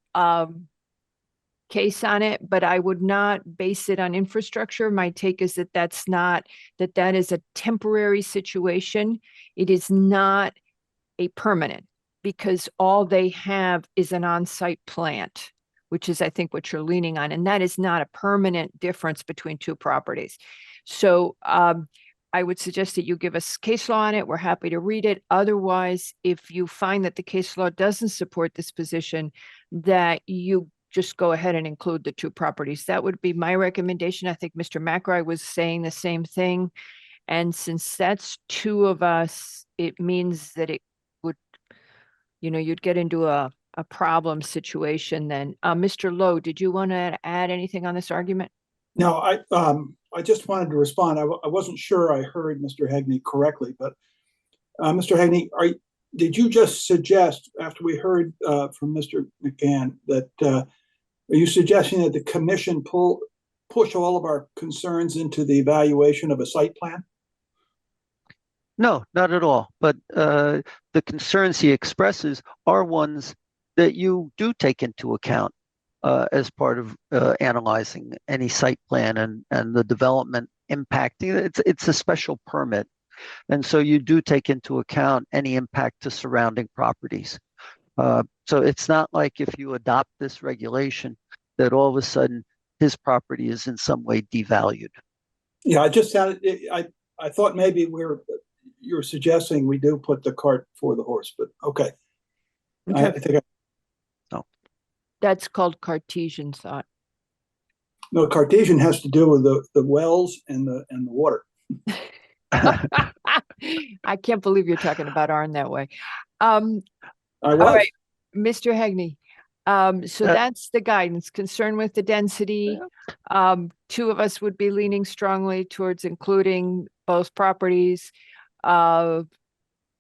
case on it, but I would not base it on infrastructure. My take is that that is a temporary situation. It is not a permanent, because all they have is an on-site plant, which is, I think, what you're leaning on. And that is not a permanent difference between two properties. So I would suggest that you give us case law on it. We're happy to read it. Otherwise, if you find that the case law doesn't support this position, that you just go ahead and include the two properties. That would be my recommendation. I think Mr. McRae was saying the same thing. And since that's two of us, it means that it would, you'd get into a problem situation then. Mr. Lowe, did you want to add anything on this argument? No, I just wanted to respond. I wasn't sure I heard Mr. Hegney correctly, but Mr. Hegney, did you just suggest, after we heard from Mr. McCann, that are you suggesting that the commission push all of our concerns into the evaluation of a site plan? No, not at all. But the concerns he expresses are ones that you do take into account as part of analyzing any site plan and the development impacting. It's a special permit. And so you do take into account any impact to surrounding properties. So it's not like if you adopt this regulation that all of a sudden his property is in some way devalued. Yeah, I thought maybe you're suggesting we do put the cart before the horse, but okay. I think that's called Cartesian thought. No, Cartesian has to do with the wells and the water. I can't believe you're talking about Arn that way. I was. All right, Mr. Hegney. So that's the guidance. Concern with the density. Two of us would be leaning strongly towards including both properties.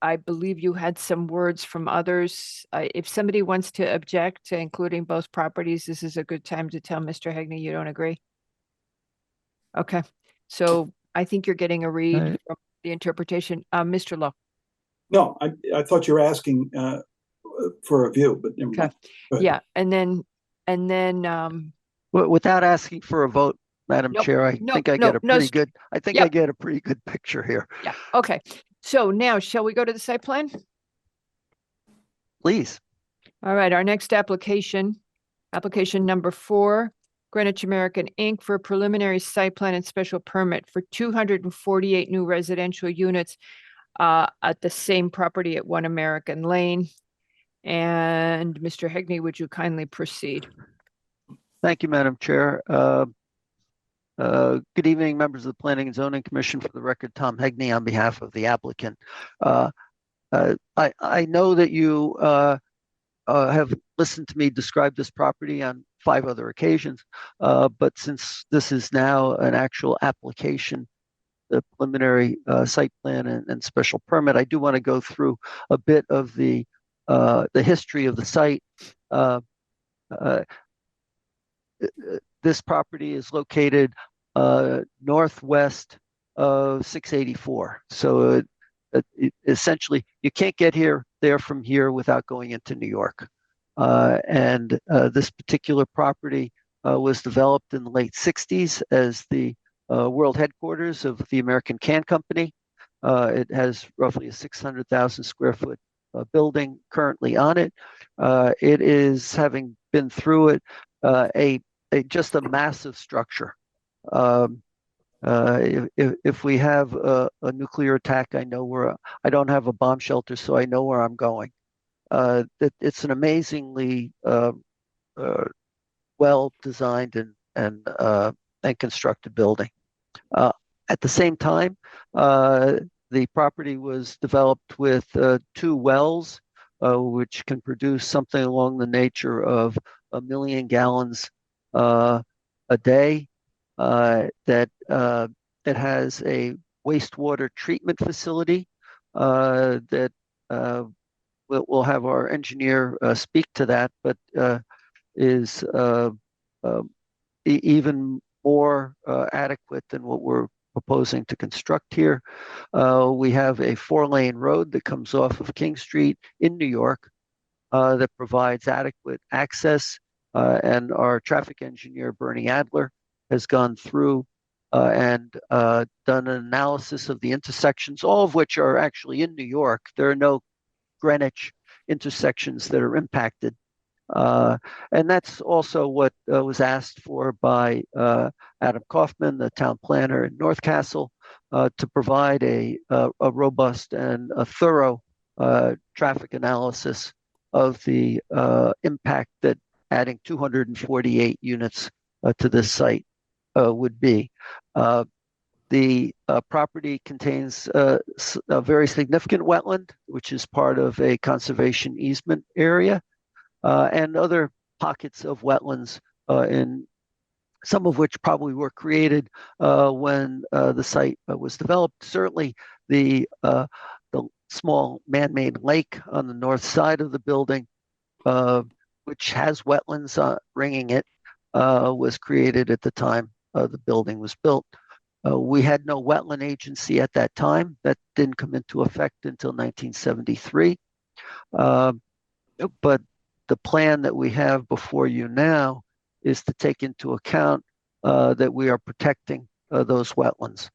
I believe you had some words from others. If somebody wants to object to including both properties, this is a good time to tell Mr. Hegney you don't agree. Okay, so I think you're getting a read from the interpretation. Mr. Lowe. No, I thought you were asking for a view, but never mind. Yeah, and then without asking for a vote, Madam Chair, I think I get a pretty good. I think I get a pretty good picture here. Yeah. Okay. So now, shall we go to the site plan? Please. All right. Our next application number 4, Greenwich American Inc. for a preliminary site plan and special permit for 248 new residential units at the same property at 1 American Lane. And Mr. Hegney, would you kindly proceed? Thank you, Madam Chair. Good evening, members of the Planning and Zoning Commission. For the record, Tom Hegney on behalf of the applicant. I know that you have listened to me describe this property on 5 other occasions, but since this is now an actual application, the preliminary site plan and special permit, I do want to go through a bit of the history of the site. This property is located northwest of 684. So essentially, you can't get there from here without going into New York. And this particular property was developed in the late 60s as the world headquarters of the American Can Company. It has roughly a 600,000 square foot building currently on it. It is, having been through it, just a massive structure. If we have a nuclear attack, I know where. I don't have a bomb shelter, so I know where I'm going. It's an amazingly well designed and constructed building. At the same time, the property was developed with 2 wells, which can produce something along the nature of 1 million gallons a day. That has a wastewater treatment facility that we'll have our engineer speak to that, but is even more adequate than what we're proposing to construct here. We have a 4-lane road that comes off of King Street in New York that provides adequate access, and our traffic engineer, Bernie Adler, has gone through and done an analysis of the intersections, all of which are actually in New York. There are no Greenwich intersections that are impacted. And that's also what was asked for by Adam Kaufman, the town planner in North Castle, to provide a robust and a thorough traffic analysis of the impact that adding 248 units to this site would be. The property contains a very significant wetland, which is part of a conservation easement area, and other pockets of wetlands, in some of which probably were created when the site was developed. Certainly, the small man-made lake on the north side of the building, which has wetlands ringing it, was created at the time the building was built. We had no wetland agency at that time. That didn't come into effect until 1973. But the plan that we have before you now is to take into account that we are protecting those wetlands.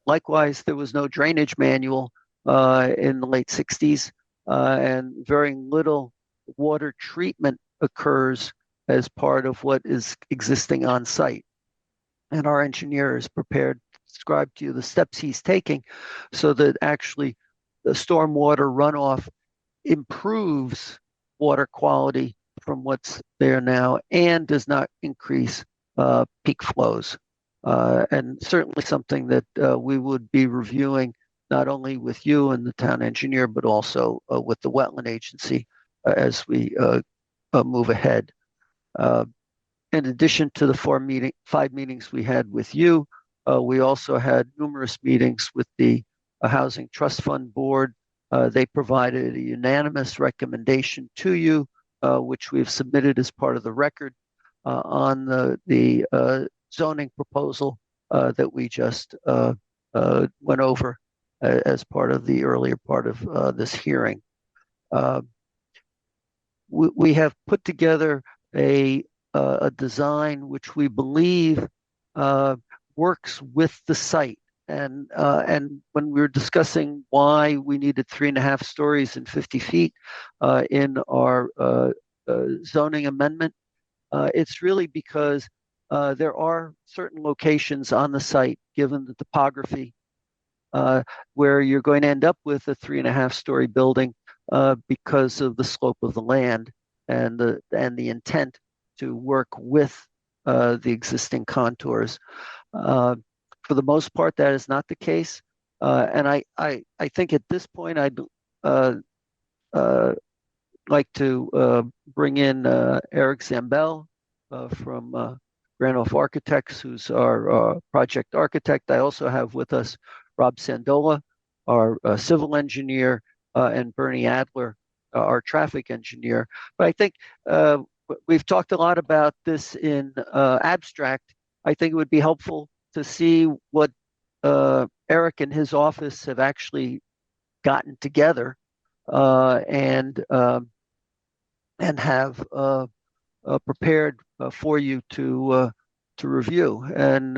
Likewise, there was no drainage manual in the late 60s, and very little water treatment occurs as part of what is existing on site. And our engineer is prepared to describe to you the steps he's taking so that actually the stormwater runoff improves water quality from what's there now and does not increase peak flows. And certainly something that we would be reviewing not only with you and the town engineer, but also with the wetland agency as we move ahead. In addition to the 5 meetings we had with you, we also had numerous meetings with the Housing Trust Fund Board. They provided a unanimous recommendation to you, which we've submitted as part of the record on the zoning proposal that we just went over as part of the earlier part of this hearing. We have put together a design which we believe works with the site. And when we were discussing why we needed 3.5 stories and 50 feet in our zoning amendment, it's really because there are certain locations on the site, given the topography, where you're going to end up with a 3.5 story building because of the slope of the land and the intent to work with the existing contours. For the most part, that is not the case. And I think at this point, I'd like to bring in Eric Zambell from Granoff Architects, who's our project architect. I also have with us Rob Sandola, our civil engineer, and Bernie Adler, our traffic engineer. But I think we've talked a lot about this in abstract. I think it would be helpful to see what Eric and his office have actually gotten together and have prepared for you to review. And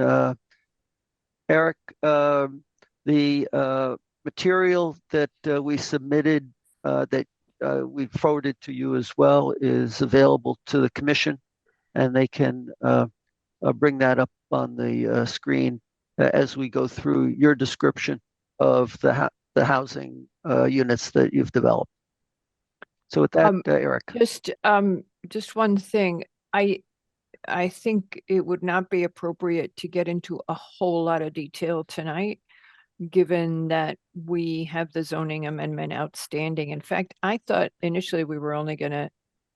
Eric, the material that we submitted that we forwarded to you as well is available to the commission, and they can bring that up on the screen as we go through your description of the housing units that you've developed. So with that, Eric. Just one thing. I think it would not be appropriate to get into a whole lot of detail tonight, given that we have the zoning amendment outstanding. In fact, I thought initially we were only going to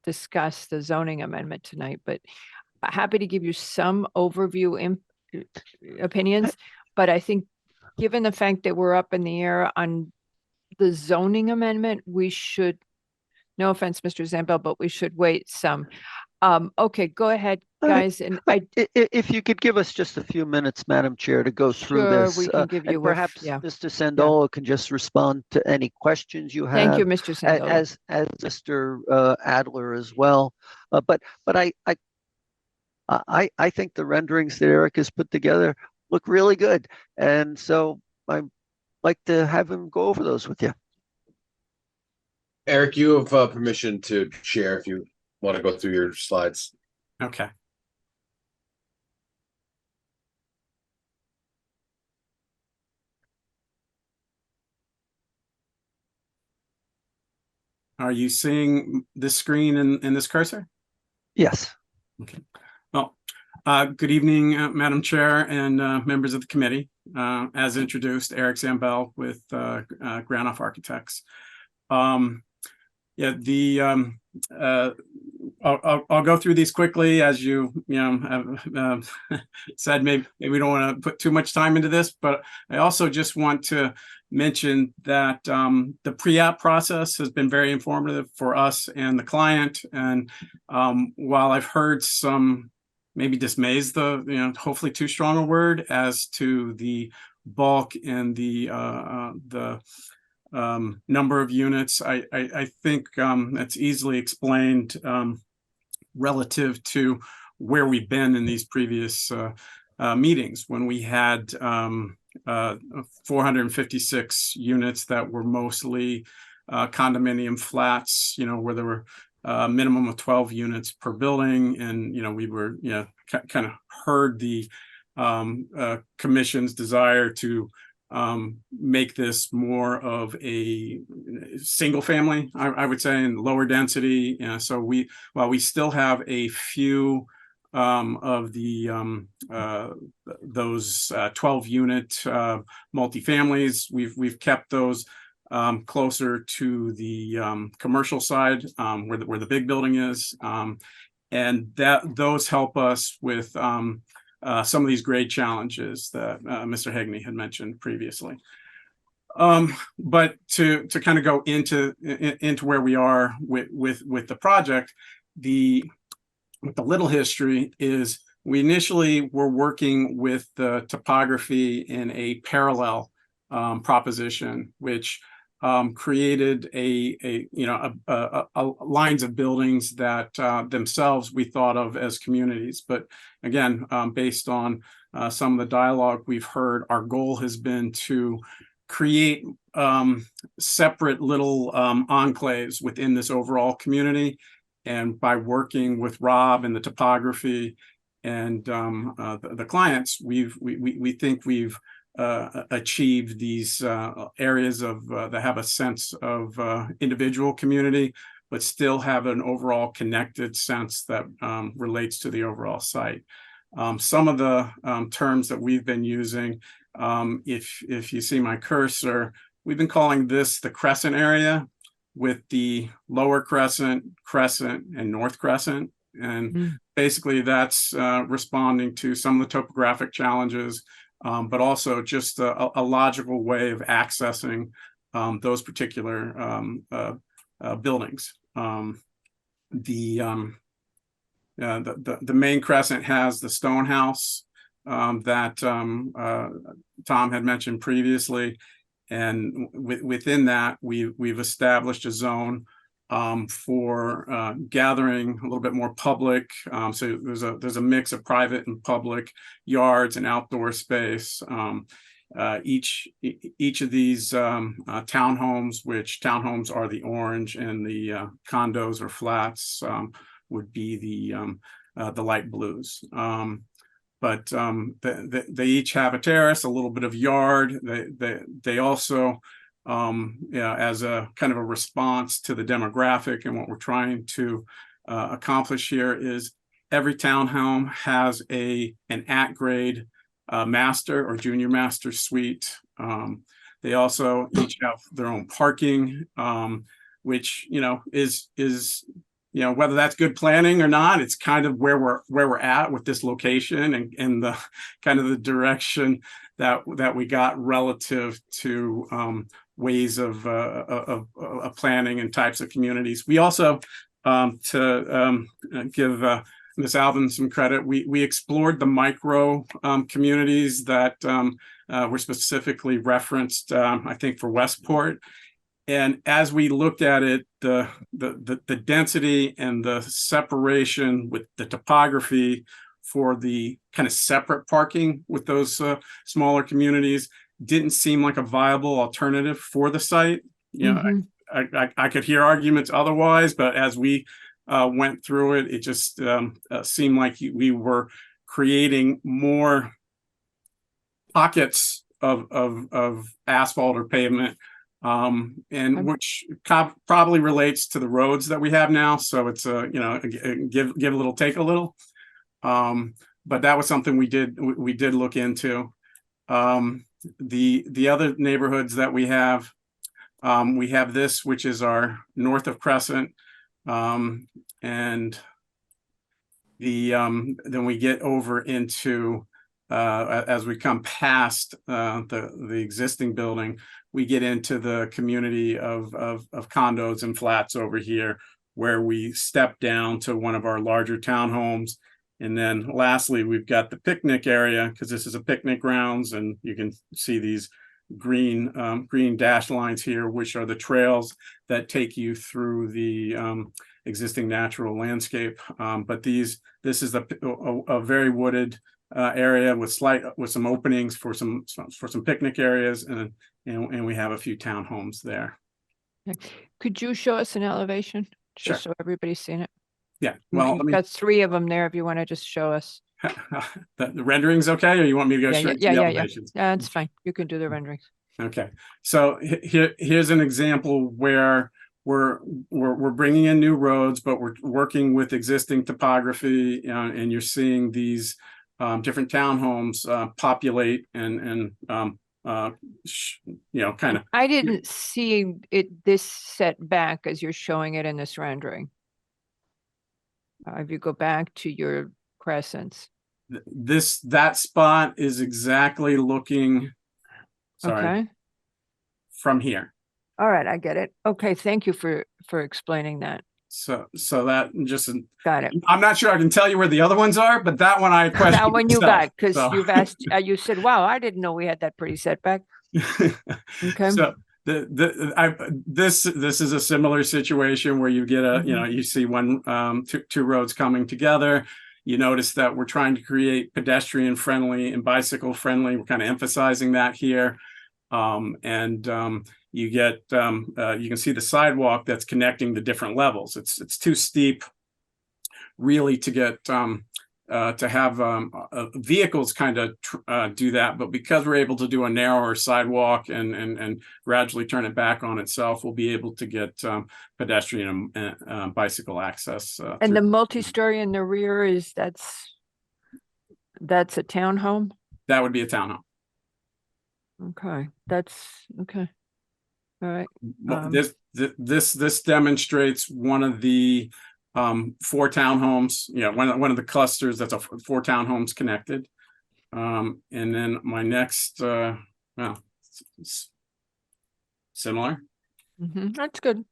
discuss the zoning amendment tonight, but happy to give you some overview opinions. But I think given the fact that we're up in the air on the zoning amendment, we should, no offense, Mr. Zambell, but we should wait some. Okay, go ahead, guys. And if you could give us just a few minutes, Madam Chair, to go through Sure, this. we can give you and perhaps yeah. Mr. Sandola can just respond to any questions you have. Thank you, Mr. Sandola. As Mr. Adler as well. But I think the renderings that Eric has put together look really good. And so I'd like to have him go over those with you. Eric, you have permission to share if you want to go through your slides. Okay. Are you seeing this screen in this cursor? Yes. Okay. Well, good evening, Madam Chair and members of the committee. As introduced, Eric Zambell with Granoff Architects. Yeah, I'll go through these quickly, as you have said. Maybe we don't want to put too much time into this, but I also just want to mention that the pre-app process has been very informative for us and the client. And while I've heard some maybe dismay's hopefully too strong a word as to the bulk and the number of units, I think that's easily explained relative to where we've been in these previous meetings when we had 456 units that were mostly condominium flats, where there were a minimum of 12 units per building. And, we were, kind of heard the commission's desire to make this more of a single family, I would say, and lower density. So while we still have a few of the those 12 unit multifamilies, we've kept those closer to the commercial side, where the big building is, and those help us with some of these grade challenges that Mr. Hegney had mentioned previously. But to kind of go into where we are with the project, the little history is we initially were working with the topography in a parallel proposition, which created a lines of buildings that themselves we thought of as communities. But again, based on some of the dialogue we've heard, our goal has been to create separate little enclaves within this overall community. And by working with Rob and the topography and the clients, we think we've achieve these areas of that have a sense of individual community, but still have an overall connected sense that relates to the overall site. Some of the terms that we've been using, if you see my cursor, we've been calling this the crescent area, with the lower crescent, crescent, and north crescent. And basically that's responding to some of the topographic challenges, but also just a logical way of accessing those particular buildings. The main crescent has the stone house that Tom had mentioned previously, and within that we've established a zone for gathering a little bit more public. So there's a mix of private and public yards and outdoor space. Each of these townhomes, which townhomes are the orange and the condos or flats would be the light blues. But they each have a terrace, a little bit of yard. They also, as a kind of a response to the demographic, and what we're trying to accomplish here is every townhome has an at-grade master or junior master suite. They also each have their own parking, which is whether that's good planning or not, it's kind of where we're at with this location and the kind of the direction that we got relative to ways of planning and types of communities. We also, to give Ms. Alvin some credit, we explored the micro communities that were specifically referenced, I think, for Westport. And as we looked at it, the density and the separation with the topography for the kind of separate parking with those smaller communities didn't seem like a viable alternative for the site. I could hear arguments otherwise, but as we went through it, it just seemed like we were creating more pockets of asphalt or pavement, and which probably relates to the roads that we have now. So it's give a little, take a little. But that was something we did look into. The other neighborhoods that we have this, which is our north of Crescent, and then we get over into as we come past the existing building, we get into the community of condos and flats over here, where we step down to one of our larger townhomes. And then lastly, we've got the picnic area, because this is a picnic grounds, and you can see these green dashed lines here, which are the trails that take you through the existing natural landscape. But this is a very wooded area with some openings for some picnic areas, and we have a few townhomes there. Could you show us an elevation Sure. just so everybody's seen it? Yeah, well, You've got 3 of them there if you want to just show us. the rendering's okay, or you want me to go straight to the elevations? Yeah, it's fine. You can do the renderings. Okay, so here's an example where we're bringing in new roads, but we're working with existing topography, and you're seeing these different townhomes populate and kind of. I didn't see it this set back as you're showing it in this rendering. If you go back to your crescents. That spot is exactly looking, sorry, from here. All right, I get it. Okay, thank you for explaining that. So that just got it. I'm not sure I can tell you where the other ones are, but that one I questioned. That one you got, because so. you've asked. You said, "Wow, I didn't know we had that pretty setback." Okay. So this is a similar situation where you get you see two roads coming together. You notice that we're trying to create pedestrian friendly and bicycle friendly. We're kind of emphasizing that here. You get you can see the sidewalk that's connecting the different levels. It's too steep really to get to have vehicles kind of do that, but because we're able to do a narrower sidewalk and gradually turn it back on itself, we'll be able to get pedestrian and bicycle access. And the multi-story in the rear that's a townhome? That would be a townhome. Okay, that's okay. All right. This demonstrates one of the 4 townhomes, one of the clusters that's 4 townhomes connected. And then my next, similar. That's good.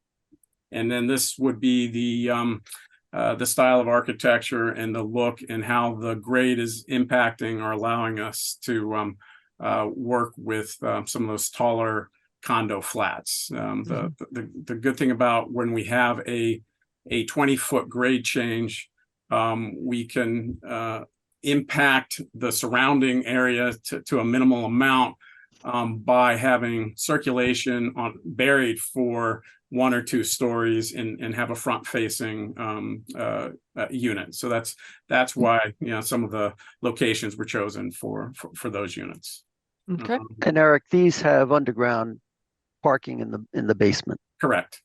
And then this would be the style of architecture and the look and how the grade is impacting or allowing us to work with some of those taller condo flats. The good thing about when we have a 20-foot grade change, we can impact the surrounding area to a minimal amount by having circulation buried for 1 or 2 stories and have a front facing unit. So that's why, you know, some of the locations were chosen for those units. Okay. And Eric, these have underground parking in the basement. Correct.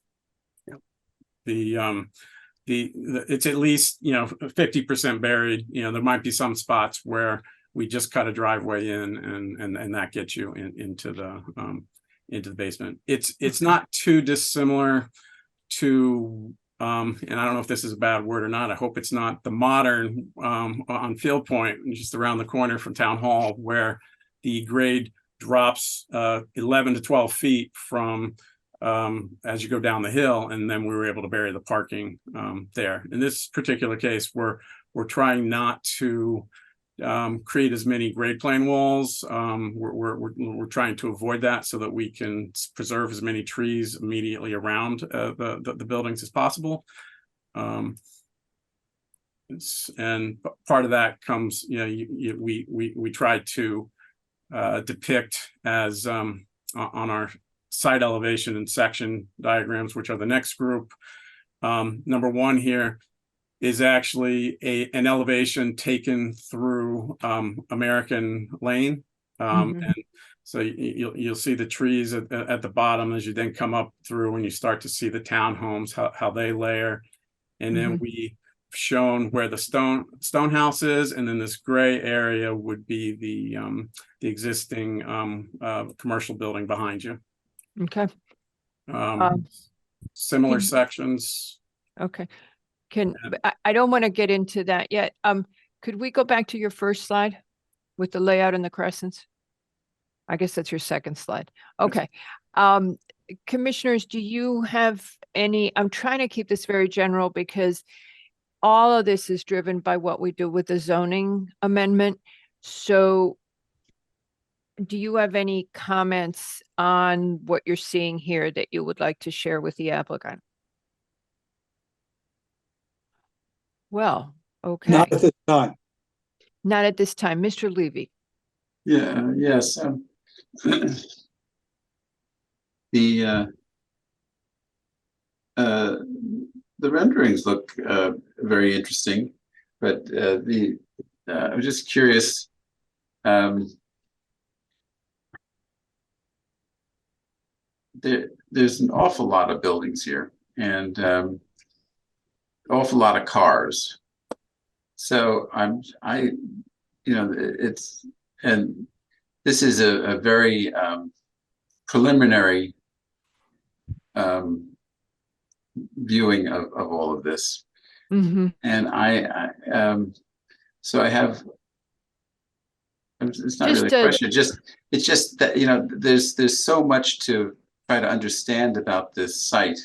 It's at least, you know, 50% buried. You know, there might be some spots where we just cut a driveway in and that gets you into the basement. It's not too dissimilar to and I don't know if this is a bad word or not. I hope it's not, the modern on Field Point, just around the corner from Town Hall, where the grade drops 11 to 12 feet from as you go down the hill, and then we were able to bury the parking there. In this particular case, we're trying not to create as many grade plane walls. We're trying to avoid that so that we can preserve as many trees immediately around the buildings as possible. And part of that comes, you know, we try to depict as on our site elevation and section diagrams, which are the next group. Number 1 here is actually an elevation taken through American Lane. And so you'll see the trees at the bottom as you then come up through, and you start to see the townhomes, how they layer. And then we've shown where the stone house is, and then this gray area would be the existing commercial building behind you. Okay. Similar sections. Okay. I don't want to get into that yet. Could we go back to your first slide with the layout and the crescents? I guess that's your second slide. Okay. Commissioners, do you have any, I'm trying to keep this very general because all of this is driven by what we do with the zoning amendment. So do you have any comments on what you're seeing here that you would like to share with the applicant? Well, okay. Not at this time. Not at this time. Mr. Levy. Yeah, yes. The renderings look very interesting, but I was just curious. There's an awful lot of buildings here, and awful lot of cars. So you know, and this is a very preliminary viewing of all of this. And so I have, it's not really a question, it's just that, you know, there's so much to try to understand about this site.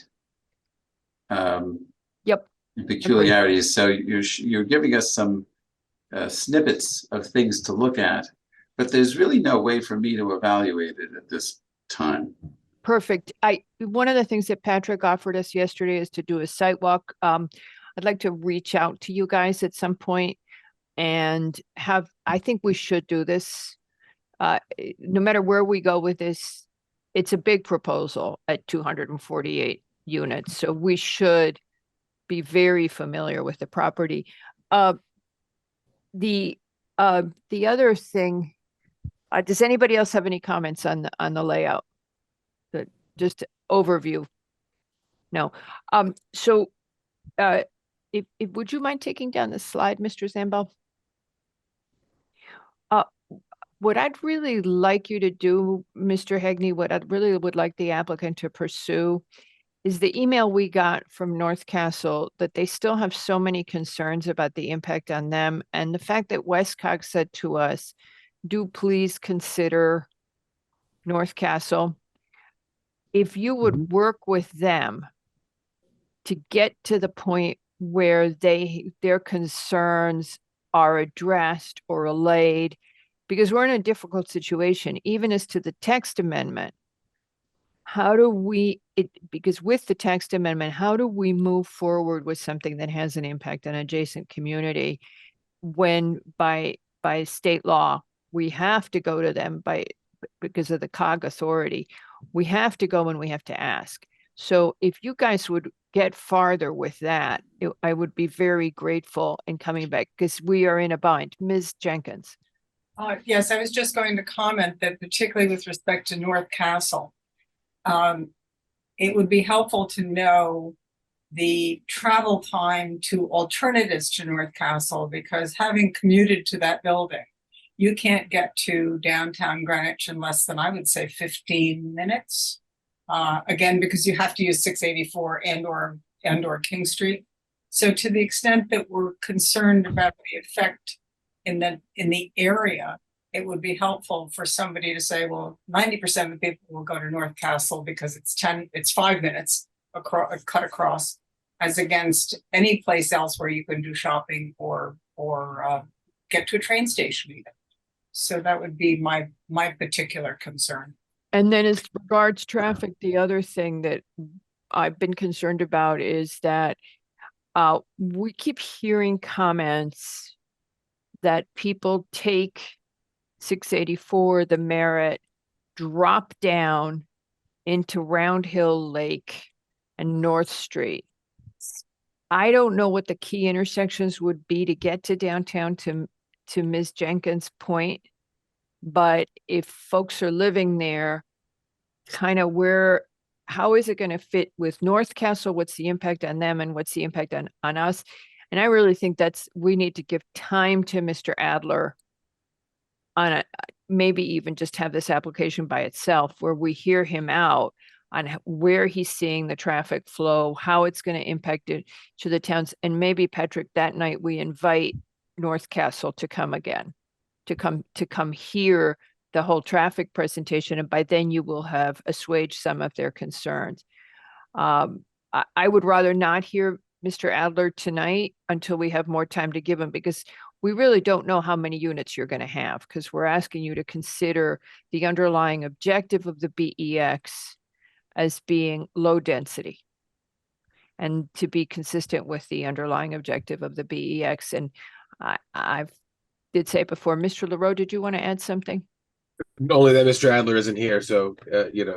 Peculiarities. So you're giving us some snippets of things to look at, but there's really no way for me to evaluate it at this time. Perfect. One of the things that Patrick offered us yesterday is to do a site walk. I'd like to reach out to you guys at some point and I think we should do this. No matter where we go with this, it's a big proposal at 248 units. So we should be very familiar with the property. The other thing, does anybody else have any comments on the layout? Just overview. No. So would you mind taking down the slide, Mr. Zambell? What I'd really like you to do, Mr. Hegney, what I'd really would like the applicant to pursue is the email we got from North Castle that they still have so many concerns about the impact on them. And the fact that Westcog said to us, do please consider North Castle. If you would work with them to get to the point where their concerns are addressed or allayed, because we're in a difficult situation, even as to the text amendment. how do we, because with the text amendment, how do we move forward with something that has an impact on adjacent community when by state law, we have to go to them because of the COG authority, we have to go and we have to ask. So if you guys would get farther with that, I would be very grateful in coming back because we are in a bind. Ms. Jenkins. Yes, I was just going to comment that particularly with respect to North Castle, it would be helpful to know the travel time to alternatives to North Castle, because having commuted to that building, you can't get to downtown Greenwich in less than, I would say, 15 minutes. Again, because you have to use 684 and or King Street. So to the extent that we're concerned about the effect in the area, it would be helpful for somebody to say, well, 90% of the people will go to North Castle because it's 5 minutes cut across, as against any place else where you can do shopping or get to a train station even. So that would be my particular concern. And then as regards traffic, the other thing that I've been concerned about is that we keep hearing comments that people take 684, the Merritt, drop down into Round Hill Lake and North Street. I don't know what the key intersections would be to get to downtown to Ms. Jenkins' point, but if folks are living there, kind of how is it going to fit with North Castle? What's the impact on them and what's the impact on us? And I really think we need to give time to Mr. Adler on maybe even just have this application by itself where we hear him out on where he's seeing the traffic flow, how it's going to impact it to the towns. And maybe, Patrick, that night we invite North Castle to come again, to come hear the whole traffic presentation. And by then you will have assuaged some of their concerns. I would rather not hear Mr. Adler tonight until we have more time to give him, because we really don't know how many units you're going to have, because we're asking you to consider the underlying objective of the BEX as being low density and to be consistent with the underlying objective of the BEX. And I did say before, Mr. LaRoe, did you want to add something? Only that Mr. Adler isn't here, so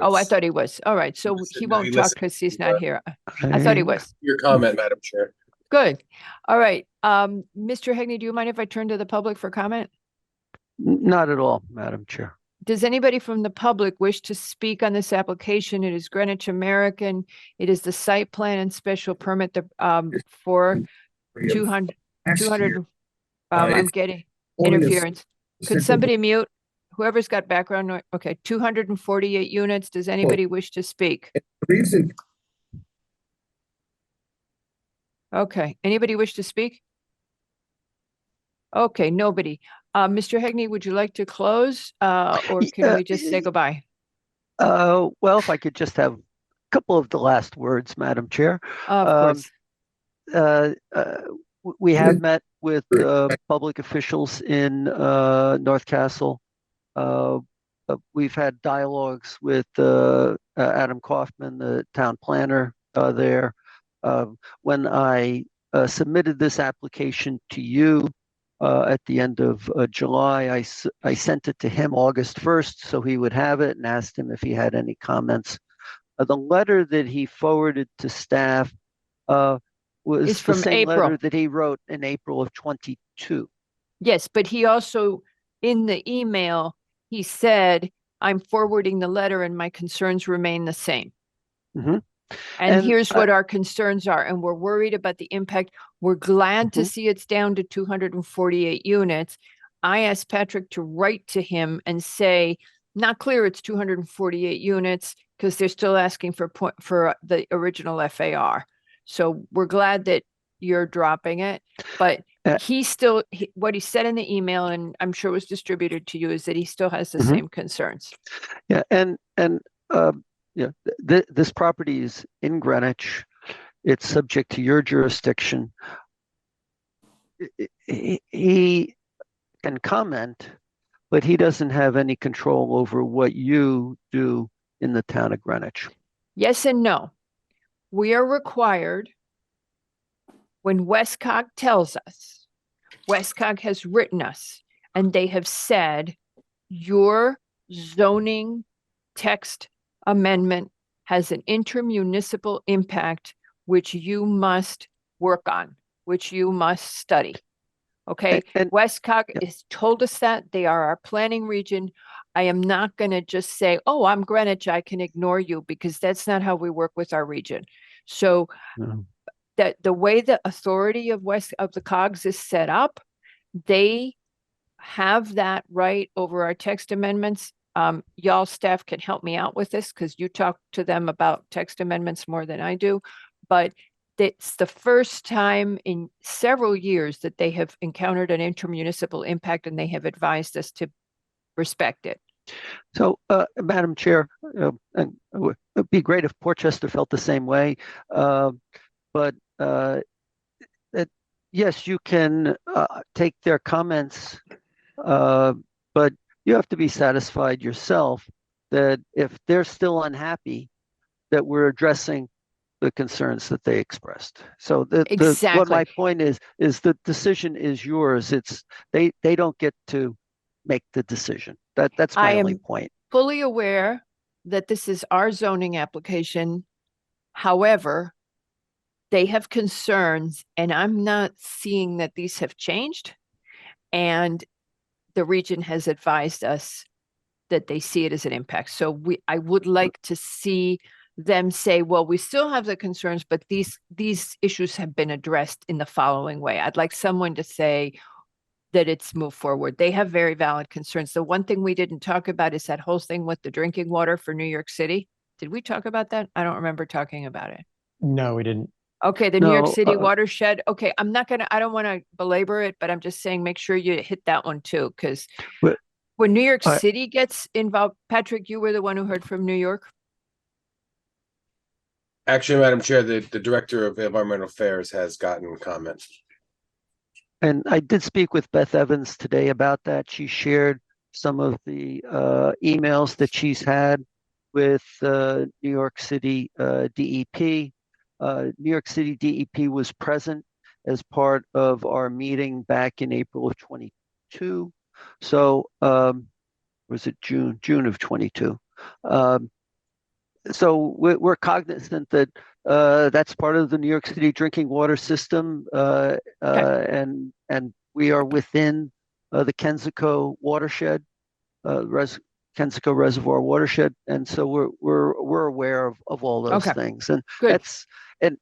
Oh, I thought he was. All right, so he won't talk because he's not here. I thought he was. Your comment, Madam Chair. Good. All right. Mr. Hegney, do you mind if I turn to the public for comment? Not at all, Madam Chair. Does anybody from the public wish to speak on this application? It is Greenwich American. It is the site plan and special permit for 200. I'm getting interference. Could somebody mute? Whoever's got background noise. Okay, 248 units. Does anybody wish to speak? Okay, anybody wish to speak? Okay, nobody. Mr. Hegney, would you like to close or can we just say goodbye? Well, if I could just have a couple of the last words, Madam Chair. Of course. We have met with public officials in North Castle. We've had dialogues with Adam Kaufman, the town planner there. When I submitted this application to you at the end of July, I sent it to him August 1st so he would have it, and asked him if he had any comments. The letter that he forwarded to staff was It's the from same April. letter that he wrote in April of 22. Yes, but he also, in the email, he said, I'm forwarding the letter and my concerns remain the same. Mhm. And here's what our concerns are. And we're worried about the impact. We're glad to see it's down to 248 units. I asked Patrick to write to him and say, not clear it's 248 units because they're still asking for the original FAR. So we're glad that you're dropping it, but he still, what he said in the email, and I'm sure was distributed to you, is that he still has the same concerns. Yeah, and yeah, this property is in Greenwich. It's subject to your jurisdiction. He can comment, but he doesn't have any control over what you do in the town of Greenwich. Yes and no. We are required, when Westcog tells us, Westcog has written us, and they have said, your zoning text amendment has an intermunicipal impact, which you must work on, which you must study. Okay, Westcog has told us that. They are our planning region. I am not going to just say, oh, I'm Greenwich, I can ignore you, because that's not how we work with our region. So that the way the authority of the COGS is set up, they have that right over our text amendments. Y'all staff can help me out with this because you talk to them about text amendments more than I do, but it's the first time in several years that they have encountered an intermunicipal impact, and they have advised us to respect it. So, Madam Chair, and it would be great if Portchester felt the same way, but yes, you can take their comments, but you have to be satisfied yourself that if they're still unhappy, that we're addressing the concerns that they expressed. So what my point is the decision is yours. It's they don't get to make the decision. That's my only point. Fully aware that this is our zoning application. However, they have concerns, and I'm not seeing that these have changed. And the region has advised us that they see it as an impact. So I would like to see them say, well, we still have the concerns, but these issues have been addressed in the following way. I'd like someone to say that it's moved forward. They have very valid concerns. The one thing we didn't talk about is that whole thing with the drinking water for New York City. Did we talk about that? I don't remember talking about it. No, we didn't. Okay, the New York City watershed. Okay, I don't want to belabor it, but I'm just saying, make sure you hit that one too, because when New York City gets involved, Patrick, you were the one who heard from New York. Actually, Madam Chair, the Director of Environmental Affairs has gotten comments. And I did speak with Beth Evans today about that. She shared some of the emails that she's had with New York City DEP. New York City DEP was present as part of our meeting back in April of 22. So was it June of 22? So we're cognizant that that's part of the New York City drinking water system, and we are within the Kensico watershed, Kensico Reservoir watershed, and so we're aware of all those things, and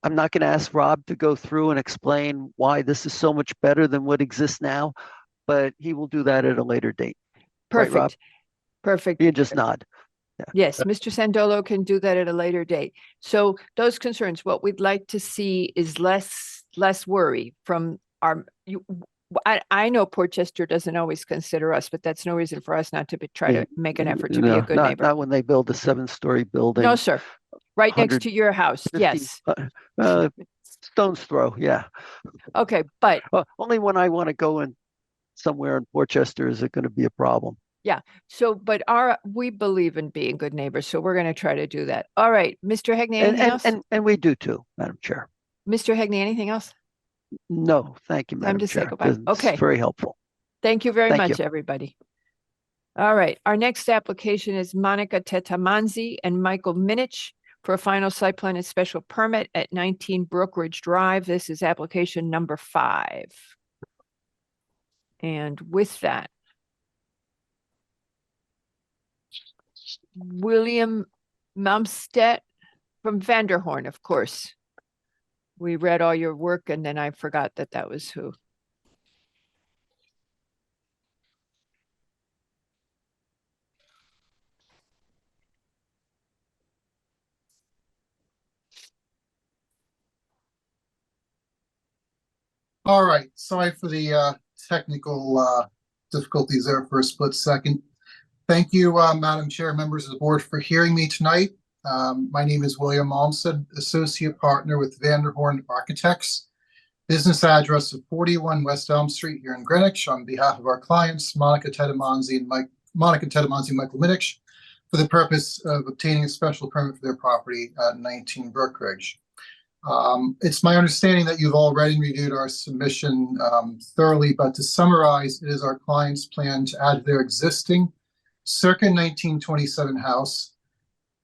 I'm not going to ask Rob to go through and explain why this is so much better than what exists now, but he will do that at a later date. Perfect. Right, Rob? Perfect. You just nod. Yeah. Yes, Mr. Sandolo can do that at a later date. So those concerns, what we'd like to see is less worry from I know Portchester doesn't always consider us, but that's no reason for us not to try to make an effort to be a good neighbor. Not when they build a 7-story building. No, sir. Right next to your house. Yes. Stone's throw. Yeah. Okay, but only when I want to go in somewhere in Portchester is it going to be a problem. Yeah. So, but we believe in being good neighbors, so we're going to try to do that. All right, Mr. Hegney, anything else? And we do too, Madam Chair. Mr. Hegney, anything else? No, thank you, Madam Chair. Time to say goodbye. Okay. It's very helpful. Thank you very much, everybody. All right. Our next application is Monica Tetamanzi and Michael Minich for a final site plan and special permit at 19 Brookridge Drive. This is application number 5. And with that, William Mumstead from Vanderhorn, of course. We read all your work and then I forgot that was who. All right, sorry for the technical difficulties there for a split second. Thank you, Madam Chair, members of the board, for hearing me tonight. My name is William Malmstead, Associate Partner with Vanderhorn Architects. Business address of 41 West Elm Street here in Greenwich. On behalf of our clients, Monica Tetamanzi and Michael Minich, for the purpose of obtaining a special permit for their property at 19 Brookridge. It's my understanding that you've already reviewed our submission thoroughly, but to summarize, it is our client's plan to add their existing circa 1927 house,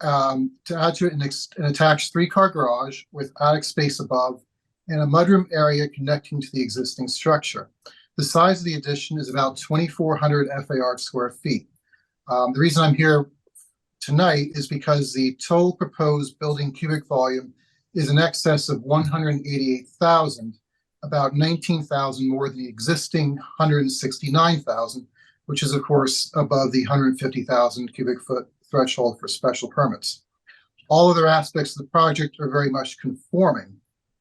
to add to it an attached 3-car garage with attic space above and a mudroom area connecting to the existing structure. The size of the addition is about 2,400 FAR square feet. The reason I'm here tonight is because the total proposed building cubic volume is in excess of 188,000, about 19,000 more than the existing 169,000, which is of course above the 150,000 cubic foot threshold for special permits. All other aspects of the project are very much conforming.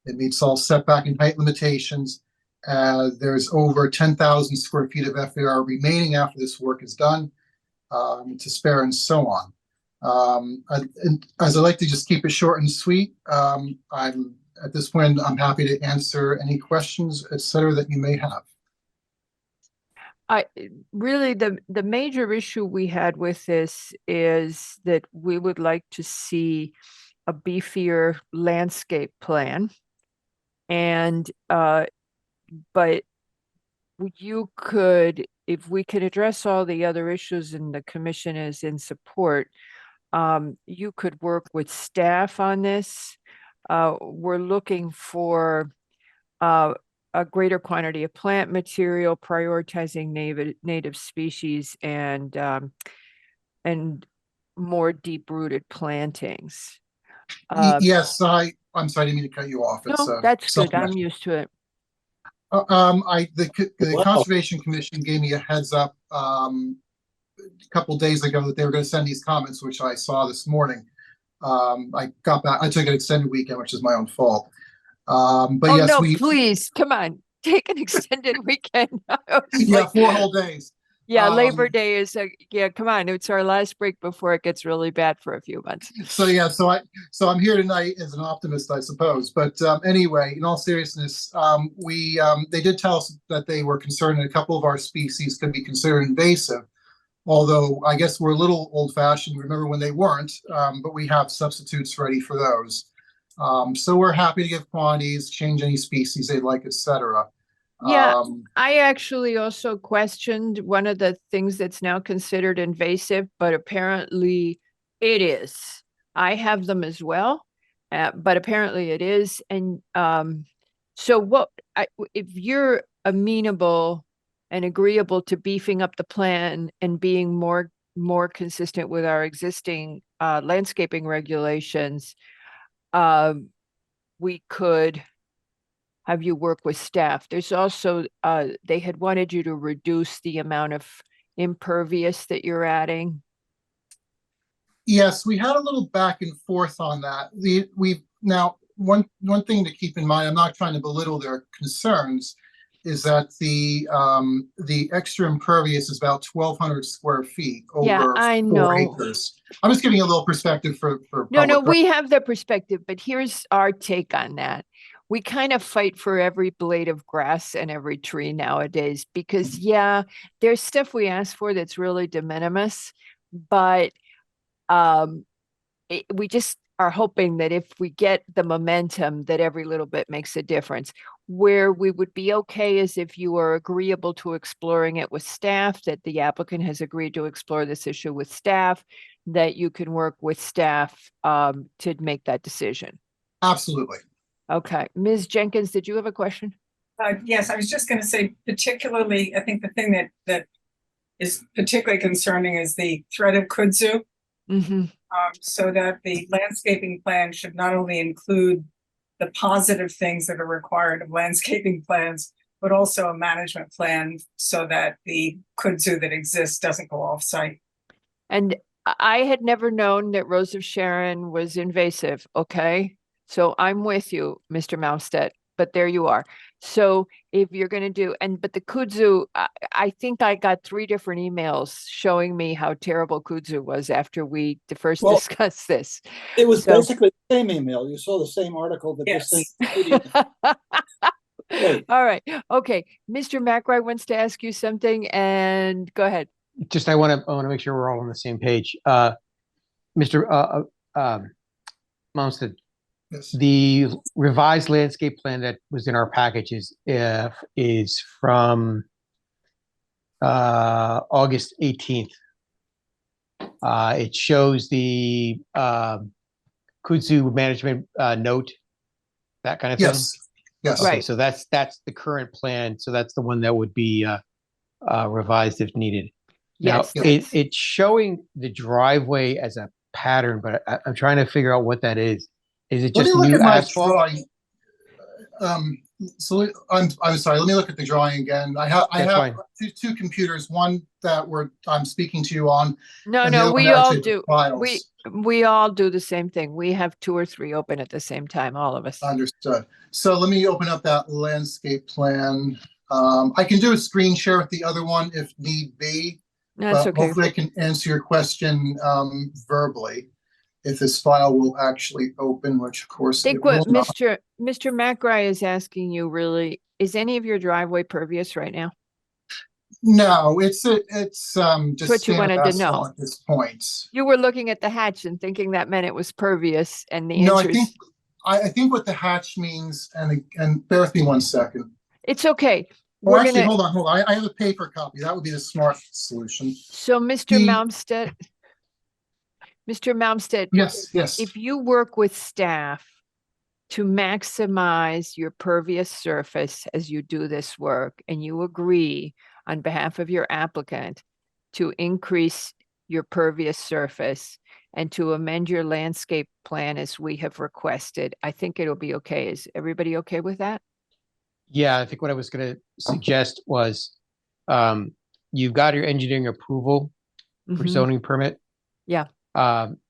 It meets all setback and height limitations. There's over 10,000 square feet of FAR remaining after this work is done, to spare and so on. As I like to just keep it short and sweet, at this point, I'm happy to answer any questions, et cetera, that you may have. Really, the major issue we had with this is that we would like to see a beefier landscape plan. And, but you could, if we could address all the other issues and the commission is in support, you could work with staff on this. We're looking for a greater quantity of plant material, prioritizing native species and more deep-rooted plantings. Yes, I'm sorry, I didn't mean to cut you off. No, that's good. I'm used to it. The Conservation Commission gave me a heads up a couple days ago that they were going to send these comments, which I saw this morning. I got back. I took an extended weekend, which is my own fault. But oh yes, no, please come on, take an extended weekend. Yeah, like, 4 whole days. Yeah, Labor Day is yeah. Come on, it's our last break before it gets really bad for a few months. So yeah, so I'm here tonight as an optimist, I suppose. But anyway, in all seriousness, they did tell us that they were concerned that a couple of our species could be considered invasive. Although I guess we're a little old-fashioned. Remember when they weren't, but we have substitutes ready for those. So we're happy to give quantities, change any species they'd like, etc. Yeah, I actually also questioned one of the things that's now considered invasive, but apparently it is. I have them as well, but apparently it is. And so if you're amenable and agreeable to beefing up the plan and being more consistent with our existing landscaping regulations, we could have you work with staff. There's also, they had wanted you to reduce the amount of impervious that you're adding. Yes, we had a little back and forth on that. Now, one thing to keep in mind, I'm not trying to belittle their concerns, is that the extra impervious is about 1,200 square feet over I 4 know. acres. I'm just giving you a little perspective for No, public we have the perspective, but here's our take on that. We kind of fight for every blade of grass and every tree nowadays because, yeah, there's stuff we ask for that's really de minimis, but we just are hoping that if we get the momentum, that every little bit makes a difference. Where we would be okay is if you are agreeable to exploring it with staff, that the applicant has agreed to explore this issue with staff, that you can work with staff to make that decision. Absolutely. Okay. Ms. Jenkins, did you have a question? Yes, I was just going to say, particularly, I think the thing that is particularly concerning is the threat of kudzu. Mm-hmm. So that the landscaping plan should not only include the positive things that are required of landscaping plans, but also a management plan so that the kudzu that exists doesn't go off site. And I had never known that Rose of Sharon was invasive. Okay. So I'm with you, Mr. Maustet, but there you are. So if you're going to do, but the kudzu, I think I got 3 different emails showing me how terrible kudzu was after we first discussed this. It was basically the same email. You saw the same article that yes. this thing. All right. Okay. Mr. McRae wants to ask you something and go ahead. Just I want to make sure we're all on the same page. Mr. Mumstead, Yes. the revised landscape plan that was in our packages is from August 18th. It shows the kudzu management note, that kind of thing. Yes. Yes. Okay, Right. so that's the current plan. So that's the one that would be revised if needed. Now, Yes. it's showing the driveway as a pattern, but I'm trying to figure out what that is. Is it Let me just look new at my asphalt? drawing. So I'm sorry. Let me look at the drawing again. I have fine. two computers. One that I'm speaking to you on. No, and the no, other one we all actually do. files. We all do the same thing. We have 2 or 3 open at the same time, all of us. Understood. So let me open up that landscape plan. I can do a screen share with the other one if need be. That's but okay. Hopefully I can answer your question verbally. If this file will actually open, which of course I it think what will not. Mr. McRae is asking you really, is any of your driveway pervious right now? No, it's just what you standard wanted to asphalt know. at this point. You were looking at the hatch and thinking that meant it was pervious, and the No, answer is I think what the hatch means, and bear with me 1 second. it's okay. Oh, We're actually, gonna. hold on. I have a paper copy. That would be the smart solution. So, Mr. Malmstead, Yes. if you work with staff to maximize your pervious surface as you do this work, and you agree on behalf of your applicant to increase your pervious surface and to amend your landscape plan as we have requested, I think it'll be okay. Is everybody okay with that? Yeah, I think what I was going to suggest was you've got your engineering approval for Mhm. zoning permit. Yeah.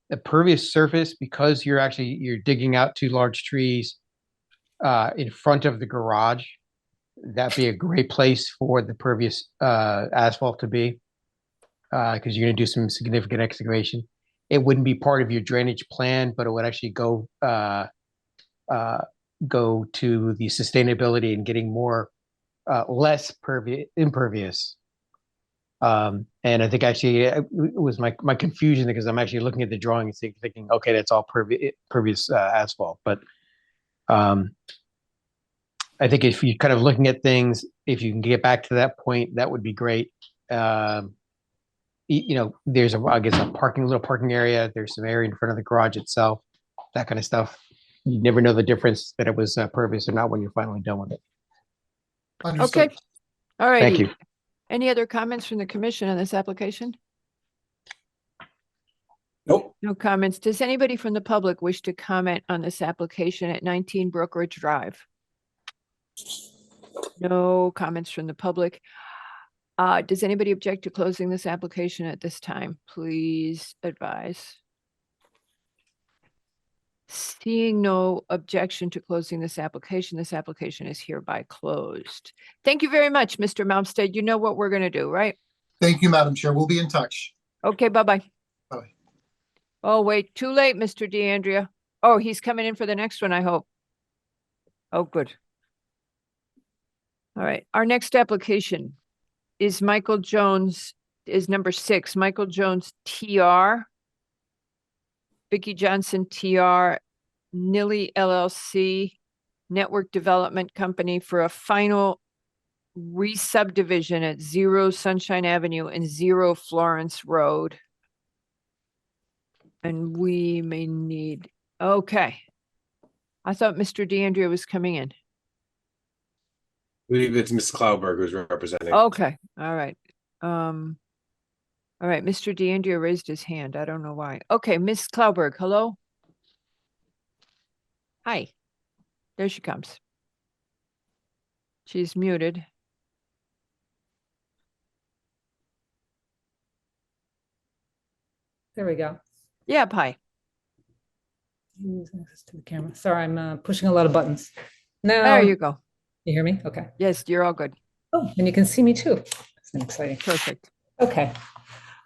The pervious surface, because you're digging out 2 large trees in front of the garage, that'd be a great place for the pervious asphalt to be, because you're going to do some significant excavation. It wouldn't be part of your drainage plan, but it would actually go to the sustainability and getting more less impervious. And I think actually it was my confusion, because I'm actually looking at the drawing and thinking, okay, that's all pervious asphalt. But I think if you're kind of looking at things, if you can get back to that point, that would be great. There's a little parking area. There's some area in front of the garage itself, that kind of stuff. You never know the difference that it was pervious or not when you're finally done with it. Understood. Okay. All right. Thank you. Any other comments from the commission on this application? Nope. No comments. Does anybody from the public wish to comment on this application at 19 Brookridge Drive? No comments from the public. Does anybody object to closing this application at this time? Please advise. Seeing no objection to closing this application is hereby closed. Thank you very much, Mr. Malmstead. You know what we're going to do, right? Thank you, Madam Chair. We'll be in touch. Okay, bye-bye. Bye. Oh, wait, too late, Mr. DeAndrea. Oh, he's coming in for the next one, I hope. Oh, good. All right, our next application is Michael Jones, is number 6, Michael Jones TR. Vicki Johnson TR, Nilly LLC, Network Development Company for a final re-subdivision at 0 Sunshine Avenue and 0 Florence Road. And we may need, okay. I thought Mr. DeAndrea was coming in. I believe it's Ms. Klauberg who's representing. Okay, all right. All right, Mr. DeAndrea raised his hand. I don't know why. Okay, Ms. Klauberg, hello? Hi. There she comes. She's muted. There we go. Yeah, hi. Use access to the camera. Sorry, I'm pushing a lot of buttons. Now, There you go. You hear me? Okay. Yes, you're all good. Oh, and you can see me too. That's exciting. Perfect. Okay.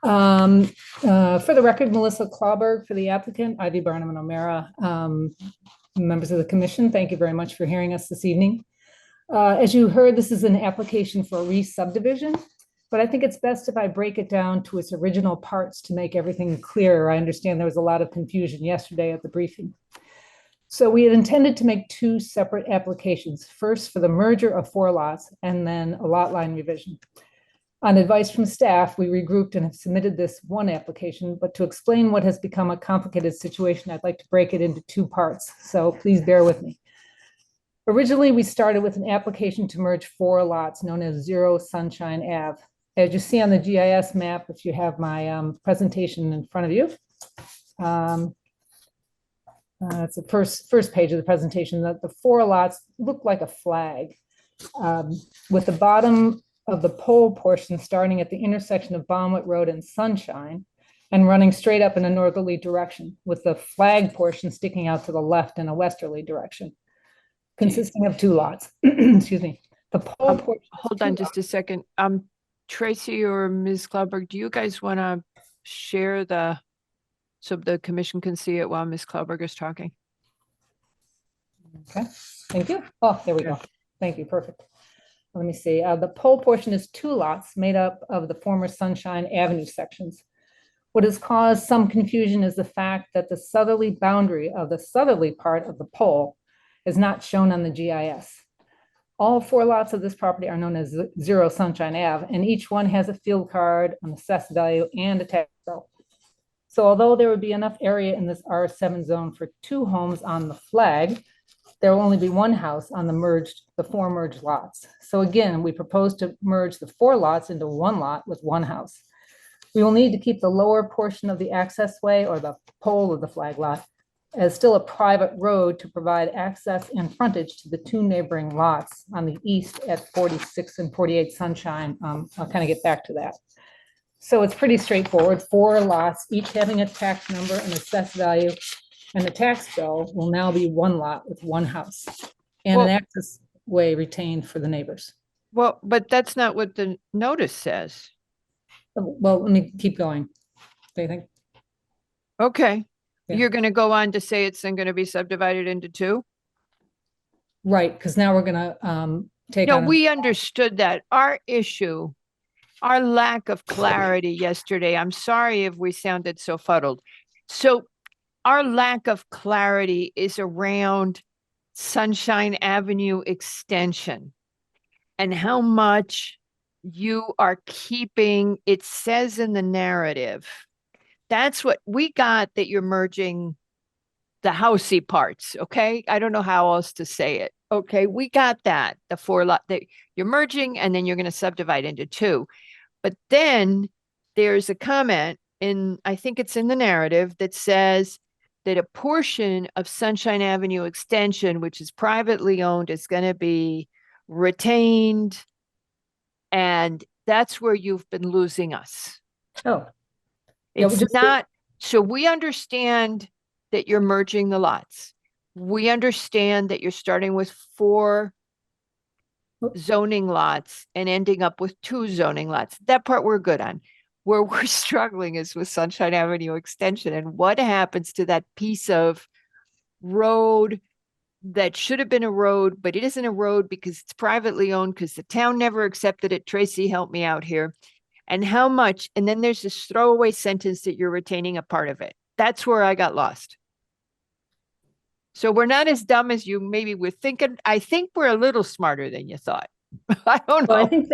For the record, Melissa Klauberg for the applicant, Ivy Barnum and O'Mara, members of the commission, thank you very much for hearing us this evening. As you heard, this is an application for a re-subdivision. but I think it's best if I break it down to its original parts to make everything clearer. I understand there was a lot of confusion yesterday at the briefing. So we had intended to make two separate applications, first for the merger of 4 lots and then a lot line revision. On advice from staff, we regrouped and have submitted this one application, but to explain what has become a complicated situation, I'd like to break it into 2 parts, so please bear with me. Originally, we started with an application to merge 4 lots known as 0 Sunshine Ave. As you see on the GIS map, if you have my presentation in front of you, it's the first page of the presentation, that the 4 lots look like a flag, with the bottom of the pole portion starting at the intersection of Bonwit Road and Sunshine and running straight up in a northerly direction, with the flag portion sticking out to the left in a westerly direction, consisting of 2 lots. Excuse me. The pole portion. Hold on just a second. Tracy or Ms. Klauberg, do you guys want to share so the commission can see it while Ms. Klauberg is talking? Okay, thank you. Oh, there we go. Thank you, perfect. Let me see. The pole portion is 2 lots made up of the former Sunshine Avenue sections. What has caused some confusion is the fact that the southerly boundary of the southerly part of the pole is not shown on the GIS. All 4 lots of this property are known as 0 Sunshine Ave, and each one has a field card, an assessed value, and a tax bill. So although there would be enough area in this R7 zone for 2 homes on the flag, there will only be 1 house on the 4 merged lots. So again, we propose to merge the 4 lots into 1 lot with 1 house. We will need to keep the lower portion of the access way, or the pole of the flag lot, as still a private road to provide access and frontage to the 2 neighboring lots on the east at 46 and 48 Sunshine. I'll kind of get back to that. So it's pretty straightforward. 4 lots, each having a tax number, an assessed value, and the tax bill will now be 1 lot with 1 house and an access way retained for the neighbors. Well, but that's not what the notice says. Well, let me keep going. What do you think? Okay. Yeah. You're going to go on to say it's then going to be subdivided into 2? Right, because now we're going to take No, on. we understood that. Our issue, our lack of clarity yesterday, I'm sorry if we sounded so fuddled. So our lack of clarity is around Sunshine Avenue extension and how much you are keeping. It says in the narrative, that's what we got, that you're merging the housey parts. Okay. I don't know how else to say it. Okay. We got that. The 4 lot that you're merging, and then you're going to subdivide into 2. But then there's a comment I think it's in the narrative, that says that a portion of Sunshine Avenue extension, which is privately owned, is going to be retained. And that's where you've been losing us. Oh. Yeah, It's not, so we understand that you're merging the lots. We understand that you're starting with 4 zoning lots and ending up with 2 zoning lots. That part we're good on. Where we're struggling is with Sunshine Avenue extension, and what happens to that piece of road that should have been a road, but it isn't a road because it's privately owned, because the town never accepted it. Tracy, help me out here. And how much? And then there's this throwaway sentence that you're retaining a part of it. That's where I got lost. So we're not as dumb as you maybe were thinking. I think we're a little smarter than you thought. I don't know. Well, I think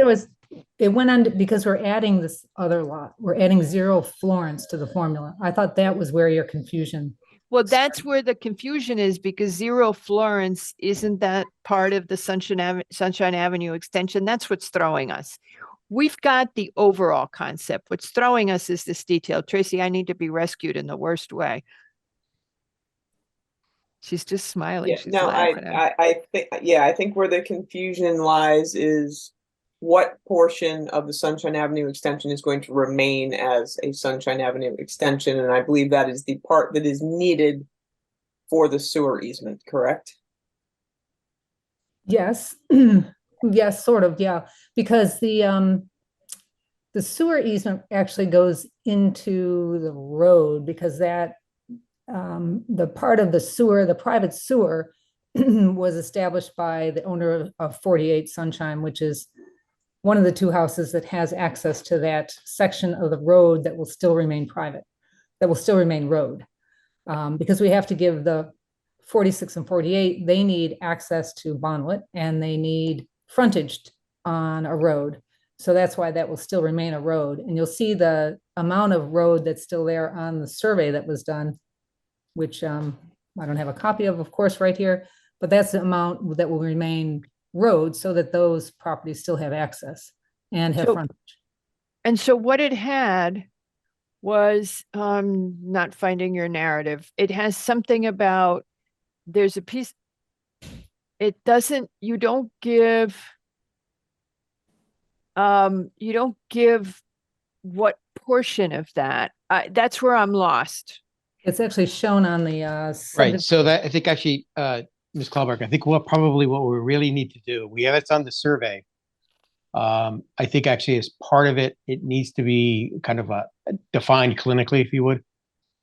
it went on because we're adding this other lot. We're adding 0 Florence to the formula. I thought that was where your confusion. Well, that's where the confusion is, because 0 Florence, isn't that part of the Sunshine Avenue extension? That's what's throwing us. We've got the overall concept. What's throwing us is this detail. Tracy, I need to be rescued in the worst way. She's just smiling. Yeah, She's no, laughing. I think where the confusion lies is what portion of the Sunshine Avenue extension is going to remain as a Sunshine Avenue extension, and I believe that is the part that is needed for the sewer easement, correct? Yes. Yes, sort of, yeah. Because the sewer easement actually goes into the road, because that the part of the sewer, the private sewer, was established by the owner of 48 Sunshine, which is one of the two houses that has access to that section of the road that will still remain private, that will still remain road. Because we have to give the 46 and 48, they need access to Bonnet and they need frontage on a road. So that's why that will still remain a road. And you'll see the amount of road that's still there on the survey that was done, which I don't have a copy of course, right here, but that's the amount that will remain road so that those properties still have access and have frontage. And so what it had was, not finding your narrative. It has something about, there's a piece, it doesn't, you don't give what portion of that. That's where I'm lost. It's actually shown on the, Right, so that, I think actually, Ms. Clawberg, I think what we really need to do, we have it on the survey. I think actually as part of it, it needs to be kind of defined clinically, if you would.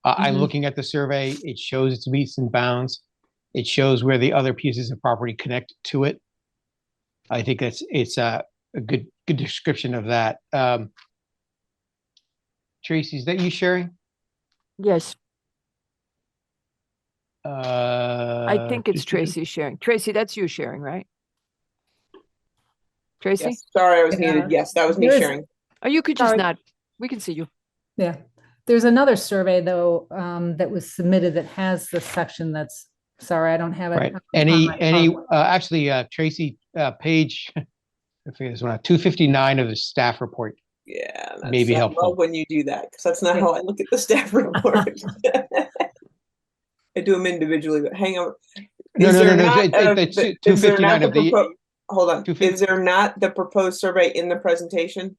I'm looking at the survey, it shows its meets and bounds. It shows where the other pieces of property connect to it. I think it's a good description of that. Tracy, is that you sharing? Yes. I think it's Tracy sharing. Tracy, that's you sharing, right? Tracy? Yes, sorry, I was muted. Yes, that was me sharing. Oh, you could just not, we can see you. Yeah. There's another survey though, that was submitted that has the section that's, sorry, I don't have it. Right. on my Actually, Tracy, page, I forget this one, 259 of the staff report. Yeah, may be I helpful. love when you do that because that's not how I look at the staff report. I do them individually, but hang on. Is there not a- Hold on. Is there not the proposed survey in the presentation?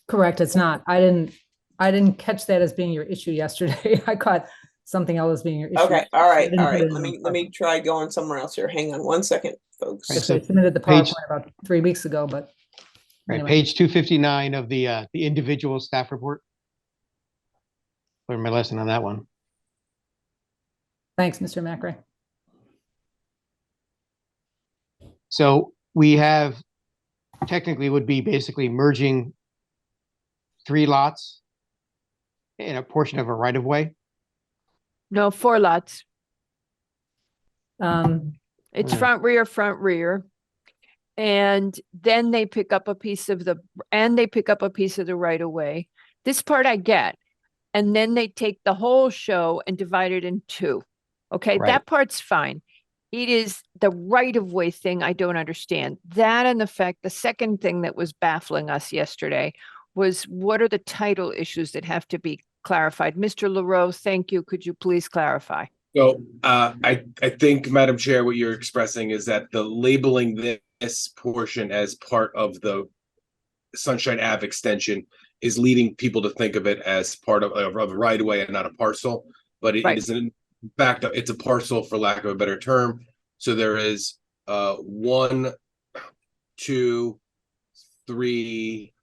Correct, it's not. I didn't catch that as being your issue yesterday. I caught something else as being your issue. Okay, all right, I didn't all put right. it in Let me try going somewhere else here. Hang on one second, folks. Right, I so submitted the page- PowerPoint about 3 weeks ago, but Right, anyway. page 259 of the individual staff report. Learned my lesson on that one. Thanks, Mr. Macri. So we have, technically would be basically merging 3 lots in a portion of a right of way. No, 4 lots. It's Hmm. front, rear. And then they pick up a piece of the right of way. This part I get. And then they take the whole show and divide it in 2. Okay, Right. that part's fine. It is the right of way thing I don't understand. That and the fact, the second thing that was baffling us yesterday was what are the title issues that have to be clarified? Mr. LaRose, thank you. Could you please clarify? So I think, Madam Chair, what you're expressing is that the labeling this portion as part of the Sunshine Ave extension is leading people to think of it as part of a right of way and not a parcel. But it is in fact, it's a parcel for lack of a better term. So there is 1, 2, 3,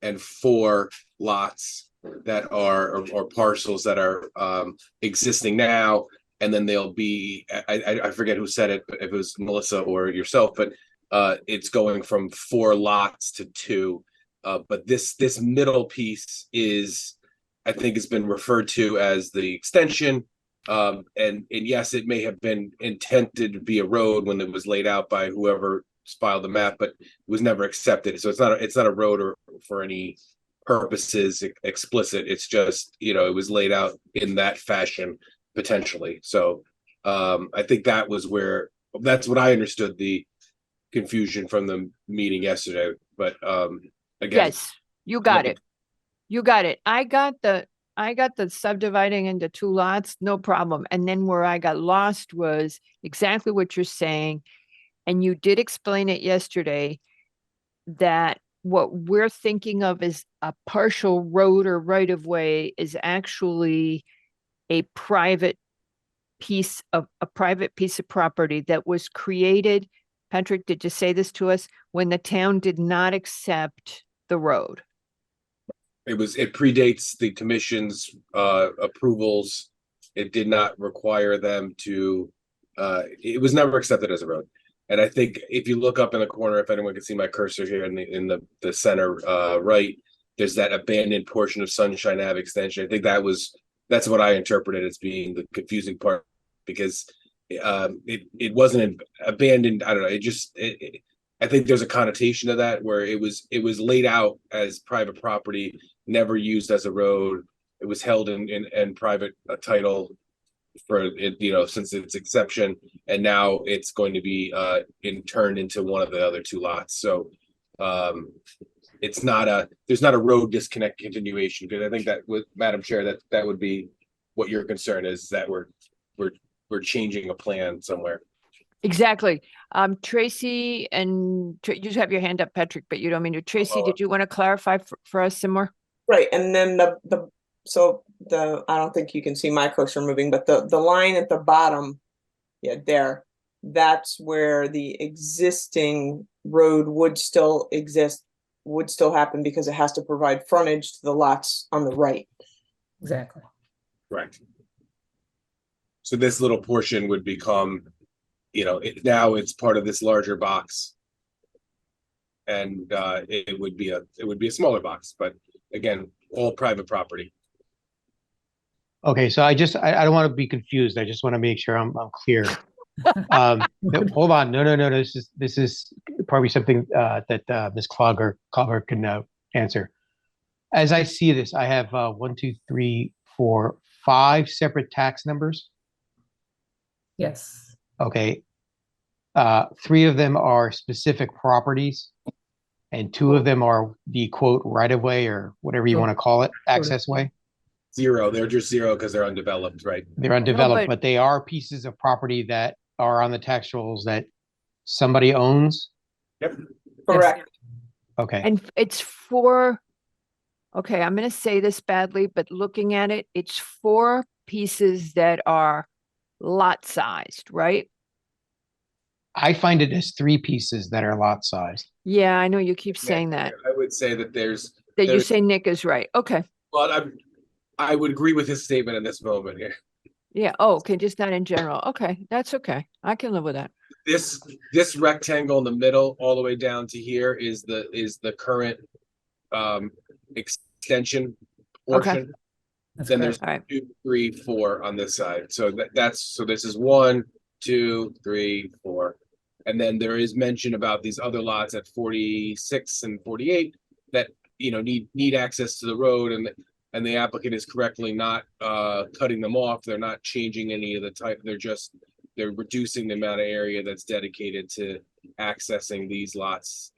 and 4 lots that are or parcels that are existing now. And then there'll be, I forget who said it, but if it was Melissa or yourself, but it's going from 4 lots to 2. But this middle piece is, I think, has been referred to as the extension. And yes, it may have been intended to be a road when it was laid out by whoever filed the map, but it was never accepted. So it's not a road or for any purposes explicit. It's just, it was laid out in that fashion potentially. So I think that's what I understood the confusion from the meeting yesterday. But again, Yes, you got it. You got it. I got the subdividing into 2 lots, no problem. And then where I got lost was exactly what you're saying. And you did explain it yesterday that what we're thinking of as a partial road or right of way is actually a private piece of property that was created. Patrick, did you say this to us? When the town did not accept the road. it predates the commission's approvals. It did not require them to, it was never accepted as a road. And I think if you look up in the corner, if anyone can see my cursor here in the center right, there's that abandoned portion of Sunshine Ave extension. I think that's what I interpreted as being the confusing part, because it wasn't abandoned. I don't know. I think there's a connotation to that where it was laid out as private property, never used as a road. It was held in private title for it, since its inception, and now it's going to be turned into one of the other two lots. So there's not a road disconnect continuation, because I think that with Madam Chair, that would be what your concern is, that we're changing a plan somewhere. Exactly. Tracy and you just have your hand up, Patrick, but you don't mean to. Tracy, did you want to clarify for us some more? Right, and then I don't think you can see my cursor moving, but the line at the bottom, there, that's where the existing road would still exist, would still happen, because it has to provide frontage to the lots on the right. Exactly. Correct. So this little portion would become, now it's part of this larger box, and it would be a smaller box, but again, all private property. Okay, so I don't want to be confused. I just want to make sure I'm clear. No, hold on. No. This is probably something that Ms. Clogger can answer. As I see this, I have 1, 2, 3, 4, 5 separate tax numbers. Yes. Okay. 3 of them are specific properties, and 2 of them are the quote right of way, or whatever you want to call it, access way. 0. They're just 0 because they're undeveloped, right? They're undeveloped, but they are pieces of property that are on the tax rolls that somebody owns. Yep. Correct. Okay. And it's for, okay, I'm going to say this badly, but looking at it, it's 4 pieces that are lot sized, right? I find it as 3 pieces that are lot sized. Yeah, I know you keep saying that. I would say that You say Nick is right. Okay. Well, I would agree with his statement in this moment here. Yeah. Oh, okay. Just not in general. Okay. That's okay. I can live with that. This rectangle in the middle, all the way down to here, is the current extension portion. Okay. Then there's 2, 3, 4 on this side. So so this is 1, 2, 3, 4. And then there is mention about these other lots at 46 and 48 that need access to the road, and the applicant is correctly not cutting them off. They're not changing any of the type. They're reducing the amount of area that's dedicated to accessing these lots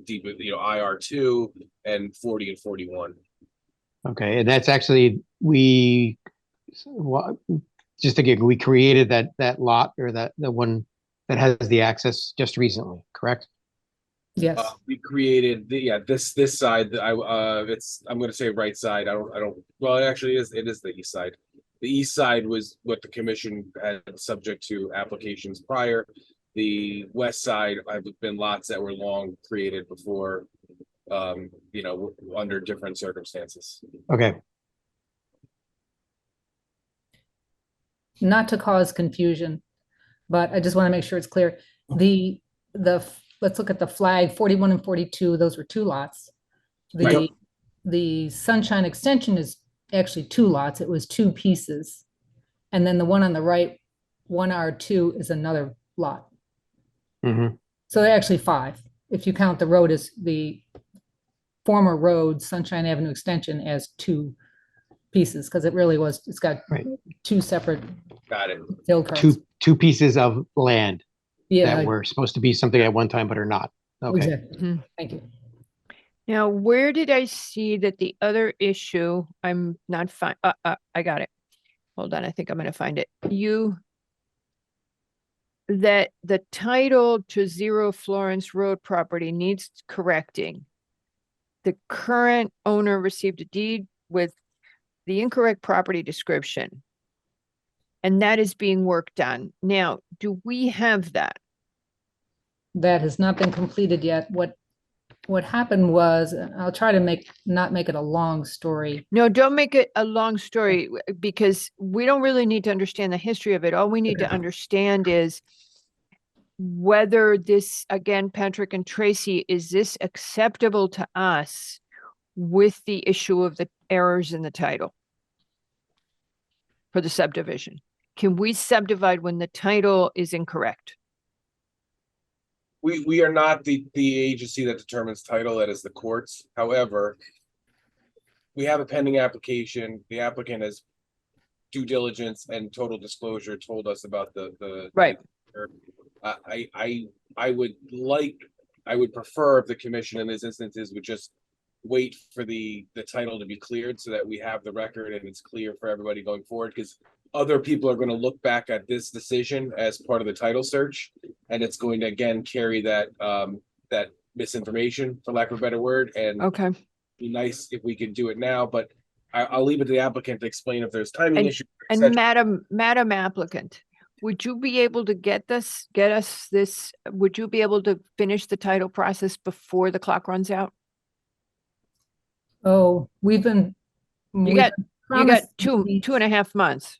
deep, IR2 and 40 and 41. Okay, and that's actually, we created that lot, or the one that has the access just recently, correct? Yes. We created this side. I'm going to say right side. Well, it actually is. It is the east side. The east side was what the commission had subject to applications prior. The west side have been lots that were long created before, under different circumstances. Okay. Not to cause confusion, but I just want to make sure it's clear. Let's look at the flag, 41 and 42, those were 2 lots. The Sunshine Extension is actually 2 lots. It was 2 pieces. And then the one on the right, 1R2, is another lot. Mm-hmm. So they're actually 5. If you count the road as the former road, Sunshine Avenue Extension, as 2 pieces, because it's got 2 separate Got it. field cards. Two pieces of land. Yeah. That were supposed to be something at one time, but are not. Okay. Exactly. Thank you. Now, where did I see that the other issue, I'm not fine. I got it. Hold on. I think I'm going to find it. That the title to 0 Florence Road property needs correcting. The current owner received a deed with the incorrect property description, and that is being worked on. Now, do we have that? That has not been completed yet. What happened was, I'll try to not make it a long story. No, don't make it a long story, because we don't really need to understand the history of it. All we need to understand is whether this, again, Patrick and Tracy, is this acceptable to us with the issue of the errors in the title for the subdivision? Can we subdivide when the title is incorrect? We are not the agency that determines title, that is the courts. However, we have a pending application. The applicant has due diligence and total disclosure told us about the right. I would prefer if the commission in these instances would just wait for the title to be cleared so that we have the record and it's clear for everybody going forward, because other people are going to look back at this decision as part of the title search, and it's going to again carry that that misinformation, for lack of a better word. And okay, be nice if we could do it now, but I'll leave it to the applicant to explain if there's timing issues. And Madam applicant, would you be able to get us this? Would you be able to finish the title process before the clock runs out? Oh, You got 2.5 months.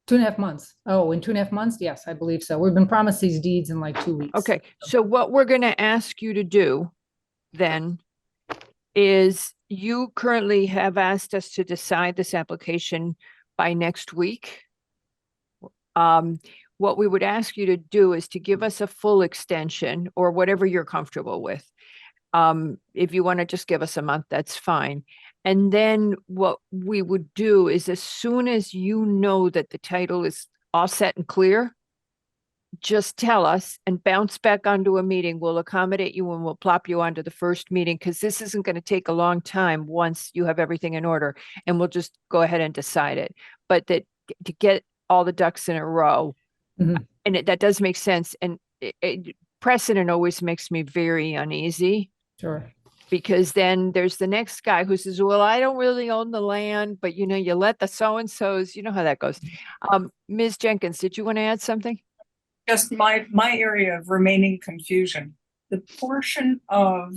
2.5 months. Oh, in 2.5 months? Yes, I believe so. We've been promised these deeds in like 2 weeks. Okay, so what we're going to ask you to do then is, you currently have asked us to decide this application by next week. What we would ask you to do is to give us a full extension or whatever you're comfortable with. If you want to just give us a month, that's fine. And then what we would do is, as soon as you know that the title is all set and clear, just tell us and bounce back onto a meeting. We'll accommodate you and we'll plop you onto the first meeting, because this isn't going to take a long time once you have everything in order, and we'll just go ahead and decide it. But that to get all the ducks in a row, and that does make sense. And precedent always makes me very uneasy. Sure. Because then there's the next guy who says, well, I don't really own the land, but you let the so-and-sos, you know how that goes. Ms. Jenkins, did you want to add something? Just my area of remaining confusion. The portion of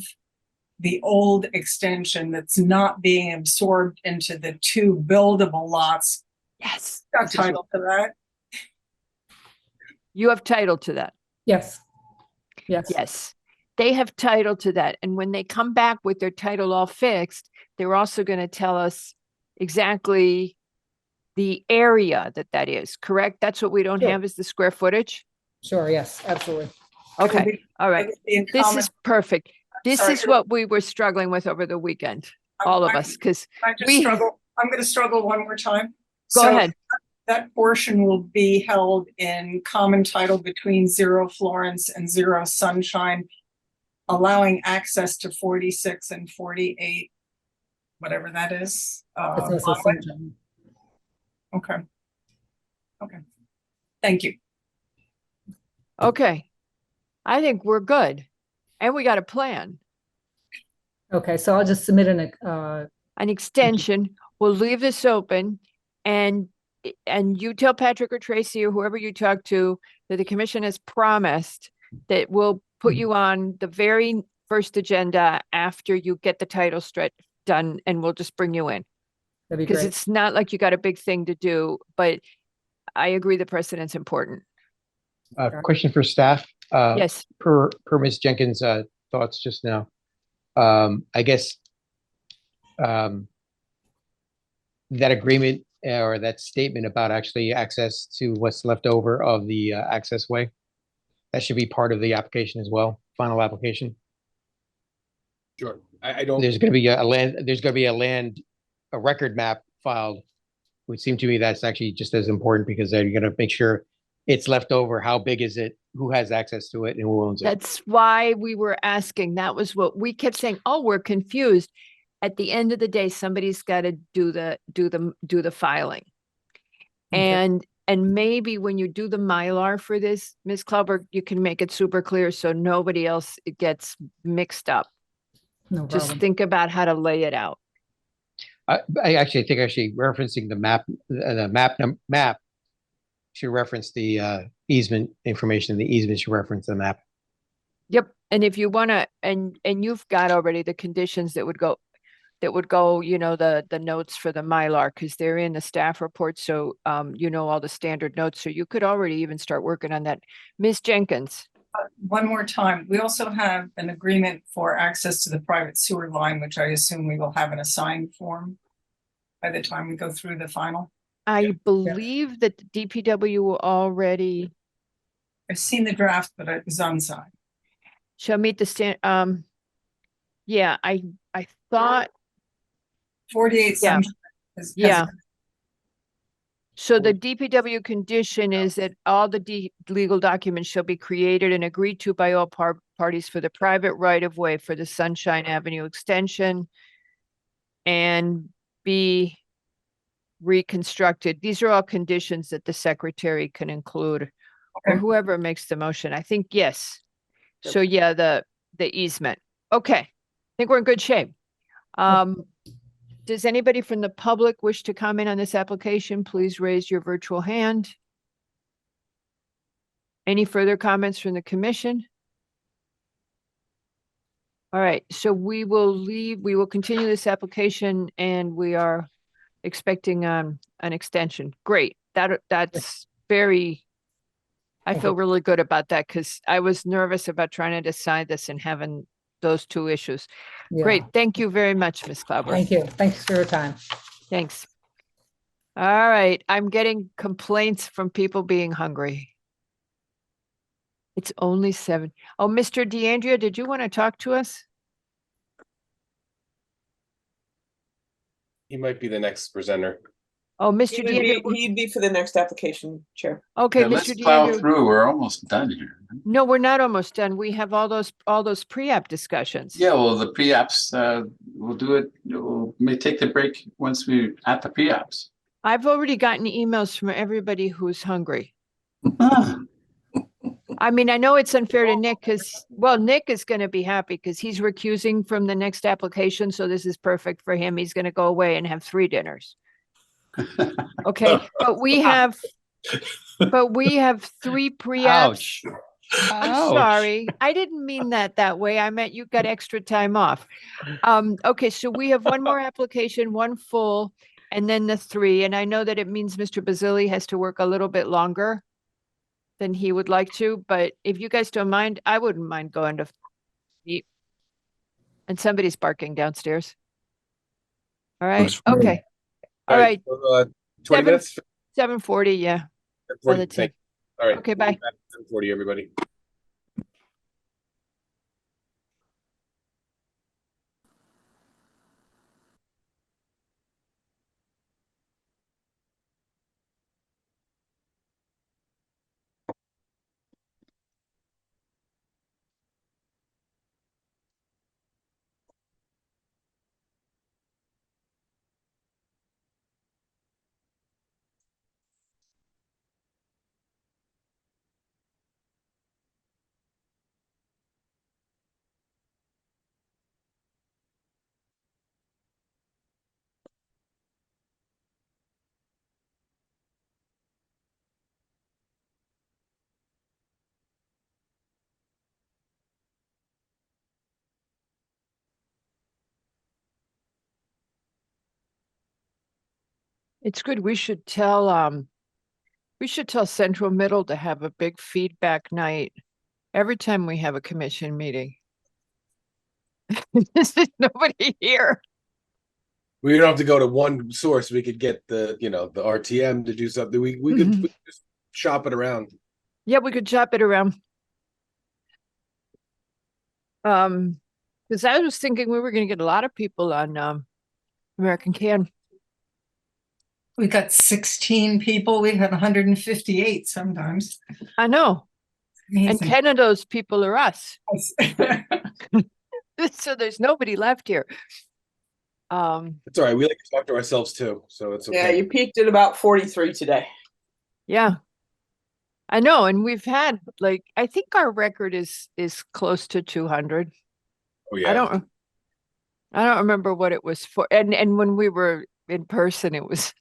the old extension that's not being absorbed into the 2 buildable lots. Yes. Got title to that? You have title to that? Yes. Yes. Yes. They have title to that. And when they come back with their title all fixed, they're also going to tell us exactly the area that is, correct? That's what we don't Sure. have, is the square footage? Sure, yes, absolutely. Okay, all right. This is perfect. This Sorry. is what we were struggling with over the weekend, all of us, because I'm going to struggle one more time. Go ahead. That portion will be held in common title between 0 Florence and 0 Sunshine, allowing access to 46 and 48, whatever that is. That's also Conway? Sunshine. Okay. Okay. Thank you. Okay, I think we're good. And we got a plan. Okay, so I'll just submit an extension. We'll leave this open, and you tell Patrick or Tracy or whoever you talk to that the commission has promised that we'll put you on the very first agenda after you get the title done, and we'll just bring you in. That'd be Because great. it's not like you got a big thing to do, but I agree the precedent's important. Question for staff. Yes. Per Ms. Jenkins' thoughts just now. I guess that agreement or that statement about actually access to what's left over of the access way, that should be part of the application as well, final application. Sure. I don't. There's going to be a record map filed. Would seem to me that's actually just as important, because they're going to make sure it's left over. How big is it? Who has access to it, and who owns it? That's why we were asking. That was what we kept saying. Oh, we're confused. At the end of the day, somebody's got to do the filing. And maybe when you do the Mylar for this, Ms. Klauber, you can make it super clear so nobody else gets mixed up. No Just problem. think about how to lay it out. I actually think referencing the map should reference the easement information. The easement should reference the map. Yep. And if you want to, and you've got already the conditions that would go, the notes for the Mylar, because they're in the staff report. So, all the standard notes. So you could already even start working on that. Ms. Jenkins. One more time, we also have an agreement for access to the private sewer line, which I assume we will have in a signed form by the time we go through the final. I believe that the DPW already I've seen the draft, but it was unsigned. shall meet the yeah, I thought, 48 yeah, Sunshine has yeah. So the DPW condition is that all the legal documents shall be created and agreed to by all parties for the private right of way for the Sunshine Avenue extension and be reconstructed. These are all conditions that the secretary can include or whoever makes the motion. I think, yes. So yeah, the easement. Okay. I think we're in good shape. Does anybody from the public wish to comment on this application? Please raise your virtual hand. Any further comments from the commission? All right, so we will continue this application and we are expecting an extension. Great. That's very, I feel really good about that because I was nervous about trying to decide this and having those two issues. Great. Yeah. Thank you very much, Ms. Klauber. Thank you. Thanks for your time. Thanks. All right. I'm getting complaints from people being hungry. It's only 7. Oh, Mr. DeAndrea, did you want to talk to us? He might be the next presenter. Oh, Mr. DeAndrea. He'd be for the next application, Chair. Okay, Yeah, Mr. let's plow DeAndrea. through. We're almost done here. No, we're not almost done. We have all those pre-app discussions. Yeah, well, the pre-apps, we'll do it. May take the break once we're at the pre-apps. I've already gotten emails from everybody who's hungry. I mean, I know it's unfair to Nick because, well, Nick is going to be happy because he's recusing from the next application. So this is perfect for him. He's going to go away and have 3 dinners. Okay, but we have 3 pre-apps. I'm sorry. I didn't mean that way. I meant you got extra time off. Okay, so we have one more application, 1 full, and then the 3. And I know that it means Mr. Basili has to work a little bit longer than he would like to, but if you guys don't mind, I wouldn't mind going to eat. And somebody's barking downstairs. All right, okay. All right. 20 minutes? 7:40, yeah. 40, Thank- all right. Okay, bye. 7:40, everybody. It's good. We should tell Central Middle to have a big feedback night every time we have a commission meeting. There's nobody here. We don't have to go to one source. We could get the RTM to do something. We could just shop it around. Yeah, we could chop it around. Because I was thinking we were going to get a lot of people on American Can. We got 16 people. We had 158 sometimes. I know. And Amazing. 10 of those people are us. So there's nobody left here. It's all right. We like to talk to ourselves too, so it's okay. Yeah, you peaked at about 43 today. Yeah. I know, and we've had I think our record is close to 200. Oh yeah. I don't remember what it was for. And when we were in person, it was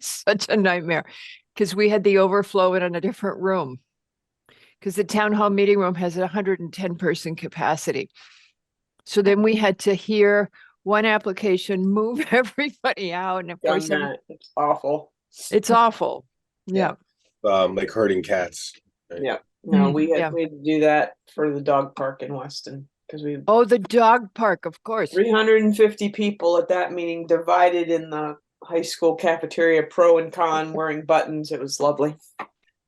such a nightmare because we had the overflow in a different room because the town hall meeting room has 110 person capacity. So then we had to hear one application, move everybody out. And of course, It's awful. it's awful. Yeah. Like herding cats. Right? Yeah. No, we yeah. had to do that for the dog park in Weston because we Oh, the dog park, of course. 350 people at that meeting, divided in the high school cafeteria, pro and con, wearing buttons. It was lovely.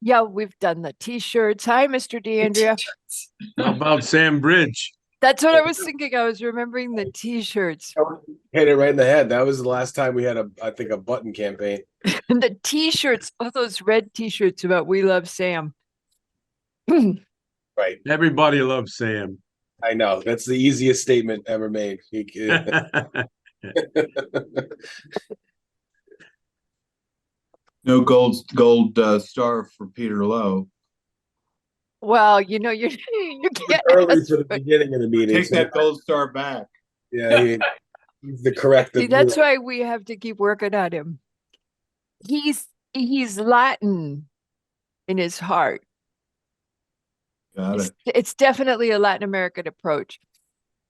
Yeah, we've done the t-shirts. Hi, Mr. DeAndrea. How about Sam Bridge? That's what I was thinking. I was remembering the t-shirts. Hit it right in the head. That was the last time we had I think a button campaign. And the t-shirts, all those red t-shirts about "We Love Sam." Right. Everybody loves Sam. I know. That's the easiest statement ever made. No gold star for Peter Lowe. Well, you can't Early ask to the for- beginning of the meeting. Take that gold star back. Yeah, he's the corrective. See, that's why we have to keep working on him. He's Latin in his heart. Got it. It's definitely a Latin American approach.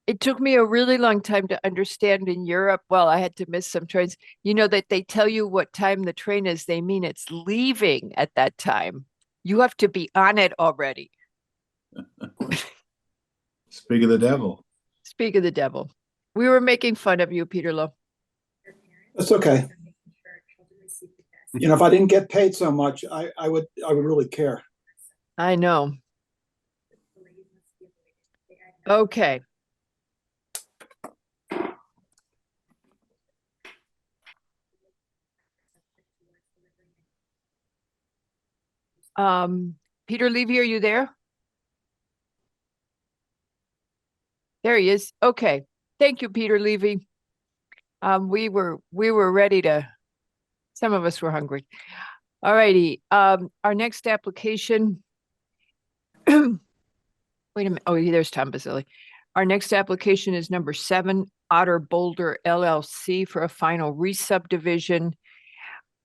It took me a really long time to understand in Europe. Well, I had to miss some trains. You know that they tell you what time the train is. They mean it's leaving at that time. You have to be on it already. Speak of the devil. Speak of the devil. We were making fun of you, Peter Lowe. That's okay. If I didn't get paid so much, I would really care. I know. Okay. Peter Levy, are you there? There he is. Okay. Thank you, Peter Levy. We were ready to, some of us were hungry. All righty. Our next application. Wait a minute. Oh, there's Tom Basile. Our next application is number 7, Otter Boulder LLC for a final re-subdivision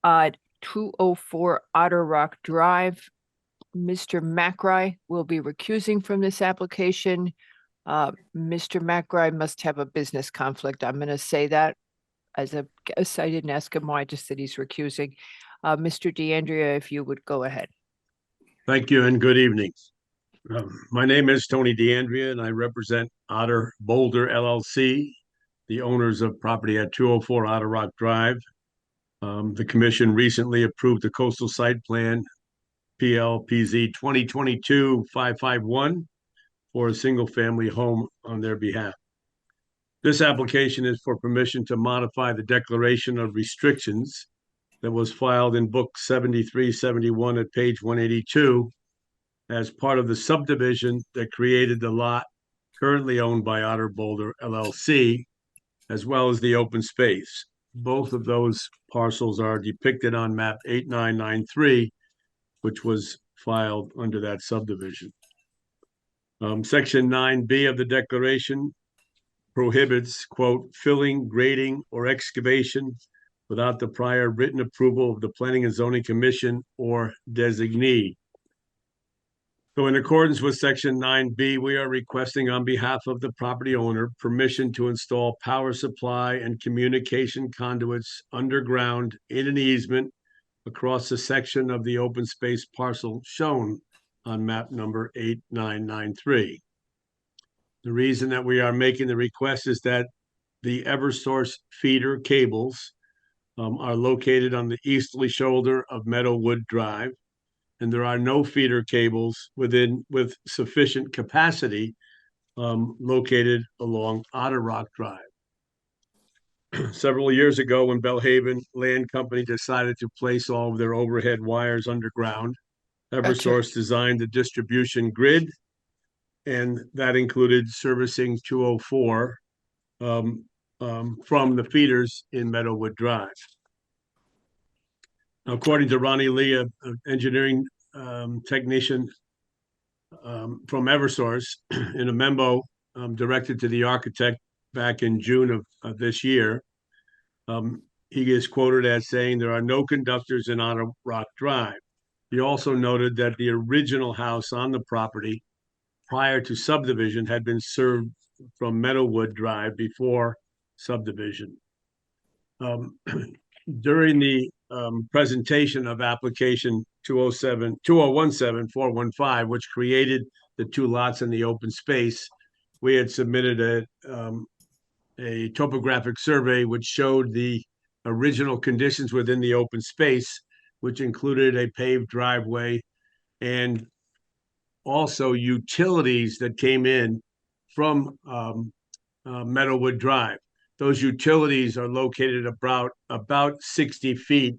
at 204 Otter Rock Drive. Mr. McRae will be recusing from this application. Mr. McRae must have a business conflict. I'm going to say that as a guess. I didn't ask him why, I just said he's recusing. Mr. DeAndrea, if you would go ahead. Thank you and good evening. My name is Tony DeAndrea and I represent Otter Boulder LLC, the owners of property at 204 Otter Rock Drive. The commission recently approved the coastal site plan PLPZ 2022-551 for a single family home on their behalf. This application is for permission to modify the declaration of restrictions that was filed in book 7371 at page 182 as part of the subdivision that created the lot currently owned by Otter Boulder LLC, as well as the open space. Both of those parcels are depicted on map 8993, which was filed under that subdivision. Section 9B of the declaration prohibits, quote, filling, grading, or excavation without the prior written approval of the Planning and Zoning Commission or designee. So in accordance with Section 9B, we are requesting on behalf of the property owner permission to install power supply and communication conduits underground in an easement across the section of the open space parcel shown on map number 8993. The reason that we are making the request is that the Eversource feeder cables are located on the easterly shoulder of Meadowwood Drive, and there are no feeder cables with sufficient capacity located along Otter Rock Drive. Several years ago, when Belhaven Land Company decided to place all of their overhead wires underground, Eversource designed the distribution grid, and that included servicing 204 from the feeders in Meadowwood Drive. Now, according to Ronnie Lee, an engineering technician from Eversource, in a memo directed to the architect back in June of this year, he is quoted as saying there are no conductors in Otter Rock Drive. He also noted that the original house on the property prior to subdivision had been served from Meadowwood Drive before subdivision. During the presentation of application 2017-415, which created the two lots in the open space, we had submitted a topographic survey which showed the original conditions within the open space, which included a paved driveway and also utilities that came in from Meadowwood Drive. Those utilities are located about 60 feet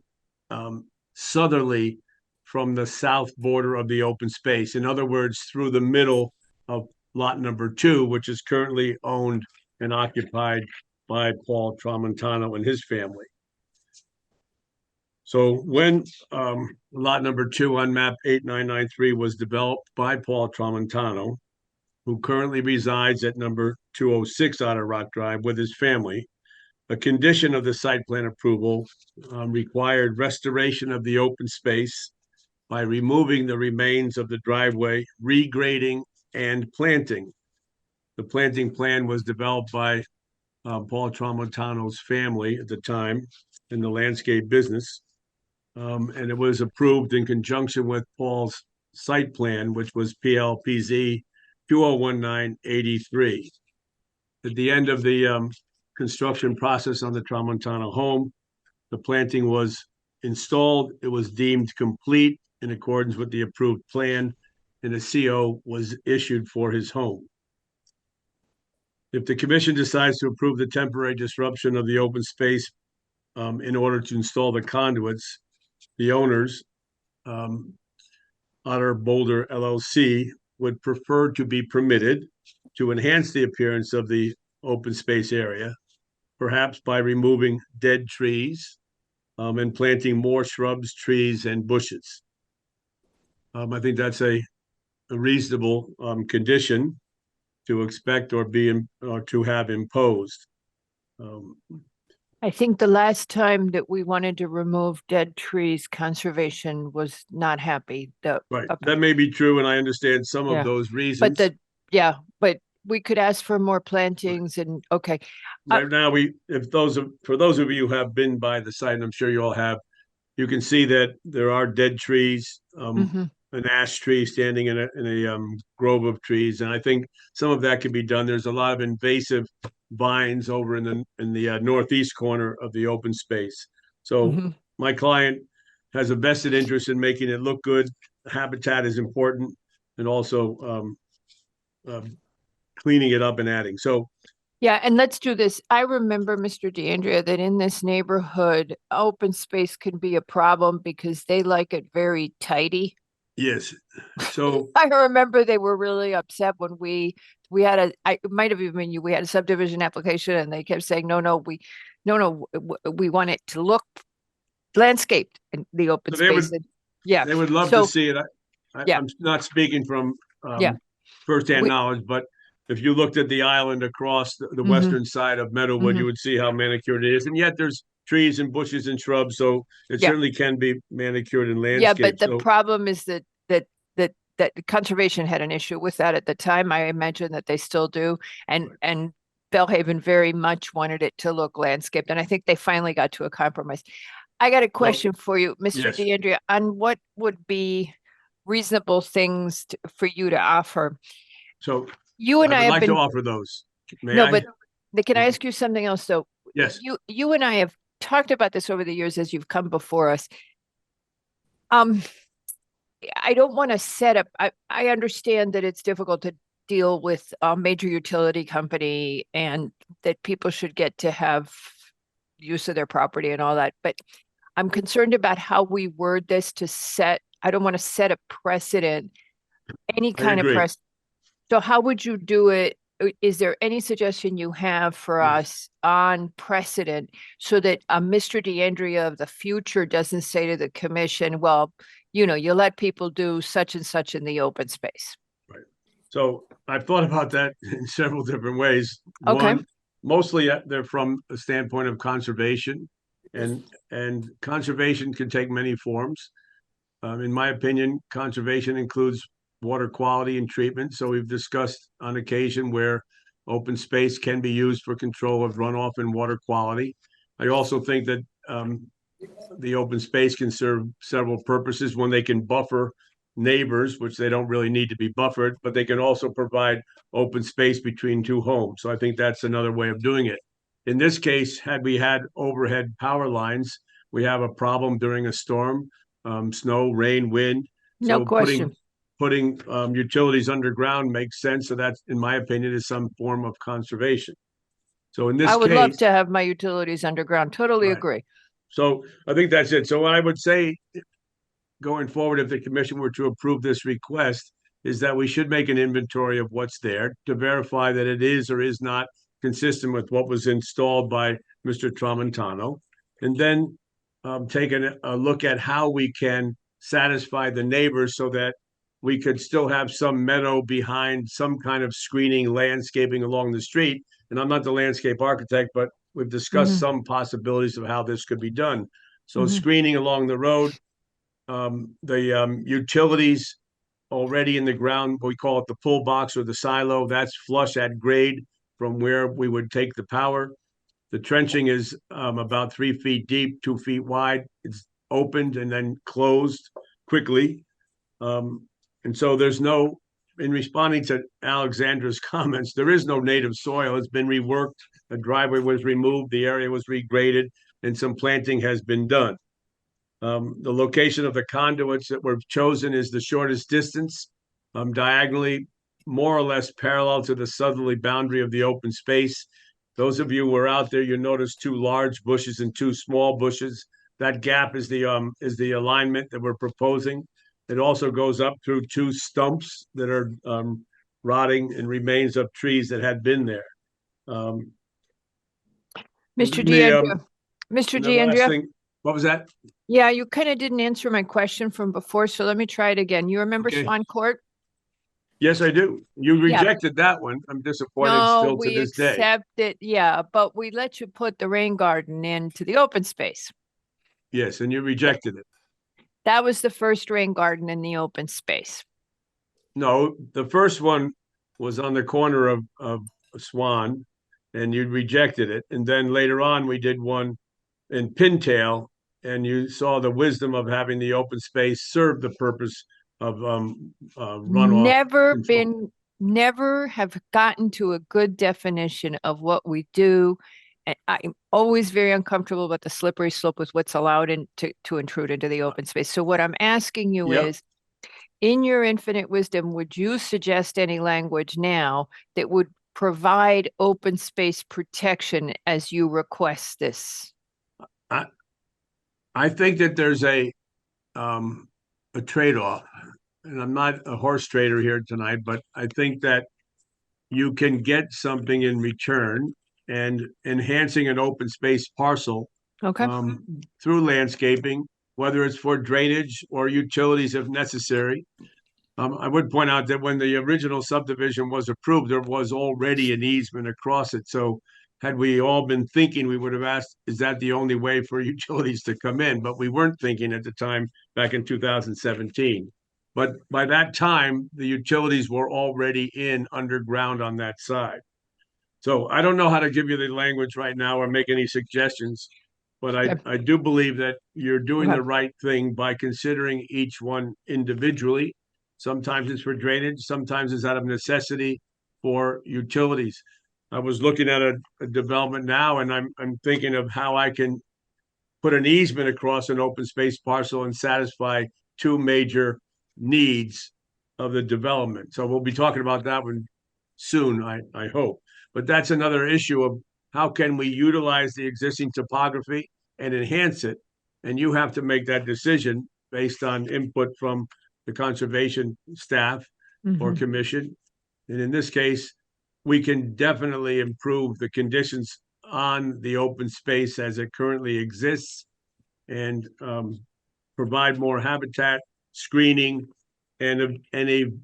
southerly from the south border of the open space. In other words, through the middle of lot number 2, which is currently owned and occupied by Paul Tramontano and his family. So when lot number 2 on map 8993 was developed by Paul Tramontano, who currently resides at number 206 Otter Rock Drive with his family, a condition of the site plan approval required restoration of the open space by removing the remains of the driveway, regrading, and planting. The planting plan was developed by Paul Tramontano's family at the time in the landscape business. And it was approved in conjunction with Paul's site plan, which was PLPZ 2019-83. At the end of the construction process on the Tramontano home, the planting was installed. It was deemed complete in accordance with the approved plan, and a CO was issued for his home. If the commission decides to approve the temporary disruption of the open space in order to install the conduits, the owners, Otter Boulder LLC, would prefer to be permitted to enhance the appearance of the open space area, perhaps by removing dead trees and planting more shrubs, trees, and bushes. I think that's a reasonable condition to expect or to have imposed. I think the last time that we wanted to remove dead trees, conservation was not happy. Right, that may be true, and I understand some Yeah. of those reasons. But we could ask for more plantings and, okay. Right now, for those of you who have been by the site, and I'm sure you all have, you can see that there are dead trees, Mhm. an ash tree standing in a grove of trees, and I think some of that can be done. There's a lot of invasive vines over in the northeast corner of the open space. So Mhm. my client has a vested interest in making it look good. Habitat is important, and also cleaning it up and adding. So Yeah, and let's do this. I remember, Mr. DeAndrea, that in this neighborhood, open space can be a problem because they like it very tidy. yes, so I remember they were really upset when we had it might have even been you, we had a subdivision application and they kept saying, no, we want it to look landscaped in the open So they would- space. Yeah. they would love So- to see it. Yeah. I'm not speaking from Yeah. firsthand We- knowledge, but if you looked at the island across the Mhm. western side of Meadowwood, Mhm. you would see how manicured it is. And yet there's trees and bushes and shrubs, so it Yeah. certainly can be manicured and Yeah, landscaped. but the So problem is that conservation had an issue with that at the time. I imagine that they still do. And Bellhaven very much wanted it to look landscaped. And I think they finally got to a compromise. I got a question for you, Mr. yes. DeAndrea, on what would be reasonable things for you to offer. So You and I would have like been. to offer those. May No, I? but can I ask you something else though? Yes. You and I have talked about this over the years as you've come before us. I don't want to set up, I understand that it's difficult to deal with a major utility company and that people should get to have use of their property and all that, but I'm concerned about how we word this I don't want to set a precedent, any kind of agree. precedent. So how would you do it? Is there any suggestion you have for us on precedent so that Mr. DeAndrea of the future doesn't say to the commission, well, you let people do such and such in the open space? So I've thought about that in several different ways. Okay. One, mostly they're from a standpoint of conservation, and conservation can take many forms. In my opinion, conservation includes water quality and treatment. So we've discussed on occasion where open space can be used for control of runoff and water quality. I also think that the open space can serve several purposes. One, they can buffer neighbors, which they don't really need to be buffered, but they can also provide open space between two homes. So I think that's another way of doing it. In this case, had we had overhead power lines, we have a problem during a storm, snow, rain, wind. No So question. putting utilities underground makes sense. So that's, in my opinion, is some form of conservation. So in this I would love case, to have my utilities underground. Totally Right. agree. so I think that's it. So what I would say going forward, if the commission were to approve this request, is that we should make an inventory of what's there to verify that it is or is not consistent with what was installed by Mr. Tramontano. And then take a look at how we can satisfy the neighbors so that we could still have some meadow behind, some kind of screening, landscaping along the street. And I'm not the landscape architect, but we've discussed some possibilities of how this could be done. So screening along the road, the utilities already in the ground, we call it the pull box or the silo, that's flush at grade from where we would take the power. The trenching is about 3 feet deep, 2 feet wide. It's opened and then closed quickly. And so there's no, in responding to Alexandra's comments, there is no native soil. It's been reworked. The driveway was removed, the area was regraded, and some planting has been done. The location of the conduits that were chosen is the shortest distance, diagonally, more or less parallel to the southerly boundary of the open space. Those of you who are out there, you notice 2 large bushes and 2 small bushes. That gap is the alignment that we're proposing. It also goes up through 2 stumps that are rotting and remains of trees that had been there. Mr. The, DeAndrea, Mr. the last DeAndrea, thing, what was that? yeah, you kind of didn't answer my question from before, so let me try it again. You remember Okay. Swan Court? Yes, I do. You Yeah. rejected that one. I'm disappointed No, still to we this day. accepted, yeah, but we let you put the rain garden into the open space. Yes, and you rejected it. That was the first rain garden in the open space. No, the first one was on the corner of Swan, and you rejected it. And then later on, we did one in Pintail, and you saw the wisdom of having the open space serve the purpose of runoff. Never have gotten to a good definition of what we do. And I'm always very uncomfortable about the slippery slope with what's allowed to intrude into the open space. So what I'm asking you Yep. is, in your infinite wisdom, would you suggest any language now that would provide open space protection as you request this? I think that there's a trade-off, and I'm not a horse trader here tonight, but I think that you can get something in return, and enhancing an open space parcel Okay. Through landscaping, whether it's for drainage or utilities if necessary. I would point out that when the original subdivision was approved, there was already an easement across it. So had we all been thinking, we would have asked, is that the only way for utilities to come in? But we weren't thinking at the time back in 2017. But by that time, the utilities were already in underground on that side. So I don't know how to give you the language right now or make any suggestions, but I do believe that you're doing the right thing by considering each one individually. Sometimes it's for drainage, sometimes it's out of necessity for utilities. I was looking at a development now, and I'm thinking of how I can put an easement across an open space parcel and satisfy 2 major needs of the development. So we'll be talking about that one soon, I hope. But that's another issue of how can we utilize the existing topography and enhance it? And you have to make that decision based on input from the conservation staff or commission. And in this case, we can definitely improve the conditions on the open space as it currently exists and provide more habitat, screening, and an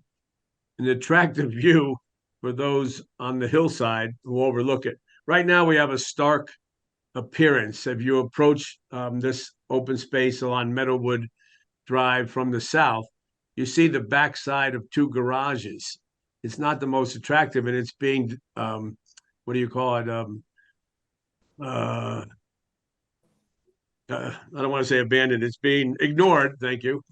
attractive view for those on the hillside who overlook it. Right now, we have a stark appearance. If you approach this open space along Meadowwood Drive from the south, you see the backside of 2 garages. It's not the most attractive, and it's being, what do you call it? I don't want to say abandoned, it's being ignored, thank you.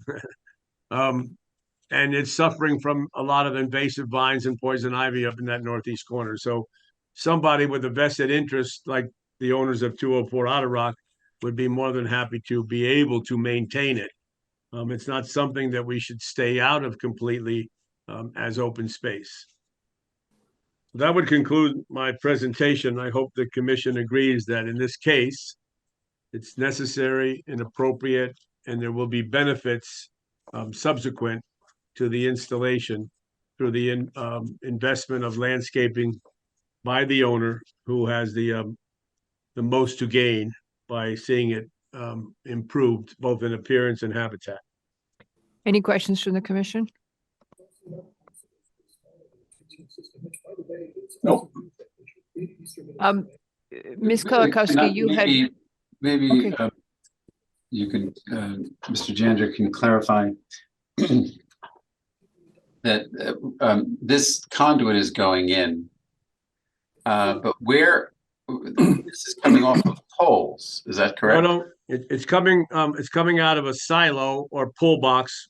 And it's suffering from a lot of invasive vines and poison ivy up in that northeast corner. So somebody with a vested interest, like the owners of 204 Otter Rock, would be more than happy to be able to maintain it. It's not something that we should stay out of completely as open space. That would conclude my presentation. I hope the commission agrees that in this case, it's necessary and appropriate, and there will be benefits subsequent to the installation through the investment of landscaping by the owner, who has the most to gain by seeing it improved both in appearance and habitat. Any questions from the commission? No. Ms. Kolakowski, you had, Maybe Okay. You can, Mr. Jander can clarify that this conduit is going in, but where this is coming off of poles, is that correct? No, it's coming out of a silo or pull box,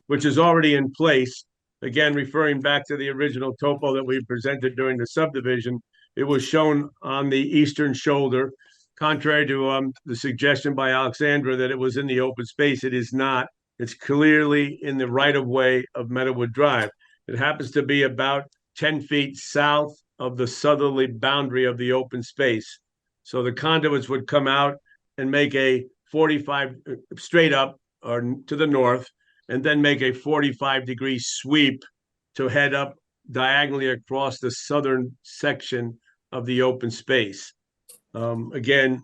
which is already in place. Again, referring back to the original topo that we presented during the subdivision, it was shown on the eastern shoulder. Contrary to the suggestion by Alexandra that it was in the open space, it is not. It's clearly in the right-of-way of Meadowood Drive. It happens to be about 10 feet south of the southerly boundary of the open space. So the conduits would come out and make a 45 straight up or to the north, and then make a 45-degree sweep to head up diagonally across the southern section of the open space. Again,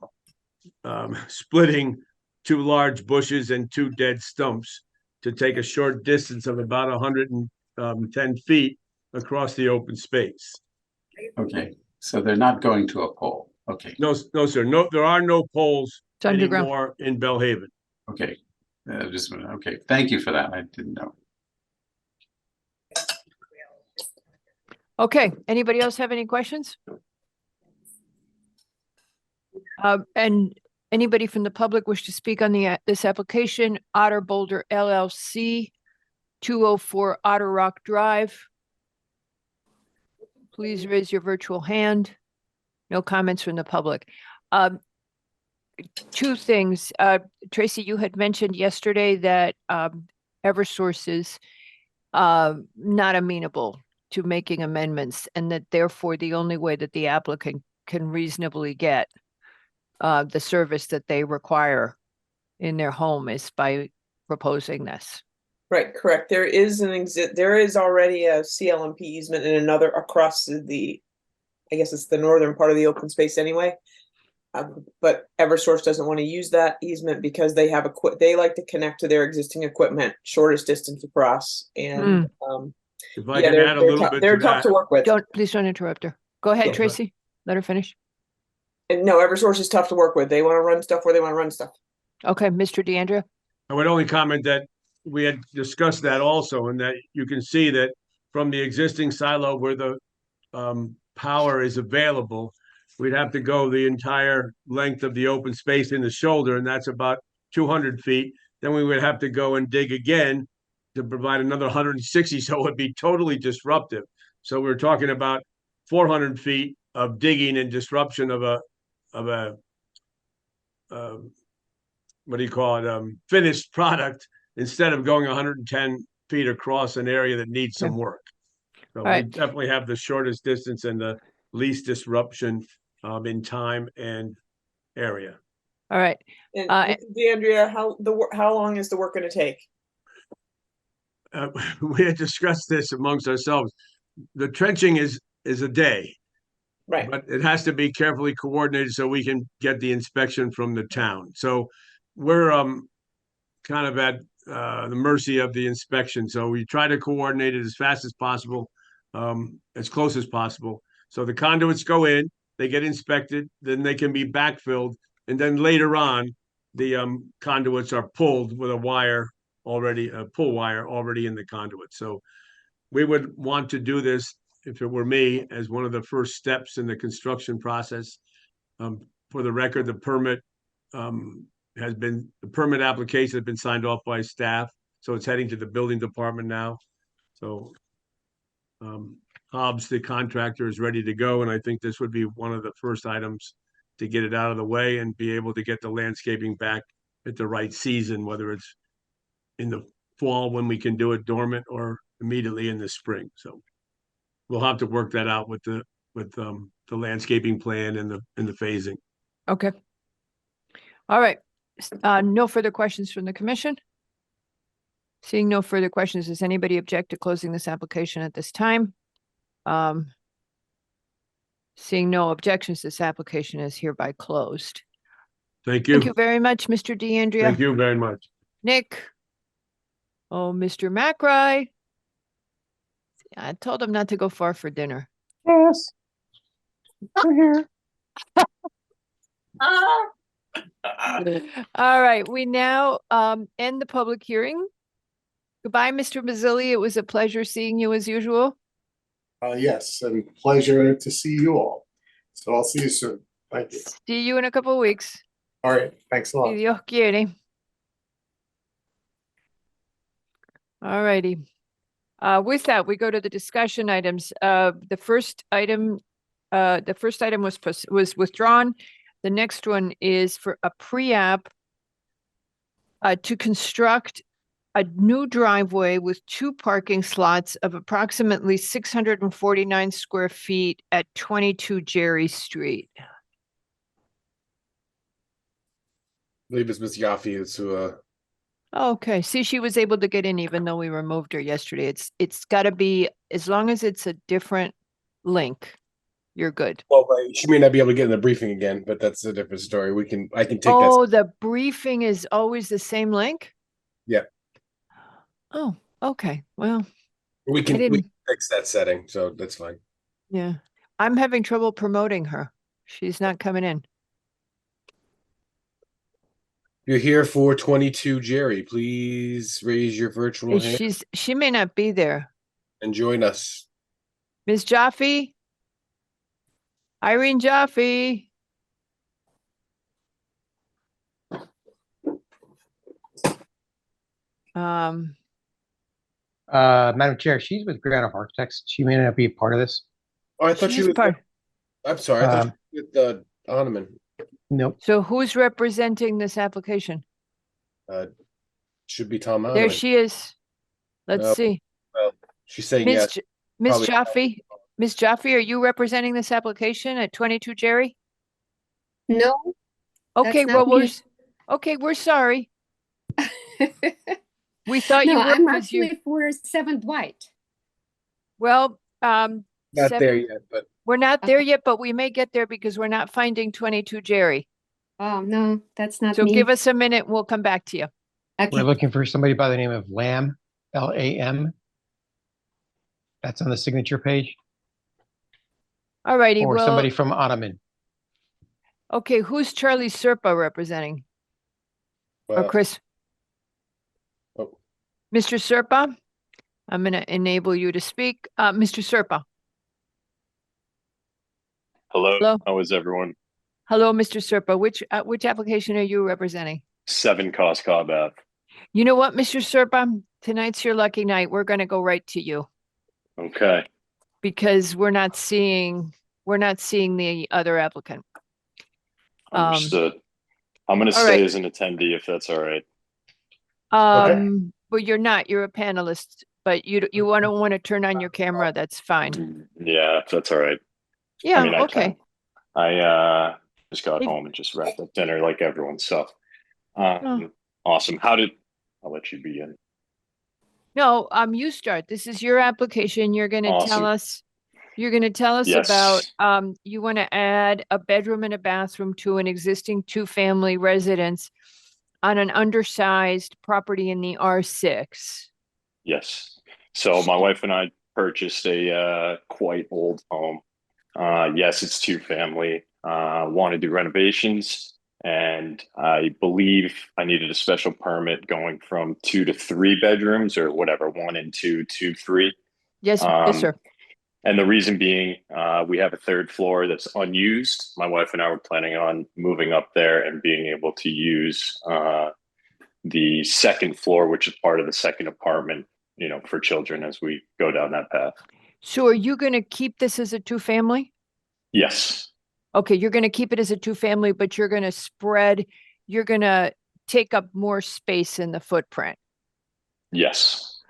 splitting 2 large bushes and 2 dead stumps to take a short distance of about 110 feet across the open space. Okay, so they're not going to a pole. Okay. No, sir. No, there are no poles It's underground. anymore in Bellhaven. Okay. Okay. Thank you for that. I didn't know. Okay, anybody else have any questions? And anybody from the public wish to speak on this application? Otter Boulder LLC, 204 Otter Rock Drive. Please raise your virtual hand. No comments from the public. 2 things. Tracy, you had mentioned yesterday that Eversource is not amenable to making amendments, and that therefore the only way that the applicant can reasonably get the service that they require in their home is by proposing this. Right, correct. There is already a CLMP easement in another across the, I guess it's the northern part of the open space anyway. But Eversource doesn't want to use that easement because they have they like to connect to their existing equipment shortest distance across, and If I can add a little bit they're to tough that. to work with. Please don't interrupt her. Go ahead, Yeah. Tracy. Let her finish. And no, Eversource is tough to work with. They want to run stuff where they want to run stuff. Okay, Mr. DeAndrea. I would only comment that we had discussed that also, and that you can see that from the existing silo where the power is available, we'd have to go the entire length of the open space in the shoulder, and that's about 200 feet. Then we would have to go and dig again to provide another 160, so it would be totally disruptive. So we're talking about 400 feet of digging and disruption of a what do you call it, finished product, instead of going 110 feet across an area that needs some work. So we right. definitely have the shortest distance and the least disruption in time and area. All right. And DeAndrea, how long is the work going to take? We had discussed this amongst ourselves. The trenching is a day. Right. But it has to be carefully coordinated so we can get the inspection from the town. So we're kind of at the mercy of the inspection. So we try to coordinate it as fast as possible, as close as possible. So the conduits go in, they get inspected, then they can be backfilled. And then later on, the conduits are pulled with a wire already, a pull wire already in the conduit. So we would want to do this, if it were me, as one of the first steps in the construction process. For the record, the permit the permit application has been signed off by staff, so it's heading to the building department now. So Hobbs, the contractor, is ready to go, and I think this would be one of the first items to get it out of the way and be able to get the landscaping back at the right season, whether it's in the fall when we can do it dormant or immediately in the spring. So we'll have to work that out with the landscaping plan and the phasing. Okay. All right. No further questions from the commission? Seeing no further questions, does anybody object to closing this application at this time? Seeing no objections, this application is hereby closed. Thank you. Thank you very much, Mr. DeAndrea. Thank you very much. Nick. Oh, Mr. McRae. I told him not to go far for dinner. Yes. We're here. All right, we now end the public hearing. Goodbye, Mr. Mazzilli. It was a pleasure seeing you as usual. Yes, and pleasure to see you all. So I'll see you soon. Thank you. See you in a couple of weeks. All right. Thanks a lot. Dios quiere. All righty. With that, we go to the discussion items. The first item was withdrawn. The next one is for a pre-app to construct a new driveway with 2 parking slots of approximately 649 square feet at 22 Jerry Street. I believe it's Ms. Yaffe is who Okay, see, she was able to get in even though we removed her yesterday. It's got to be, as long as it's a different link, you're good. well, she may not be able to get in the briefing again, but that's a different story. I can take that. Oh, the briefing is always the same link? Yeah. Oh, okay. Well, We I can didn't- fix that setting, so that's fine. yeah. I'm having trouble promoting her. She's not coming in. You're here for 22 Jerry. Please raise your virtual hand She may not be there. and join us. Ms. Jaffe? Irene Jaffe? Madam Chair, she's with Granite Architects. She may not be a part of this. Oh, I thought she's she was. part. I'm sorry. I thought she was with Onaman. Nope. So who's representing this application? Should be Tom There Onaman. she is. Let's Nope. see. Well, she's saying Ms. yes. J- Ms. Probably- Jaffe, Ms. Jaffe, are you representing this application at 22 Jerry? No. Okay, that's well, not me. we're sorry. We thought you No, were, I'm 'cause you- actually for 7 Dwight. well, Not seven- there yet, but we're not there yet, but we may get there because we're not finding 22 Jerry. Oh, no, that's not So me. give us a minute, we'll come back to you. We're looking for somebody by the name of Lamb, Lam. That's on the signature page, All righty, or well, somebody from Ottoman. okay, who's Charlie Serpa representing? Or well, Chris? oh. Mr. Serpa, I'm gonna enable you to speak. Mr. Serpa. Hello. Hello. How is everyone? Hello, Mr. Serpa. Which application are you representing? 7 Coscob Ave. You know what, Mr. Serpa? Tonight's your lucky night. We're gonna go right to you Okay. because we're not seeing the other applicant. Understood. I'm going to all stay right. as an attendee if that's all right. But you're not. You're a panelist, but you don't want to turn on your camera. That's fine. Yeah, if that's all right. Yeah. I Okay. can. I just got home and just wrapped up dinner like everyone. So awesome. I'll let you begin. No, you start. This is your application. You're gonna Awesome. tell us Yes. about, you want to add a bedroom and a bathroom to an existing 2-family residence on an undersized property in the R6. Yes. So my wife and I purchased a quite old home. Yes, it's 2-family. Want to do renovations, and I believe I needed a special permit going from 2 to 3 bedrooms or whatever, 1 and 2, 2, 3. Yes, yes, sir. And the reason being, we have a third floor that's unused. My wife and I were planning on moving up there and being able to use the second floor, which is part of the second apartment, you know, for children as we go down that path. So are you going to keep this as a two-family? Yes. Okay, you're going to keep it as a two-family, but you're going to take up more space in the footprint. Yes.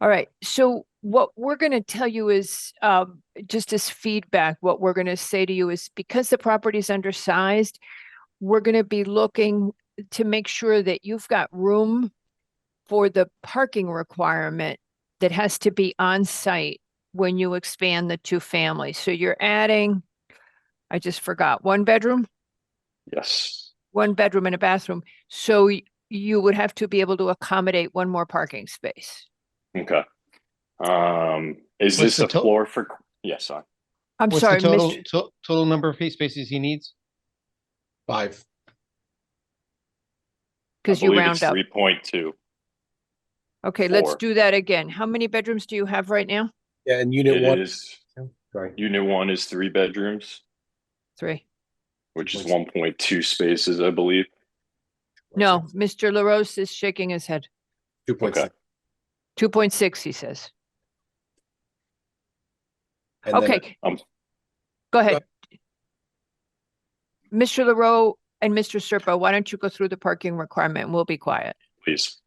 All right. So what we're going to tell you is, just as feedback, what we're going to say to you is, because the property is undersized, we're going to be looking to make sure that you've got room for the parking requirement that has to be on site when you expand the two families. So you're adding, I just forgot, one bedroom? Yes. One bedroom and a bathroom. So you would have to be able to accommodate one more parking space. Okay. Is What's this the a floor for? Yes, sorry. I'm What's sorry, the total, Mr. total number of spaces he needs? 5. Because you round up. 3.2. Okay, let's 4. do that again. How many bedrooms do you have right now? Yeah, and unit It 1. is. Sorry. Unit 1 is 3 bedrooms, 3. which is 1.2 spaces, I believe. No, Mr. LaRose is shaking his head. 2.6. Okay. 2.6, he says. And then- Okay, go ahead. Mr. LaRoe and Mr. Serpa, why don't you go through the parking requirement and we'll be quiet. Please.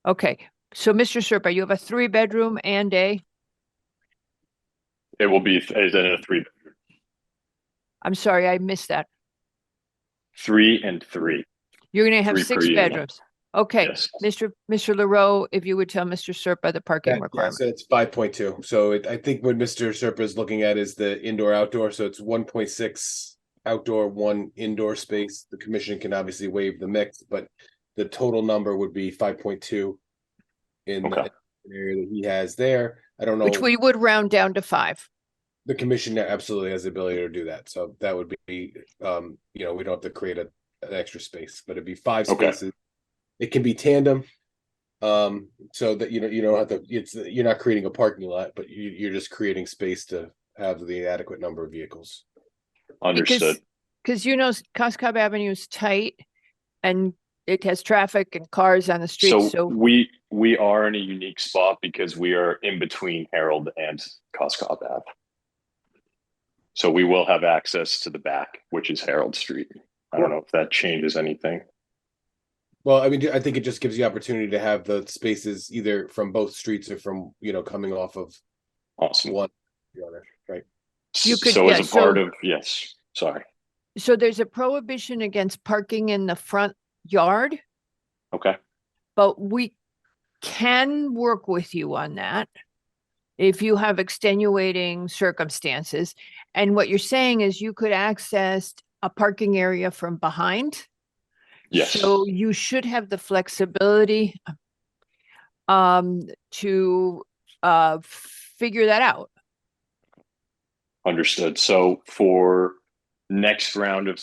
Okay, so Mr. Serpa, you have a 3-bedroom and a, It will be as in a 3. I'm sorry, I missed that. 3 and 3. You're gonna have 3 per 6 unit. bedrooms. Okay, Yes. Mr. LaRoe, if you would tell Mr. Serpa the parking Yeah, requirement. so it's 5.2. So I think what Mr. Serpa is looking at is the indoor outdoor. So it's 1.6 outdoor, 1 indoor space. The commission can obviously waive the mix, but the total number would be 5.2 in Okay. the area that he has there. I don't know. Which we would round down to 5. The commission absolutely has the ability to do that. So that would be, we don't have to create an extra space, but it'd be 5 Okay. spaces. It can be tandem, so that you don't have to. You're not creating a parking lot, but you're just creating space to have the adequate number of vehicles. Understood. Because Coscob Avenue is tight and it has traffic and cars on the street. So we are in a unique spot because we are in between Harold and Coscob Ave. So we will have access to the back, which is Harold Street. I don't know if that changes anything. Well, I mean, I think it just gives you opportunity to have the spaces either from both streets or from coming off of Awesome. one, the other, right? You could- So yeah, as a part of, yes, sorry. So there's a prohibition against parking in the front yard, Okay. but we can work with you on that if you have extenuating circumstances. And what you're saying is you could access a parking area from behind. Yes. So you should have the flexibility to figure that out. Understood. So for next round of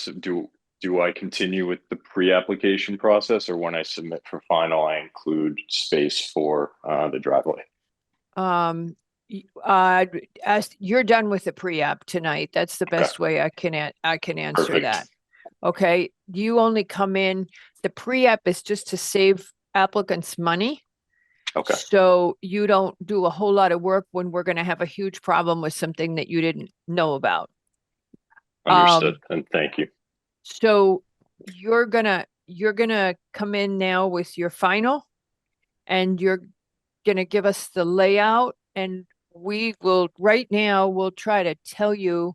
do I continue with the pre-application process, or when I submit for final, I include space for the driveway? As you're done with the pre-app tonight, that's the best way I can answer Perfect. that. Okay, you only come in, the pre-app is just to save applicants money. Okay. So you don't do a whole lot of work when we're going to have a huge problem with something that you didn't know about. Understood. And thank you. So you're gonna come in now with your final, and you're gonna give us the layout, and right now we'll try to tell you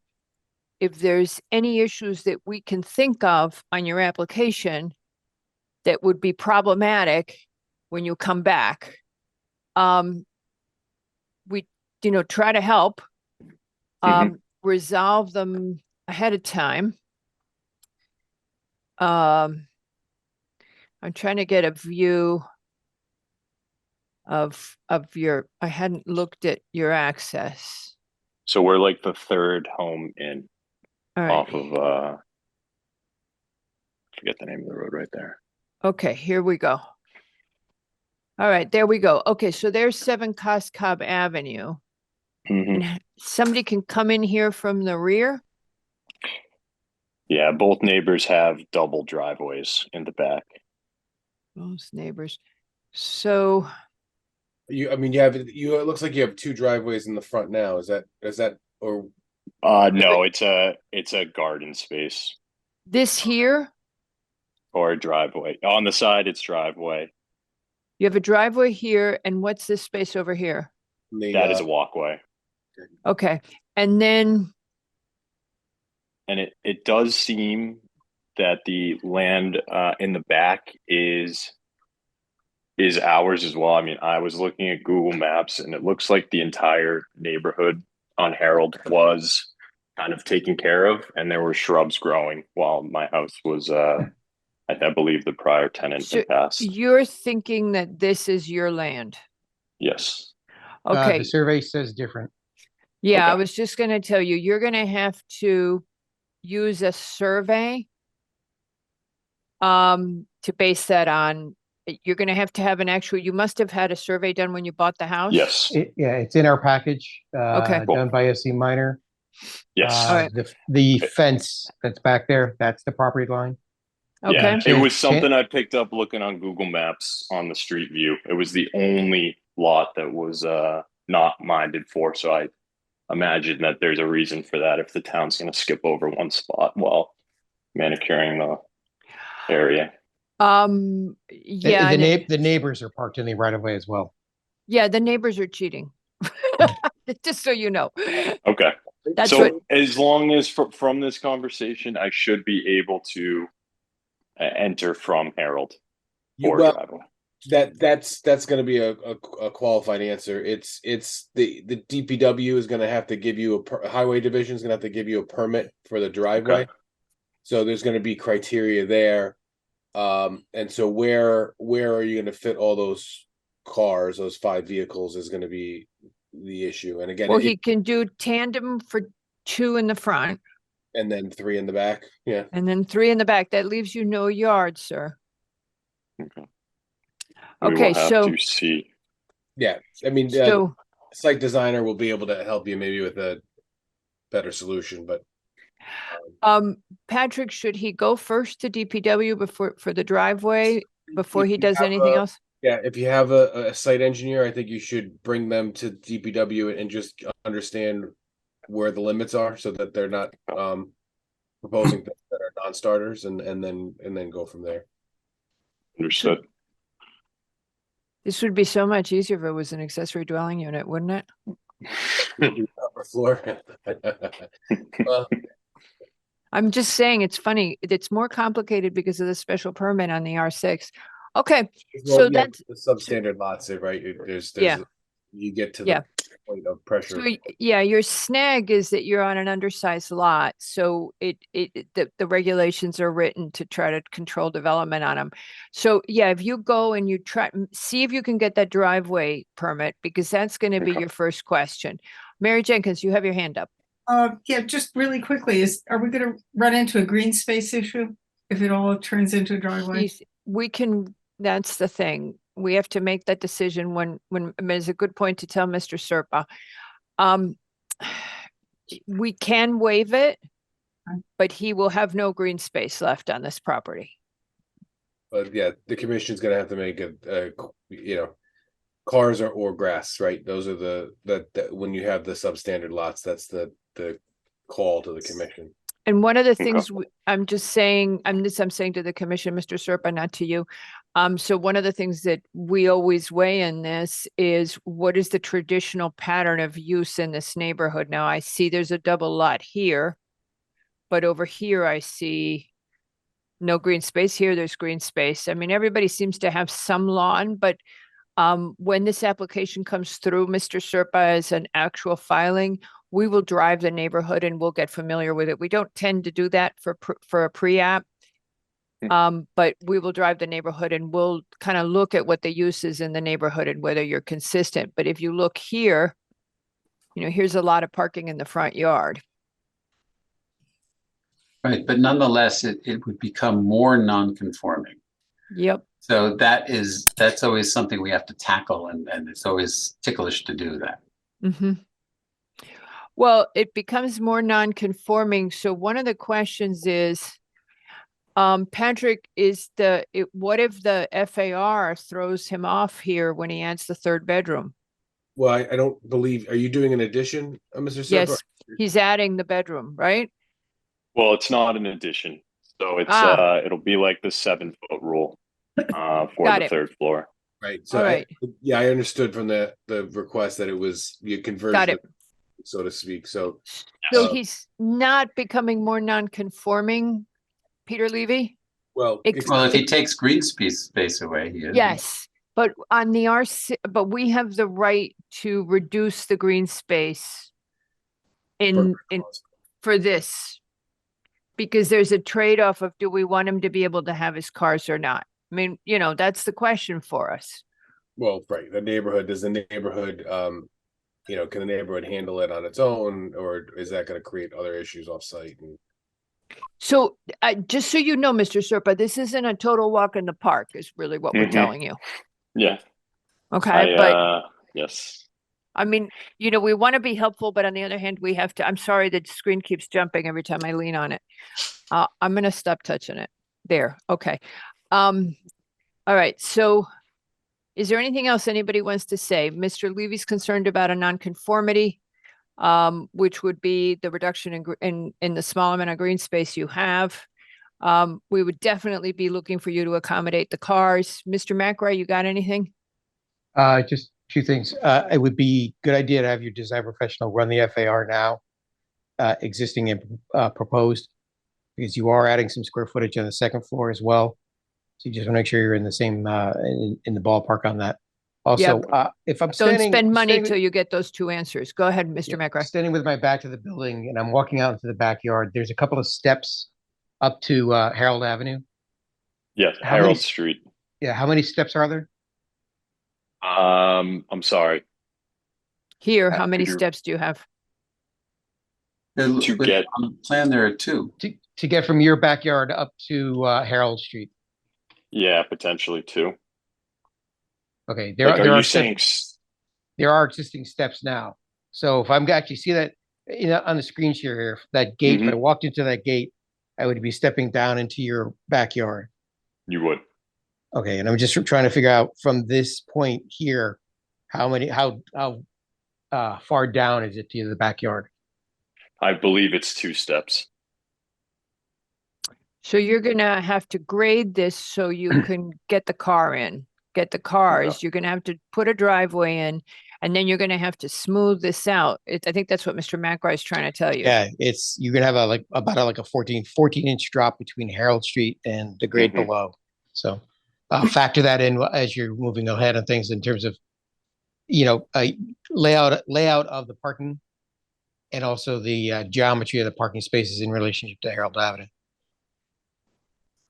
if there's any issues that we can think of on your application that would be problematic when you come back. We try to help resolve them ahead of time. I'm trying to get a view of your, I hadn't looked at your access. So we're like the third home in All right. off of forget the name of the road right there. Okay, here we go. All right, there we go. Okay, so there's 7 Coscob Avenue. And somebody can come in here from the rear? Yeah, both neighbors have double driveways in the back. Most neighbors. So, I mean, it looks like you have two driveways in the front now. Is that, or? No, it's a garden space this here, or a driveway. On the side, it's driveway. you have a driveway here, and what's this space over here? That is a walkway. Okay, and then, And it does seem that the land in the back is ours as well. I mean, I was looking at Google Maps, and it looks like the entire neighborhood on Harold was kind of taken care of, and there were shrubs growing while my house was I believe the prior tenant so had passed. you're thinking that this is your land? Yes. Okay, The survey says different. yeah, I Okay. was just gonna tell you, you're gonna have to use a survey to base that on. You're gonna have to have you must have had a survey done when you bought the house? Yes. Yeah, it's in our package, Okay. Cool. done by SC Minor. Yes. All right. The fence that's back there, that's the property line. Okay. Yeah, it was something I picked up looking on Google Maps on the street view. It was the only lot that was not minded for. So I imagine that there's a reason for that if the town's going to skip over one spot while manicuring the area. Yeah, and The neighbors are parked in the right of way as well. yeah, the neighbors are cheating. Just so you know. Okay. That's so what, as long as from this conversation, I should be able to enter from Harold or Well, driveway. that's going to be a qualified answer. It's the DPW is going to have to give you highway division is going to have to give you a permit for the driveway. Okay. So there's going to be criteria there. And so where are you going to fit all those cars, those 5 vehicles is going to be the issue. And again, well, he can do tandem for 2 in the front and then 3 in the back. Yeah. and then 3 in the back. That leaves you no yard, sir. Okay. Okay, We will have so, to see. Yeah. I mean, so, site designer will be able to help you maybe with a better solution, but Patrick, should he go first to DPW for the driveway before if he you does have anything else? yeah, if you have a site engineer, I think you should bring them to DPW and just understand where the limits are so that they're not proposing things that are non-starters and then go from there. Understood. This would be so much easier if it was an accessory dwelling unit, wouldn't it? Upper floor. Well, I'm just saying, it's funny. It's more complicated because of the special permit on the R6. Okay, so yeah, that's, the substandard lots, right? There's Yeah. you get to Yeah. the point of pressure. so yeah, your snag is that you're on an undersized lot, so the regulations are written to try to control development on them. So yeah, if you go and you see if you can get that driveway permit, because that's going to be your first question. Mary Jenkins, you have your hand up. Yeah, just really quickly, are we gonna run into a green space issue if it all turns into a driveway? We can, that's the thing. We have to make that decision when it's a good point to tell Mr. Serpa. We can waive it, but he will have no green space left on this property. But yeah, the commission's gonna have to make cars or grass, right? Those are that when you have the substandard lots, that's the call to the commission. And one of the things I'm saying to the commission, Mr. Serpa, not to you. So one of the things that we always weigh in this is what is the traditional pattern of use in this neighborhood? Now I see there's a double lot here, but over here I see no green space. Here there's green space. I mean, everybody seems to have some lawn, but when this application comes through, Mr. Serpa, as an actual filing, we will drive the neighborhood and we'll get familiar with it. We don't tend to do that for a pre-app. But we will drive the neighborhood and we'll kind of look at what the use is in the neighborhood and whether you're consistent. But if you look here, here's a lot of parking in the front yard. Right, but nonetheless, it would become more non-conforming. Yep. So that's always something we have to tackle, and it's always ticklish to do that. Mm-hmm. Well, it becomes more non-conforming. So one of the questions is, Patrick, what if the FAR throws him off here when he adds the third bedroom? Well, I don't believe, are you doing an addition, Mr. Serpa? Yes, he's adding the bedroom, right? Well, it's not an addition, so it's it'll be like the 7-foot rule for Got the it. third floor. Right. So All right. I understood from the request that it was you converted, Got it. so to speak. So So he's not becoming more non-conforming, Peter Levy? Well, Well, if he takes green space away, he is. Yes, but on the RC, but we have the right to reduce the green space in for this. Because there's a trade-off of, do we want him to be able to have his cars or not? I mean, you know, that's the question for us. Well, right. The neighborhood, does the neighborhood, can the neighborhood handle it on its own, or is that going to create other issues off-site? And So just so you know, Mr. Serpa, this isn't a total walk in the park is really what we're telling you. Yeah. Okay, but yes. I mean, you know, we want to be helpful, but on the other hand, we have to, I'm sorry, the screen keeps jumping every time I lean on it. I'm going to stop touching it. There. Okay. All right. So is there anything else anybody wants to say? Mr. Levy's concerned about a nonconformity, which would be the reduction in the small amount of green space you have. We would definitely be looking for you to accommodate the cars. Mr. McRae, you got anything? Just two things. It would be a good idea to have your design professional run the FAR now, existing and proposed, because you are adding some square footage on the second floor as well. So you just want to make sure you're in the same in the ballpark on that. Also, if I'm Don't spend money till you get those two answers. Go ahead, Mr. McRae. Standing with my back to the building and I'm walking out into the backyard, there's a couple of steps up to Harold Avenue. Yes, How Harold many- Street. Yeah, how many steps are there? I'm sorry. Here, how many Could you- steps do you have? To get on the plan, there are two. To get from your backyard up to Harold Street. Yeah, potentially 2. Okay, Like, there are are you steps- saying there are existing steps now. So if I'm actually see that, on the screen share here, that gate, if I walked into that gate, I would be stepping down into your backyard. you would? Okay, and I'm just trying to figure out from this point here, how far down is it to the backyard? I believe it's 2 steps. So you're gonna have to grade this so you can get the car in, get the cars. You're gonna have to put a driveway in, and then you're gonna have to smooth this out. I think that's what Mr. McRae is trying to tell you. Yeah, you're gonna have about a 14 inch drop between Harold Street and the grade below. So factor that in as you're moving ahead on things in terms of, layout of the parking and also the geometry of the parking spaces in relationship to Harold Avenue.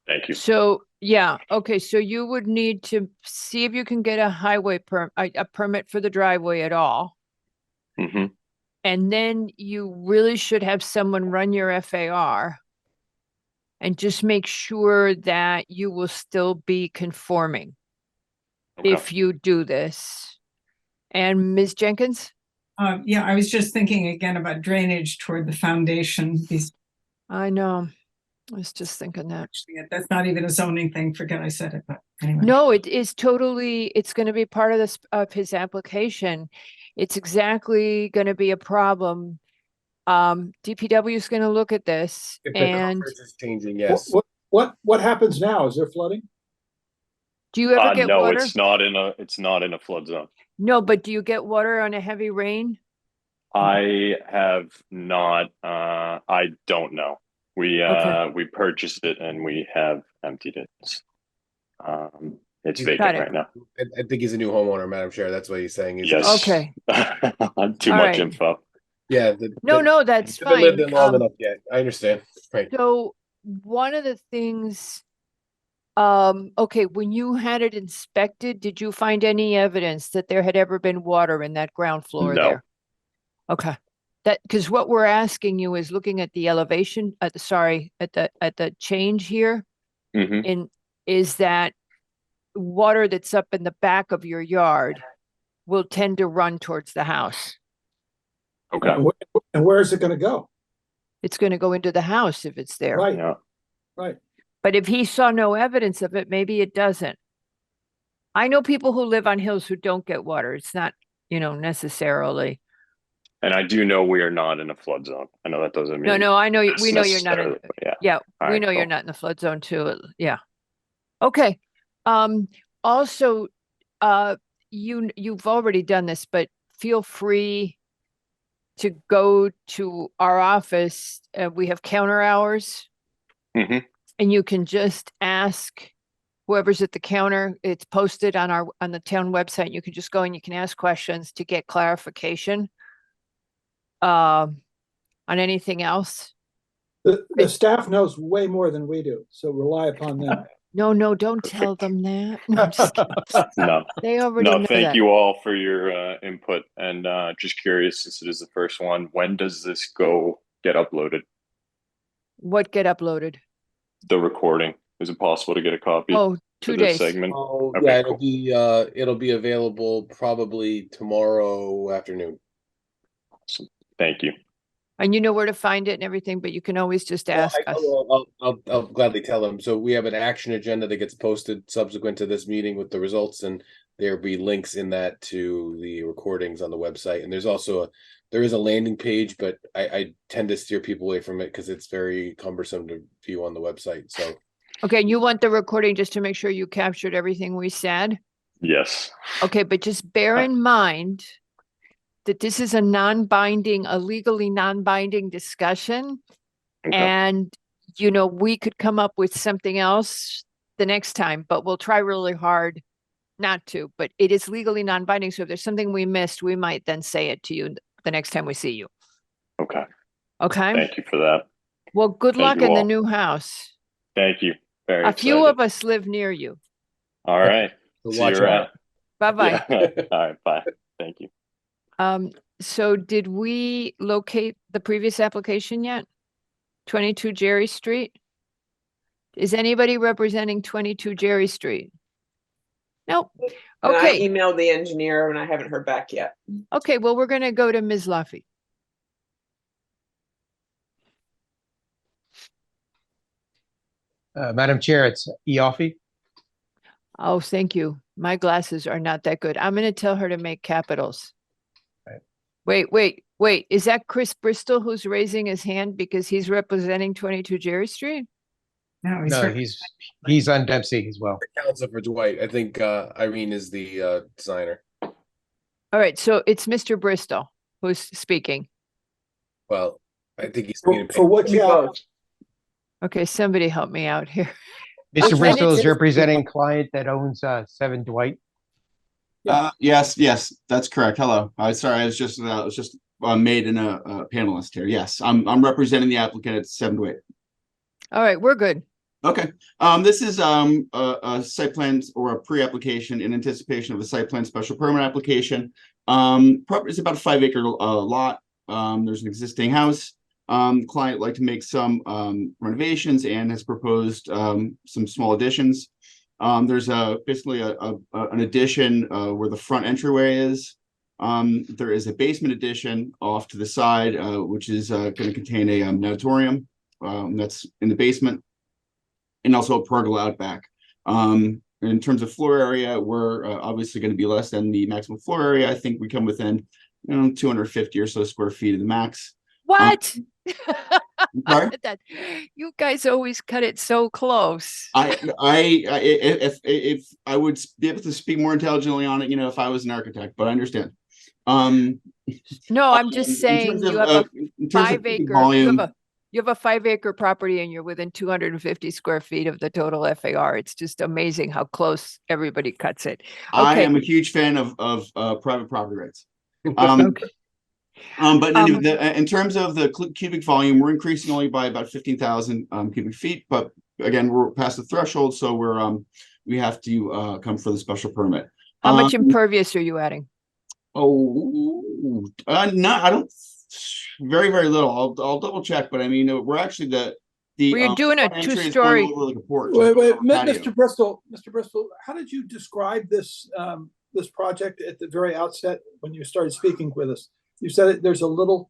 Thank you. So, yeah, okay, so you would need to see if you can get a permit for the driveway at all. And then you really should have someone run your FAR and just make sure that you will still be conforming if you do this. And Ms. Jenkins? Yeah, I was just thinking again about drainage toward the foundation. I know. I was just thinking that. That's not even a zoning thing. Forget I said it, but anyway. No, it is totally, it's going to be part of this, of his application. It's exactly going to be a problem. DPW is going to look at this if the and coverage is changing, yes. What happens now? Is there flooding? do you ever get No, water? it's not in a flood zone. No, but do you get water on a heavy rain? I have not. I don't know. We purchased it and we have emptied it. It's vacant Got it. right now. I think he's a new homeowner, Madam Chair. That's what he's saying. Yes. Okay. Too All much right. info. Yeah. No, that's haven't lived fine. in long enough yet. I understand. Right. So one of the things, okay, when you had it inspected, did you find any evidence that there had ever been water in that ground floor No. there? Okay. Because what we're asking you is looking at the elevation, at the change here, is that water that's up in the back of your yard will tend to run towards the house. Okay. And where is it gonna go? It's going to go into the house if it's there. Right, Yeah. right. But if he saw no evidence of it, maybe it doesn't. I know people who live on hills who don't get water. It's not, necessarily. And I do know we are not in a flood zone. I know that doesn't mean. No, I know, we know you're not in, necessarily, but yeah. yeah, All we right, know you're cool. not in the flood zone too. Yeah. Okay. Also, you've already done this, but feel free to go to our office. We have counter hours. Mhm. And you can just ask whoever's at the counter. It's posted on the town website. You can just go and you can ask questions to get clarification on anything else. The staff knows way more than we do, so rely upon them. No, don't tell them that. No, I'm just kidding. No. They already know Thank that. you all for your input. And just curious, since it is the first one, when does this get uploaded? What get uploaded? The recording. Is it possible to get a copy? Oh, for 2 this days. segment? Oh, Okay, yeah, cool. it'll be available probably tomorrow afternoon. Awesome. Thank you. And you know where to find it and everything, but you can always just ask us. I'll gladly tell them. So we have an action agenda that gets posted subsequent to this meeting with the results, and there'll be links in that to the recordings on the website. And there is a landing page, but I tend to steer people away from it because it's very cumbersome to view on the website. So Okay, and you want the recording just to make sure you captured everything we said? Yes. Okay, but just bear in mind that this is a legally non-binding discussion. Okay. And, we could come up with something else the next time, but we'll try really hard not to. But it is legally non-binding, so if there's something we missed, we might then say it to you the next time we see you. Okay. Okay? Thank you for that. Well, good Thank luck you in the all. new house. Thank you. Very A few excited. of us live near you. All right. So See watch you out. around. Bye-bye. Yeah. All right. Bye. Thank you. So did we locate the previous application yet? 22 Jerry Street? Is anybody representing 22 Jerry Street? Nope. And I Okay, emailed the engineer and I haven't heard back yet. okay, well, we're gonna go to Ms. Luffy. Madam Chair, it's Ioffe. Oh, thank you. My glasses are not that good. I'm gonna tell her to make capitals. Right. Wait, is that Chris Bristol who's raising his hand because he's representing 22 Jerry Street? No, No, he's on Dempsey as well. Counsel for Dwight. I think Irene is the designer. All right, so it's Mr. Bristol who's speaking. Well, I think he's For which, Okay, somebody help me out here. Mr. And Bristol it's- is representing client that owns 7 Dwight. Yes, that's correct. Hello. Sorry, I was just made in a panelist here. Yes, I'm representing the applicant at 7 Dwight. All right, we're good. Okay. This is a site plan or a pre-application in anticipation of a site plan special permit application. Property is about a 5-acre lot. There's an existing house. Client would like to make some renovations and has proposed some small additions. There's basically an addition where the front entryway is. There is a basement addition off to the side, which is going to contain a natatorium that's in the basement, and also a pergola out back. In terms of floor area, we're obviously going to be less than the maximum floor area. I think we come within 250 or so square feet of the max. What? Sorry? You guys always cut it so close. If I would be able to speak more intelligently on it, if I was an architect, but I understand. No, I'm just saying you have a in terms of 5-acre, volume, you have a 5-acre property and you're within 250 square feet of the total FAR. It's just amazing how close everybody cuts it. I Okay. am a huge fan of private property rights. Okay. But in terms of the cubic volume, we're increasing only by about 15,000 cubic feet. But again, we're past the threshold, so we have to come for the special permit. How much impervious are you adding? No, I don't. Very, very little. I'll double check, but I mean, we're actually Well, you're doing a front entry is going 2-story. over like a porch. wait, patio. Mr. Bristol, how did you describe this, this project at the very outset when you started speaking with us? You said there's a little,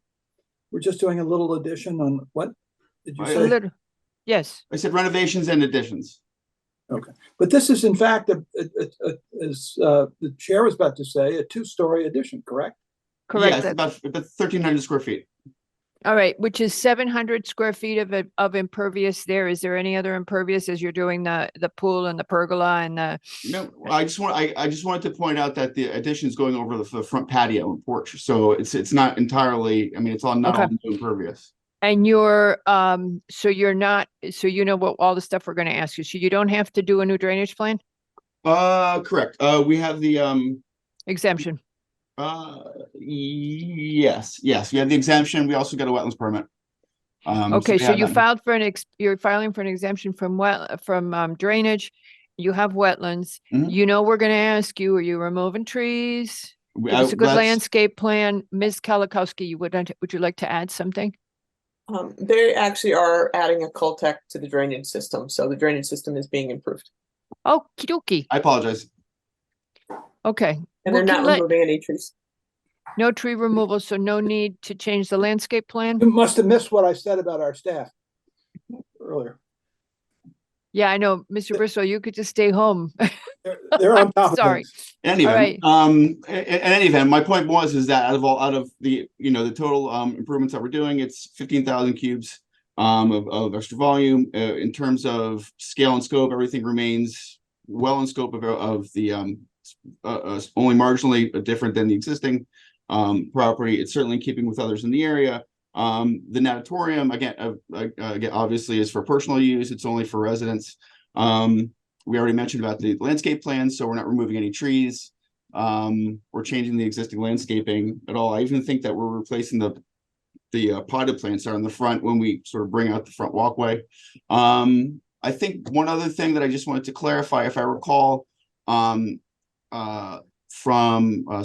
we're just doing a little addition on what? Did you A A say? little, yes. I said renovations and additions. Okay, but this is in fact, as the chair was about to say, a two-story addition, correct? Correct. Yeah, it's about 1,300 square feet. All right, which is 700 square feet of impervious there. Is there any other impervious as you're doing the pool and the pergola and the? No, I just wanted to point out that the addition is going over the front patio and porch, so it's not entirely. I mean, it's all not all Okay. new impervious. And you're, so you're not, so you know what, all the stuff we're gonna ask you. So you don't have to do a new drainage plan Correct. We have the exemption. yes, we have the exemption. We also got a wetlands permit. Okay, we so have you that. filed for you're filing for an exemption from drainage. You have wetlands. Mhm. You know, we're gonna ask you, are you removing trees? Give us a good That's- landscape plan. Ms. Kalikowski, would you like to add something? They actually are adding a Cultec to the drainage system, so the drainage system is being improved. Okie dokie. I apologize. Okay. And We they're can not let- removing any trees. No tree removal, so no need to change the landscape plan? You must have missed what I said about our staff earlier. Yeah, I know, Mr. Bristol, you could just stay home. They're on top of Sorry. things. In any All event, right. in any event, my point is that out of the the total improvements that we're doing, it's 15,000 cubes of extra volume. In terms of scale and scope, everything remains well in scope of the only marginally different than the existing property. It's certainly in keeping with others in the area. The natatorium again, obviously is for personal use. It's only for residents. We already mentioned about the landscape plan, so we're not removing any trees. We're changing the existing landscaping at all. I even think that we're replacing the potted plants that are in the front when we sort of bring out the front walkway. I think one other thing that I just wanted to clarify, if I recall, from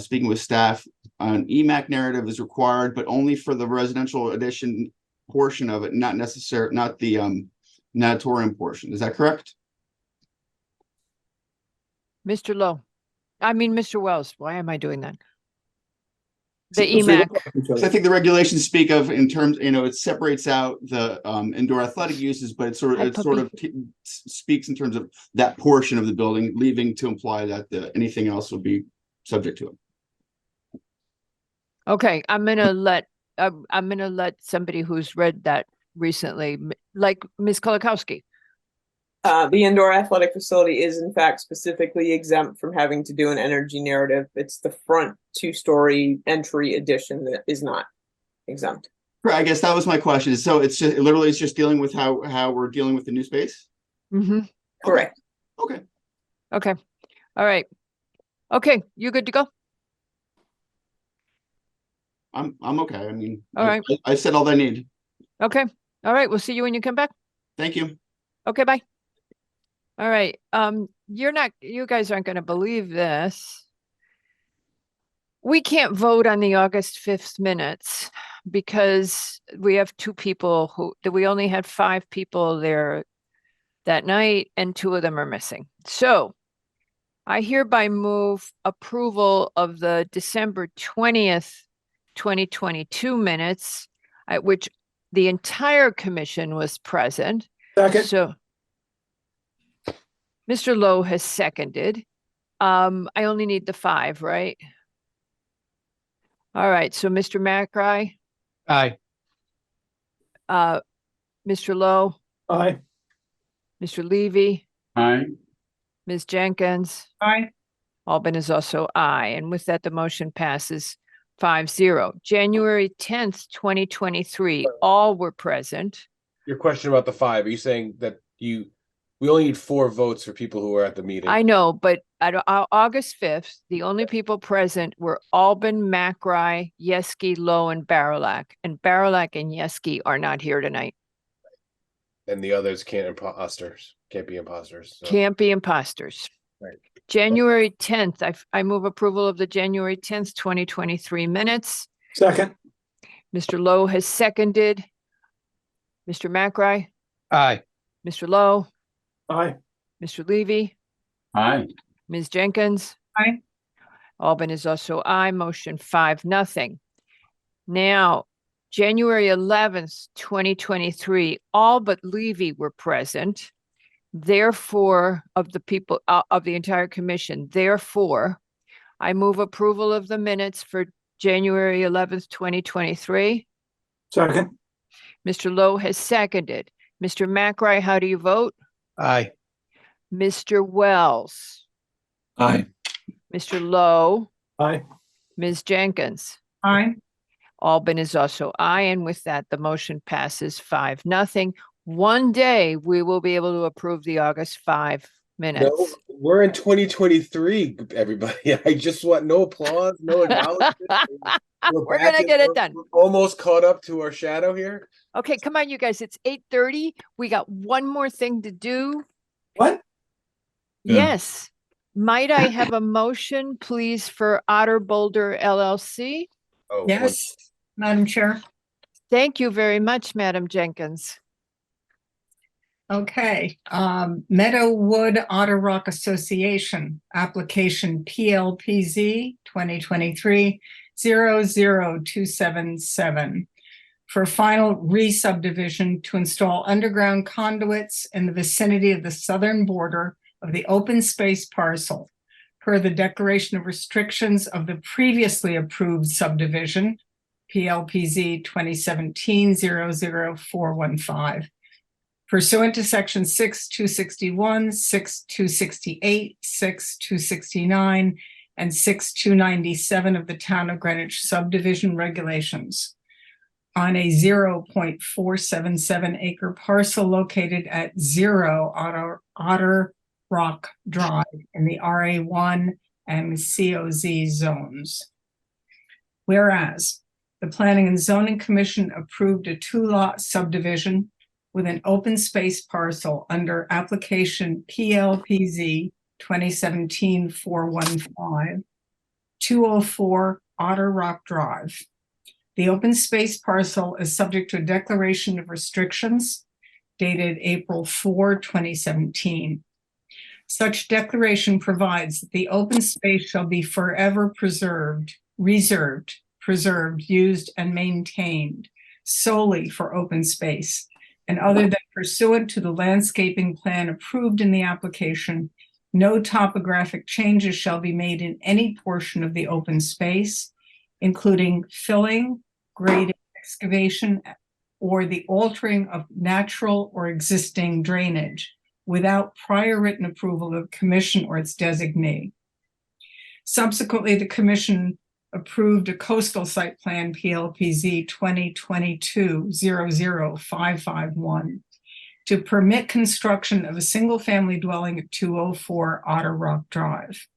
speaking with staff, an EMAC narrative is required, but only for the residential addition portion of it, not the natatorium portion. Is that correct? Mr. Lowe, Mr. Wells, why am I doing that? The Because they look EMAC, like each other. So I think the regulations speak of in terms, it separates out the indoor athletic uses, but it sort of speaks in terms of that portion of the building, leaving to imply that anything else will be subject to it. okay, I'm gonna let somebody who's read that recently, like Ms. Kolakowski. The indoor athletic facility is in fact specifically exempt from having to do an energy narrative. It's the front two-story entry addition that is not exempt. Right, I guess that was my question. So it's just dealing with how we're dealing with the new space? Mm-hmm. Correct. Okay. Okay, all right. Okay, you good to go? I'm okay. I mean, All right. I said all I need. Okay, all right, we'll see you when you come back. Thank you. Okay, bye. All right, you guys aren't gonna believe this. We can't vote on the August 5th minutes because we have two people we only had 5 people there that night and 2 of them are missing. So I hereby move approval of the December 20th, 2022 minutes at which the entire commission was present. Second. So Mr. Lowe has seconded. I only need the 5, right? All right, so Mr. McRae, Aye. Mr. Lowe, Aye. Mr. Levy, Aye. Ms. Jenkins, Aye. Albin is also aye. And with that, the motion passes 5-0. January 10th, 2023, all were present. Your question about the 5, are you saying that we only need 4 votes for people who were at the meeting? I know, but at August 5th, the only people present were Albin, McRae, Yeski, Lowe, and Barilak. And Barilak and Yeski are not here tonight. And the others can't be imposters. So. Can't be imposters. Right. January 10th, I move approval of the January 10th, 2023 minutes. Second. Mr. Lowe has seconded. Mr. McRae, Aye. Mr. Lowe, Aye. Mr. Levy, Aye. Ms. Jenkins. Aye. Albin is also aye. Motion 5-0. Now, January 11th, 2023, all but Levy were present. Therefore, of the people of the entire commission, therefore, I move approval of the minutes for January 11th, 2023. Second. Mr. Lowe has seconded. Mr. McRae, how do you vote? Aye. Mr. Wells? Aye. Mr. Lowe? Aye. Ms. Jenkins? Aye. Albin is also aye, and with that, the motion passes 5-0. One day, we will be able to approve the August 5 minutes. No, we're in 2023, everybody. I just want no applause, no acknowledgement. We're gonna get it done. We're almost caught up to our shadow here. Okay, come on, you guys. It's 8:30. We got one more thing to do. What? Yes. Might I have a motion, please, for Otter Boulder LLC? Oh, Yes, Madam Chair. Thank you very much, Madam Jenkins. Okay, Meadowwood Otter Rock Association, application PLPZ 2023-00277 for final re-subdivision to install underground conduits in the vicinity of the southern border of the open space parcel per the declaration of restrictions of the previously approved subdivision, PLPZ 2017-00415. Pursuant to section 6261, 6268, 6269, and 6297 of the Town of Greenwich subdivision regulations on a 0.477 acre parcel located at 0 Otter Rock Drive in the RA1 and COZ zones. Whereas the Planning and Zoning Commission approved a 2-lot subdivision with an open space parcel under application PLPZ 2017-415, 204 Otter Rock Drive. The open space parcel is subject to a declaration of restrictions dated April 4, 2017. Such declaration provides that the open space shall be forever preserved, used, and maintained solely for open space, and other than pursuant to the landscaping plan approved in the application, no topographic changes shall be made in any portion of the open space, including filling, grading, excavation, or the altering of natural or existing drainage without prior written approval of the commission or its designee. Subsequently, the commission approved a coastal site plan PLPZ 2022-00551 to permit construction of a single-family dwelling at 204 Otter Rock Drive.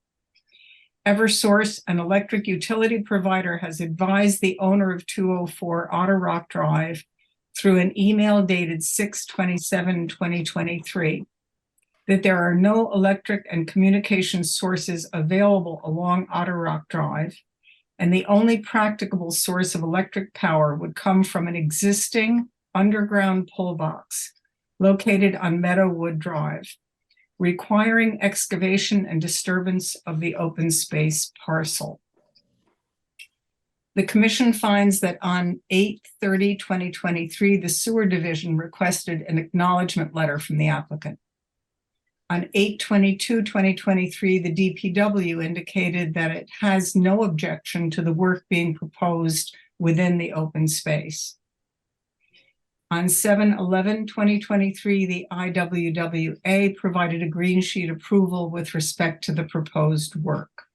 Eversource, an electric utility provider, has advised the owner of 204 Otter Rock Drive through an email dated 6/27/2023 that there are no electric and communication sources available along Otter Rock Drive, and the only practicable source of electric power would come from an existing underground pole box located on Meadowwood Drive, requiring excavation and disturbance of the open space parcel. The commission finds that on 8/30/2023, the Sewer Division requested an acknowledgement letter from the applicant. On 8/22/2023, the DPW indicated that it has no objection to the work being proposed within the open space. On 7/11/2023, the IWWA provided a green sheet approval with respect to the proposed work.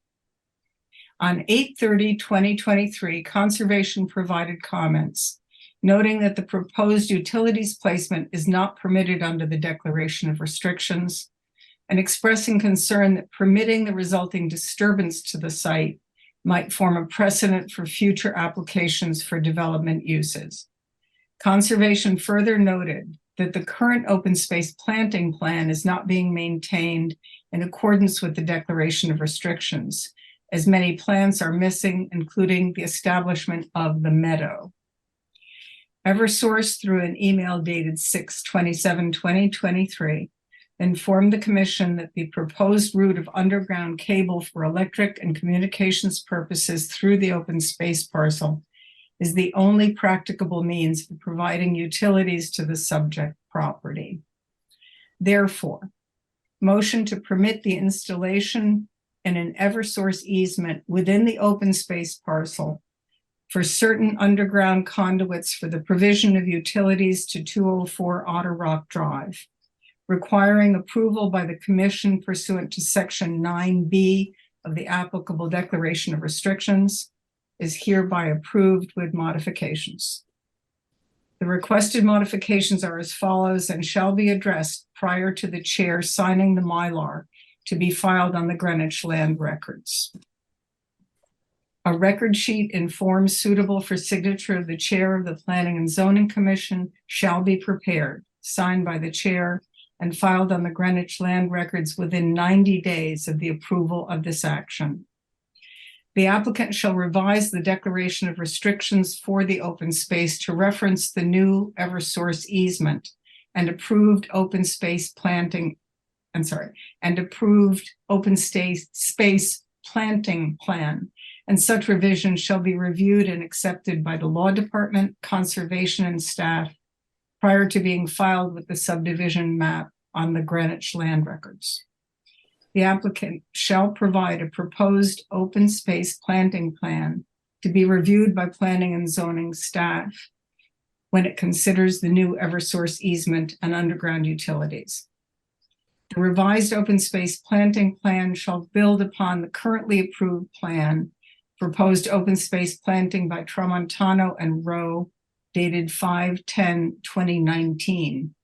On 8/30/2023, Conservation provided comments, noting that the proposed utilities placement is not permitted under the declaration of restrictions, and expressing concern that permitting the resulting disturbance to the site might form a precedent for future applications for development uses. Conservation further noted that the current open space planting plan is not being maintained in accordance with the declaration of restrictions, as many plants are missing, including the establishment of the meadow. Eversource, through an email dated 6/27/2023, informed the commission that the proposed route of underground cable for electric and communications purposes through the open space parcel is the only practicable means for providing utilities to the subject property. Therefore, motion to permit the installation in an Eversource easement within the open space parcel for certain underground conduits for the provision of utilities to 204 Otter Rock Drive, requiring approval by the commission pursuant to section 9B of the applicable declaration of restrictions, is hereby approved with modifications. The requested modifications are as follows and shall be addressed prior to the chair signing the Mylar to be filed on the Greenwich Land Records. A record sheet in form suitable for signature of the chair of the Planning and Zoning Commission shall be prepared, signed by the chair, and filed on the Greenwich Land Records within 90 days of the approval of this action. The applicant shall revise the declaration of restrictions for the open space to reference the new Eversource easement and approved open space planting, and approved open space planting plan. And such revision shall be reviewed and accepted by the law department, conservation, and staff prior to being filed with the subdivision map on the Greenwich Land Records. The applicant shall provide a proposed open space planting plan to be reviewed by planning and zoning staff when it considers the new Eversource easement and underground utilities. The revised open space planting plan shall build upon the currently approved plan, proposed open space planting by Tramontano and Rowe, dated 5/10/2019,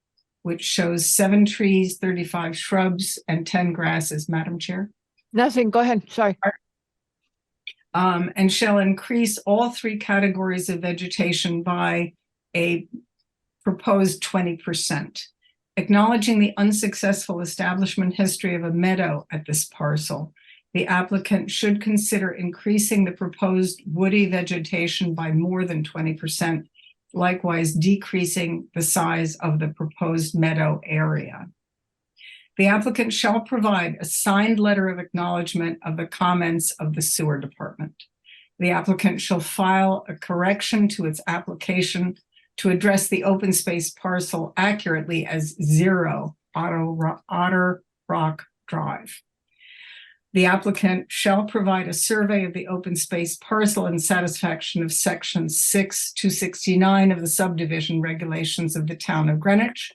which shows 7 trees, 35 shrubs, and 10 grasses, Madam Chair. Nothing, go ahead, sorry. And shall increase all 3 categories of vegetation by a proposed 20%. Acknowledging the unsuccessful establishment history of a meadow at this parcel, the applicant should consider increasing the proposed woody vegetation by more than 20%, likewise decreasing the size of the proposed meadow area. The applicant shall provide a signed letter of acknowledgement of the comments of the sewer department. The applicant shall file a correction to its application to address the open space parcel accurately as 0 Otter Rock Drive. The applicant shall provide a survey of the open space parcel in satisfaction of section 6-269 of the subdivision regulations of the town of Greenwich.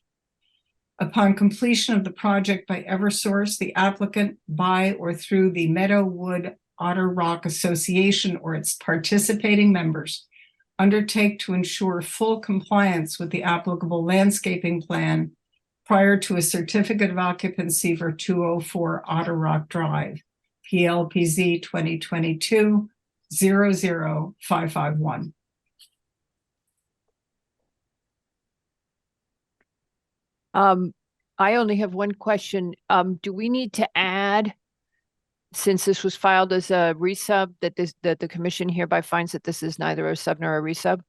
Upon completion of the project by Eversource, the applicant, by or through the Meadowwood Otter Rock Association or its participating members, undertake to ensure full compliance with the applicable landscaping plan prior to a certificate of occupancy for 204 Otter Rock Drive, PLPZ 2022-00551. I only have one question. Do we need to add, since this was filed as a resub, that the commission hereby finds that this is neither a sub nor a resub?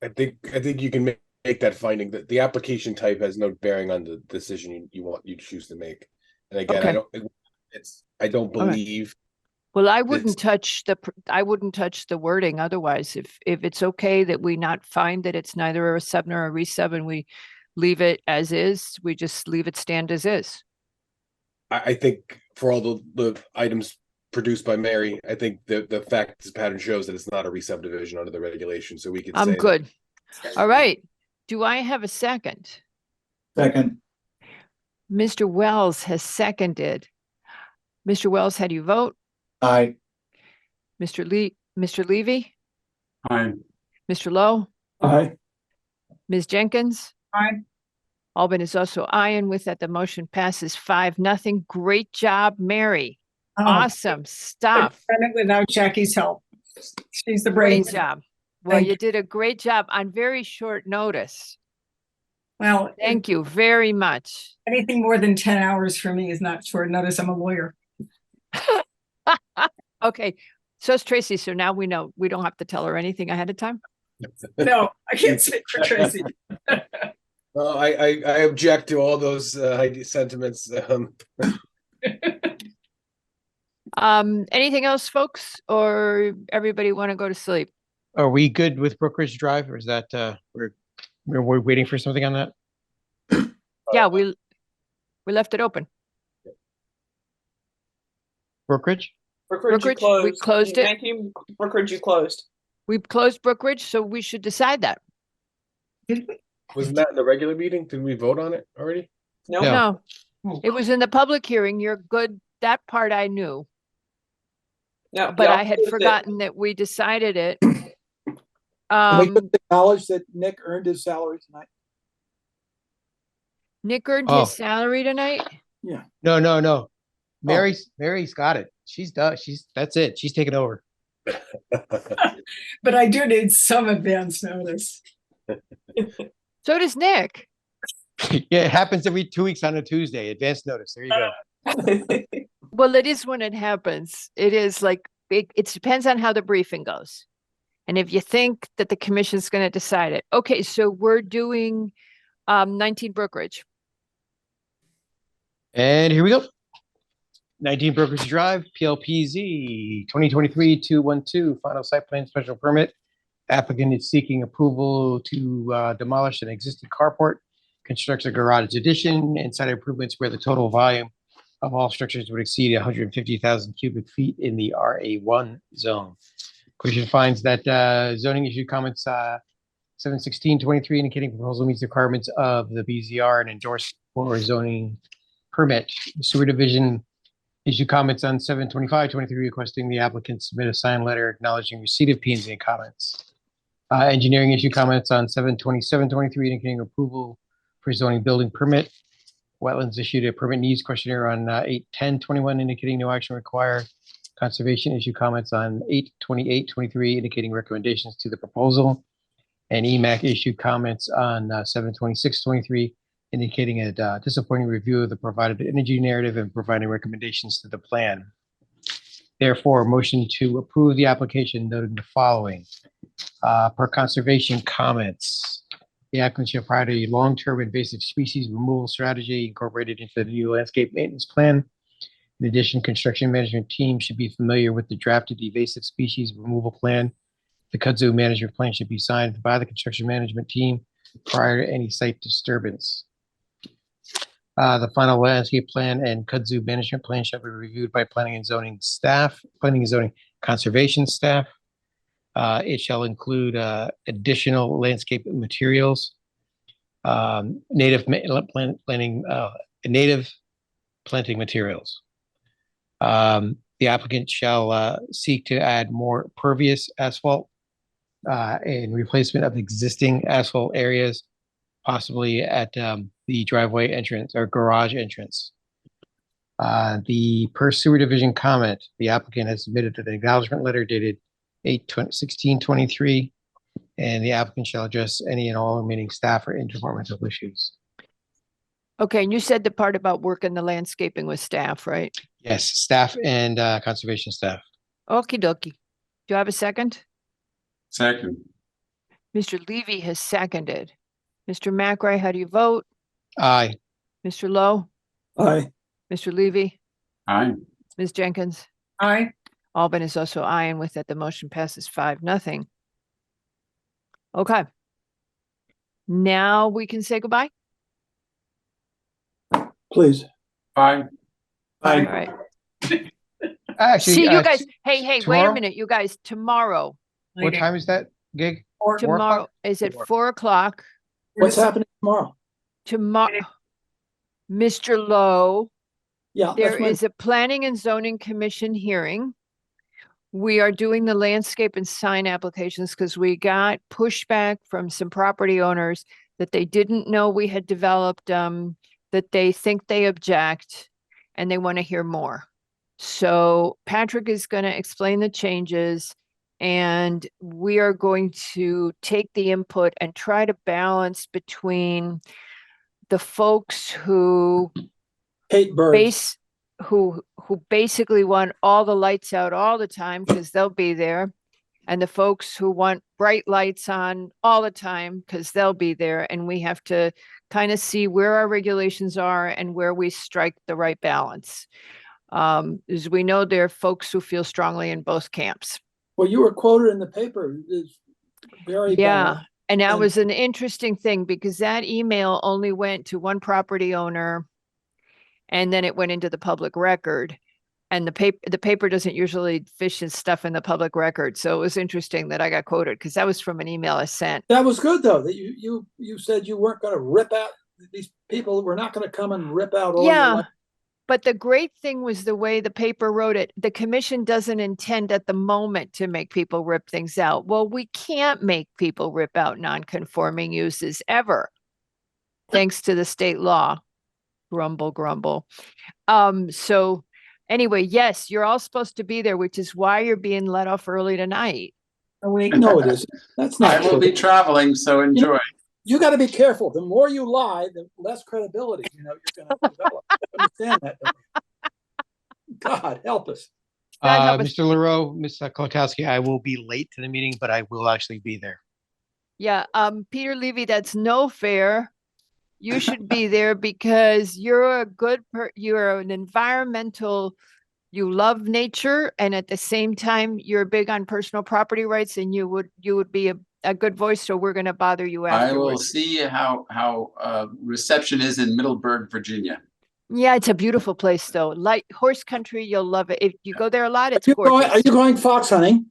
I think you can make that finding that the application type has no bearing on the decision you choose to make. And again, Okay. I don't All right. believe. Well, I wouldn't touch the wording otherwise. If it's okay that we not find that it's neither a sub nor a resub and we leave it as is, we just leave it stand as is. I think for all the items produced by Mary, I think the fact this pattern shows that it's not a re-subdivision under the regulation, so we could say I'm that- good. All right. Do I have a second? Second. Mr. Wells has seconded. Mr. Wells, how do you vote? Aye. Mr. Levy? Aye. Mr. Lowe? Aye. Ms. Jenkins? Aye. Albin is also aye, and with that, the motion passes 5-0. Great job, Mary. Awesome stuff. Done it without Jackie's help. She's the Great brains. job. Well, Thank you did a great job on very short notice. Well, Thank you very much. anything more than 10 hours for me is not short notice. I'm a lawyer. Okay, so is Tracy. So now we know we don't have to tell her anything ahead of time. No, I can't speak for Tracy. Well, I object to all those sentiments. Anything else, folks, or everybody want to go to sleep? Are we good with Brookridge Drive, or is that, we're waiting for something on that? Yeah, we left it open. Brookridge? Brookridge, you Brookridge, we closed. closed it. 19 Brookridge, you closed. We've closed Brookridge, so we should decide that. Wasn't that in the regular meeting? Did we vote on it already? No. No, it was in the public hearing. You're good. That part I knew, No, but y'all I had closed it. forgotten that we decided it. Can we just acknowledge that Nick earned his salary tonight? Nick earned Oh. his salary tonight. Yeah. No. Mary's got it. She's done. That's it. She's taken over. But I do need some advance notice. So does Nick. Yeah, it happens every 2 weeks on a Tuesday. Advance notice. There you go. Well, it is when it happens. It is like it depends on how the briefing goes. And if you think that the commission's going to decide it. Okay, so we're doing 19 Brookridge. And here we go. 19 Brookridge Drive, PLPZ 2023-212, final site plan special permit. Applicant is seeking approval to demolish an existing carport, construct a garage addition, and site improvements where the total volume of all structures would exceed 150,000 cubic feet in the RA1 zone. Commission finds that zoning issued comments 7/16/23 indicating proposal meets the requirements of the BZR and endorsed for zoning permit. Sewer Division issued comments on 7/25/23 requesting the applicant submit a signed letter acknowledging receipt of P&Z comments. Engineering issued comments on 7/27/23 indicating approval for zoning building permit. Wetlands issued a permit needs questionnaire on 8/10/21 indicating no action required. Conservation issued comments on 8/28/23 indicating recommendations to the proposal. And EMAC issued comments on 7/26/23 indicating a disappointing review of the provided energy narrative and providing recommendations to the plan. Therefore, motion to approve the application noting the following. Per conservation comments, the applicant shall provide a long-term invasive species removal strategy incorporated into the new landscape maintenance plan. In addition, construction management team should be familiar with the drafted invasive species removal plan. The kudzu management plan should be signed by the construction management team prior to any site disturbance. The final landscape plan and kudzu management plan shall be reviewed by planning and zoning staff, planning and zoning conservation staff. It shall include additional landscape materials, native planting materials. The applicant shall seek to add more pervious asphalt in replacement of existing asphalt areas, possibly at the driveway entrance or garage entrance. The per sewer division comment, the applicant has submitted an acknowledgement letter dated 8/16/23, and the applicant shall address any and all remaining staff or interdepartmental issues. Okay, and you said the part about working the landscaping with staff, right? Yes, staff and conservation staff. Okie dokie. Do you have a second? Second. Mr. Levy has seconded. Mr. McRae, how do you vote? Aye. Mr. Lowe? Aye. Mr. Levy? Aye. Ms. Jenkins? Aye. Albin is also aye, and with that, the motion passes 5-0. Okay. Now we can say goodbye. Please. Aye. All right. Actually, See you guys. Hey, wait a tomorrow? minute, you guys. Tomorrow. What time is that gig? Tomorrow is at 4 o'clock. What's happening tomorrow? Tomorrow, Mr. Lowe, Yeah. there is a planning and zoning commission hearing. We are doing the landscape and sign applications because we got pushback from some property owners that they didn't know we had developed, that they think they object and they want to hear more. So Patrick is going to explain the changes, and we are going to take the input and try to balance between the folks who hate birds, who basically want all the lights out all the time because they'll be there, and the folks who want bright lights on all the time because they'll be there. And we have to kind of see where our regulations are and where we strike the right balance. As we know, there are folks who feel strongly in both camps. Well, you were quoted in the paper. Very Yeah. bad. And that And- was an interesting thing because that email only went to one property owner and then it went into the public record. And the paper doesn't usually fish and stuff in the public record. So it was interesting that I got quoted because that was from an email I sent. That was good, though, that you said you weren't gonna rip out, these people were not gonna come and rip out all your Yeah. land. But the great thing was the way the paper wrote it. The commission doesn't intend at the moment to make people rip things out. Well, we can't make people rip out non-conforming uses ever, thanks to the state law. Grumble, grumble. So anyway, yes, you're all supposed to be there, which is why you're being let off early tonight. No, it isn't. That's not I will true. be traveling, so enjoy. You gotta be careful. The more you lie, the less credibility, you're gonna develop. Understand that, don't you? God, help us. Mr. LaRoe, Ms. Kolakowski, I will be late to the meeting, but I will actually be there. Yeah, Peter Levy, that's no fair. You should be there because you're a you're an environmental, you love nature, and at the same time, you're big on personal property rights, and you would be a good voice. So we're going to bother you I will afterwards. see how reception is in Middleburg, Virginia. Yeah, it's a beautiful place, though. Like horse country, you'll love it. If you go there a lot, it's Are gorgeous. you going fox hunting?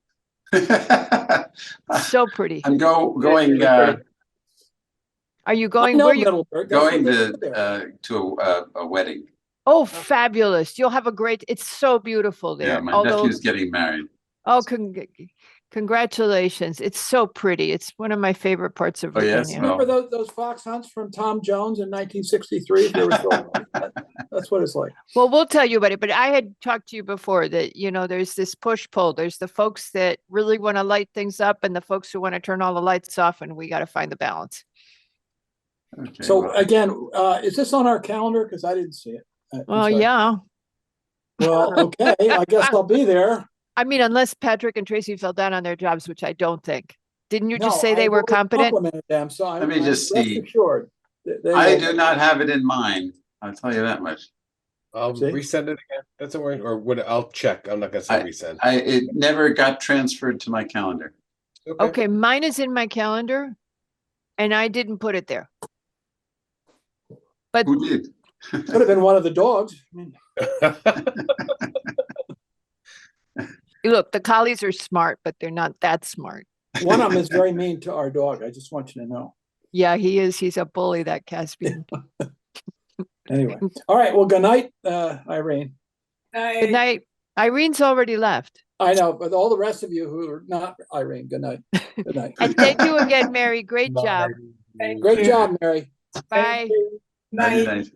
So pretty. I'm going Are you going? know Where you Middleburg. That's going what they do there. to a wedding. Oh, fabulous! You'll have a great. It's so beautiful there. Yeah, my Although, nephew's getting married. oh, congratulations! It's so pretty. It's one of my favorite parts of Oh, Virginia. yes? Remember those fox hunts from Tom Jones in 1963? They were so, that's what it's like. Well, we'll tell you about it, but I had talked to you before that, there's this push-pull. There's the folks that really want to light things up and the folks who want to turn all the lights off, and we got to find the balance. Okay, So again, is this on our calendar? Because I didn't see it. I'm Well, sorry. yeah. Well, okay, I guess I'll be there. I mean, unless Patrick and Tracy fell down on their jobs, which I don't think. Didn't you just No, say they I were already competent? complimented them, so Let me just rest see. assured that they I will- do not have it in mind. I'll tell you that much. I'll See? resend it again. That's a word, or would I'll check. I'm not gonna say resend. It never got transferred to my calendar. Okay, mine is in my calendar and I didn't put it there. But Who did? Could have been one of the dogs. I mean, look, the collies are smart, but they're not that smart. one of them is very mean to our dog. I just want you to know. Yeah, he is. He's a bully, that Caspian. Anyway, all right. Well, good night, Irene. Good night. Irene's already left. I know, but all the rest of you who are not Irene, good night. Good night. And thank you again, Mary. Great job. Great job, Mary. Bye. Night.